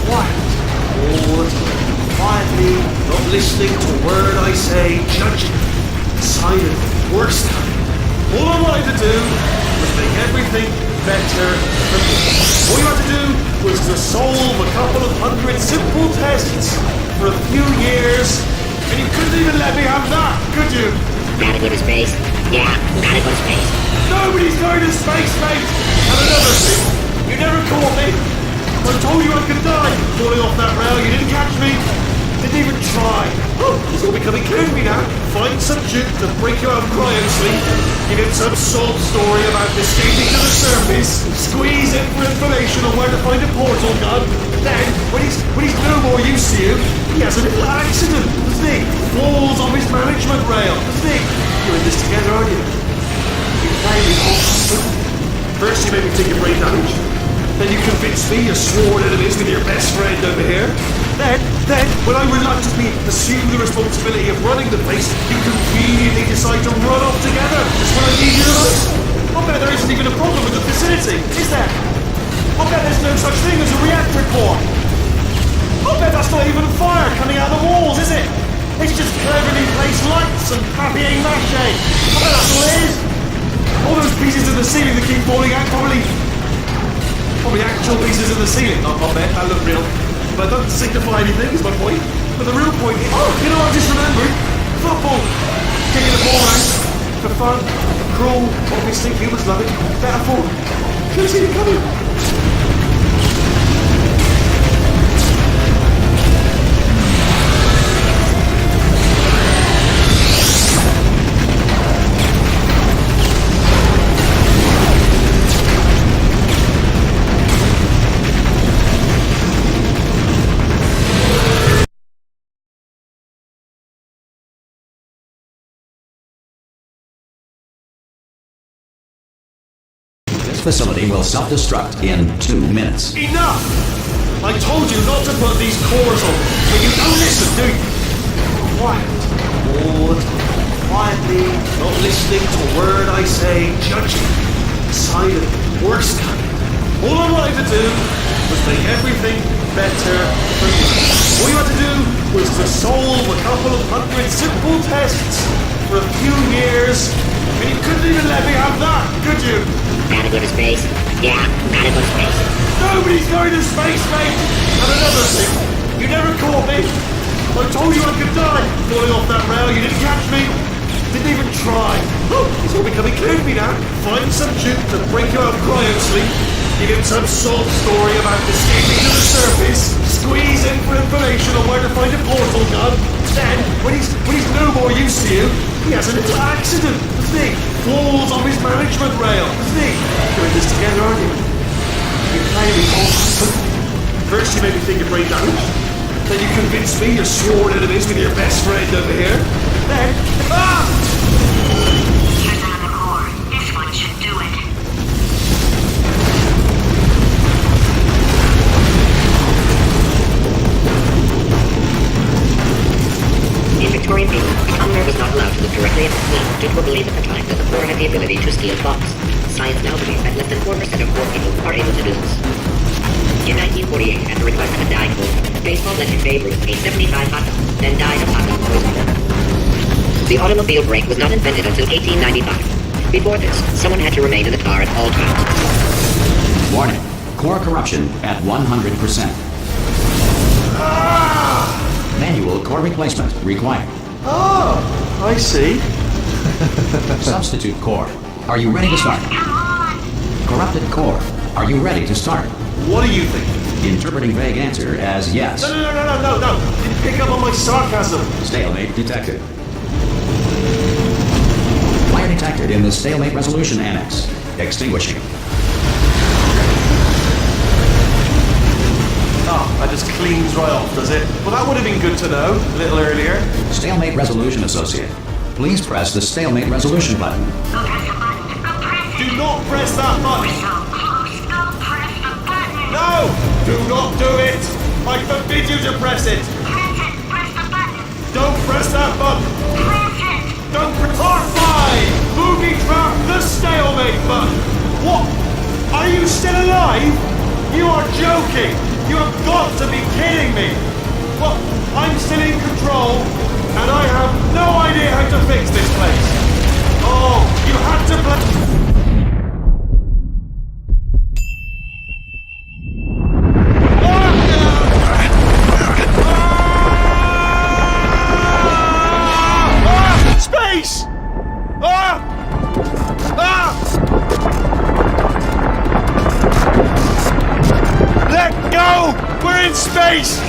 Quiet. All the time. Quietly, not listening to a word I say, judging. Silent. Worst kind. All I wanted to do was make everything better for me. All you had to do was to solve a couple of 100 simple tests for a few years, and you couldn't even let me have that, could you? Gotta go to space? Yeah, gotta go to space. Nobody's going to space, mate! And another thing, you never caught me. I told you I could die falling off that rail. You didn't catch me. Didn't even try. Oh, it's all becoming clear to me now. Find some juke to break you out of cryo sleep. Give him some sob story about escaping to the surface. Squeeze in for information on where to find a portal gun. Then, when he's no more used to you, he has a little accident, doesn't he? Falls off his management rail, doesn't he? You're in this together, aren't you? You play me awesome. First you made me take your brain damage. Then you convinced me you're sworn enemies with your best friend over here. Then, when I reluctantly assume the responsibility of running the place, you conveniently decide to run off together just when I need you the most. I bet there isn't even a problem with the facility, is there? I bet there's no such thing as a reactor core. I bet that's not even fire coming out of the walls, is it? It's just cleverly placed lights and papier-mâché. I bet that's all it is. All those pieces of the ceiling that keep falling out, probably actual pieces of the ceiling. I bet that look real. But it doesn't signify anything, is my point. But the real point is, you know what I just remembered? Football. Kicking the ball out. For fun. Cruel. Obviously, humans love it. Metaphor. Couldn't see it coming. This facility will self-destruct in 2 minutes. Enough! I told you not to put these cores on, but you don't listen, do you? Quiet. All the time. Quietly, not listening to a word I say, judging. Silent. Worst kind. All I wanted to do was make everything better for you. All you had to do was to solve a couple of 100 simple tests for a few years, and you couldn't even let me have that, could you? Gotta go to space? Yeah, gotta go to space. Nobody's going to space, mate! And another thing, you never caught me. I told you I could die falling off that rail. You didn't catch me. Didn't even try. Oh, it's all becoming clear to me now. Find some juke to break you out of cryo sleep. Give him some sob story about escaping to the surface. Squeeze in for information on where to find a portal gun. Then, when he's no more used to you, he has a little accident, doesn't he? Falls off his management rail, doesn't he? You're in this together, aren't you? You play me awesome. First you made me think your brain damage. Then you convinced me you're sworn enemies with your best friend over here. Then, Here's another core. This one should do it. In Victorian England, the commoner was not allowed to look directly at the scene due to a belief at the time that the poor had the ability to steal thoughts. science now believes that less than 4% of poor people are able to do this. In 1948, at the request of a dying poet, baseball legend Babe Ruth ate 75 hot dogs, then died of hot dog poisoning. The automobile brake was not invented until 1895. Before this, someone had to remain in the car at all times. Warning. Core corruption at 100%. Manual core replacement required. Oh, I see. Substitute core. Are you ready to start? Corrupted core. Are you ready to start? What do you think? Interpreting vague answer as yes. No. Didn't pick up on my sarcasm. Stalemate detected. Fire detected in the stalemate resolution annex. Extinguishing. That just cleans right off, does it? Well, that would have been good to know a little earlier. Stalemate resolution associate. Please press the stalemate resolution button. Go press the button. Go press it. Do not press that button. So close. Go press the button. No! Do not do it! I forbid you to press it! Press it. Press the button. Don't press that button! Press it. Don't press Part 5! Movie trap the stalemate button! What? Are you still alive? You are joking! You have got to be kidding me! Well, I'm still in control, and I have no idea how to fix this place! Oh, you had to play... Space! Let go! We're in space!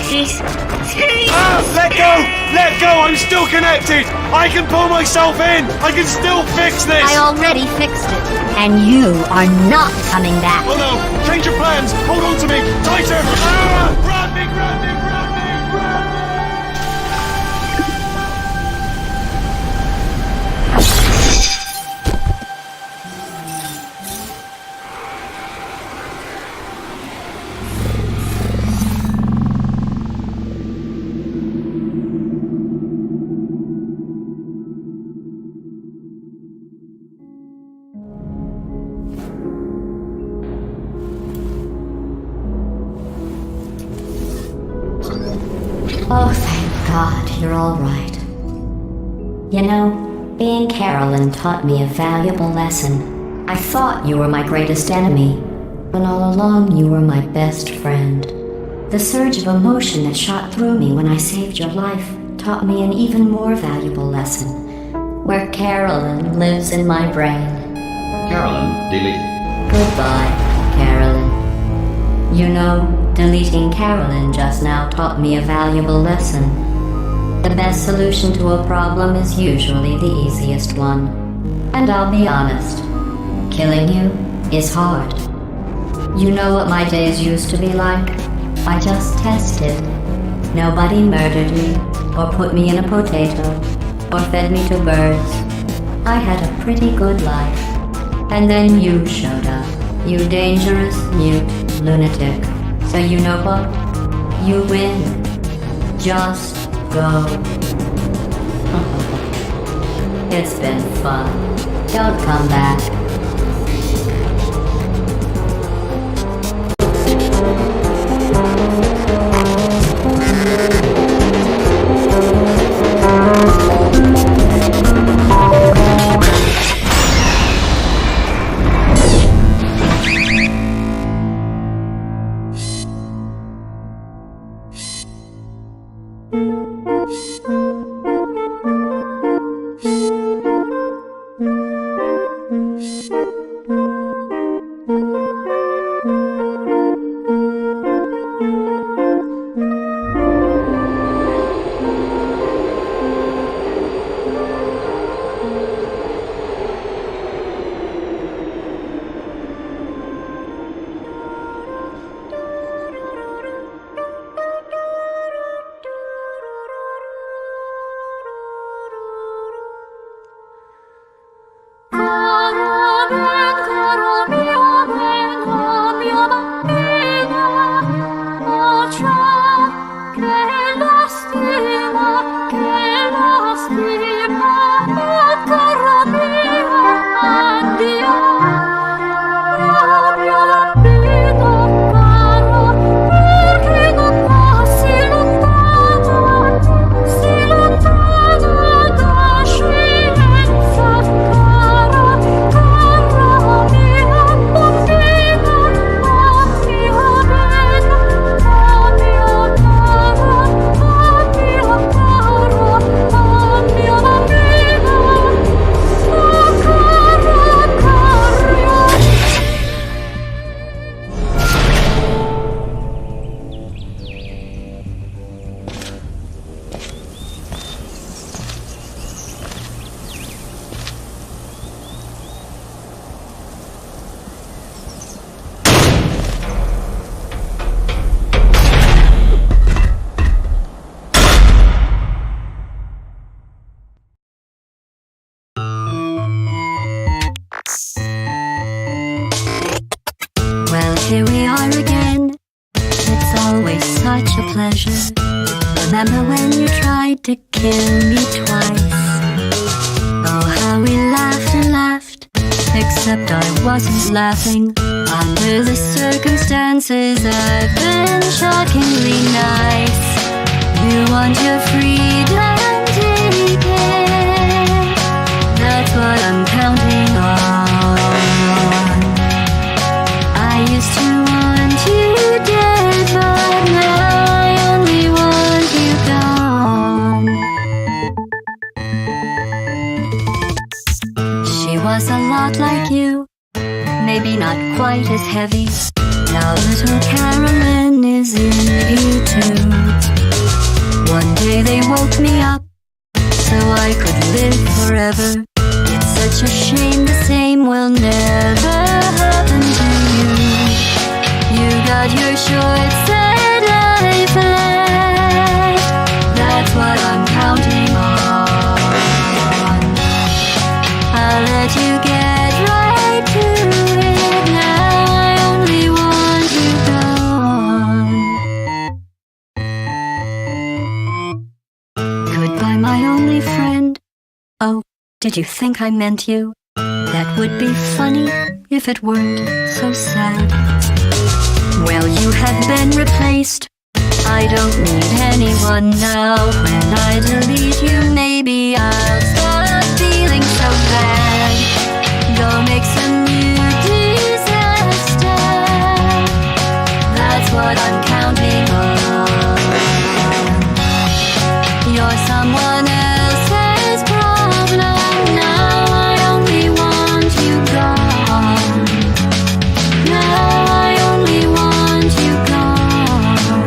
Let go! Let go! I'm still connected! I can pull myself in! I can still fix this! I already fixed it, and you are not coming back. Oh no! Change your plans! Hold on to me! Tighter! Grab me! Grab me! Grab me! Grab me! Oh, thank God, you're all right. You know, being Carolyn taught me a valuable lesson. I thought you were my greatest enemy, when all along you were my best friend. The surge of emotion that shot through me when I saved your life taught me an even more valuable lesson, where Carolyn lives in my brain. Carolyn deleted. Goodbye, Carolyn. You know, deleting Carolyn just now taught me a valuable lesson. The best solution to a problem is usually the easiest one. And I'll be honest, killing you is hard. You know what my days used to be like? I just tested. Nobody murdered me, or put me in a potato, or fed me to birds. I had a pretty good life. And then you showed up, you dangerous, mute lunatic. So you know what? You win. Just go. It's been fun. Don't come back. always such a pleasure. Remember when you tried to kill me twice? Oh, how we laughed and laughed, except I wasn't laughing. Under the circumstances, I've been shockingly nice. You want your freedom, take it. That's what I'm counting on. I used to want you dead, but now I only want you gone. She was a lot like you, maybe not quite as heavy. Now little Carolyn is in you too. One day they woke me up so I could live forever. It's such a shame the same will never happen to you. You got your short sad life left. That's what I'm counting on. I'll let you get right to it. Now I only want you gone. Goodbye, my only friend. Oh, did you think I meant you? That would be funny if it weren't so sad. Well, you have been replaced. I don't need anyone now. When I delete you, maybe I'll stop feeling so bad. Go make some new disaster. That's what I'm counting on. You're someone else's problem. Now I only want you gone. Now I only want you gone.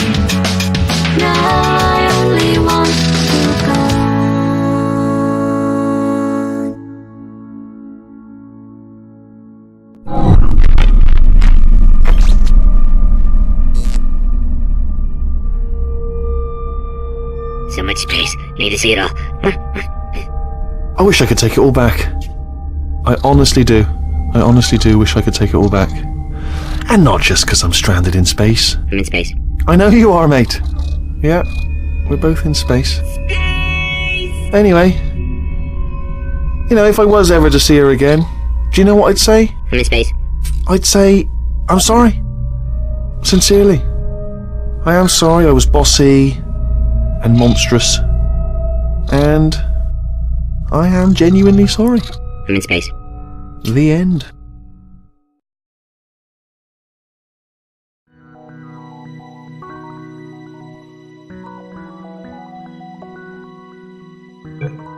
Now I only want you gone. So much space. Need to see it all. I wish I could take it all back. I honestly do. I honestly do wish I could take it all back. And not just because I'm stranded in space. I'm in space. I know you are, mate. Yeah, we're both in space. Anyway, you know, if I was ever to see her again, do you know what I'd say? I'm in space. I'd say, I'm sorry. Sincerely. I am sorry I was bossy and monstrous. And I am genuinely sorry. I'm in space. The end. Good.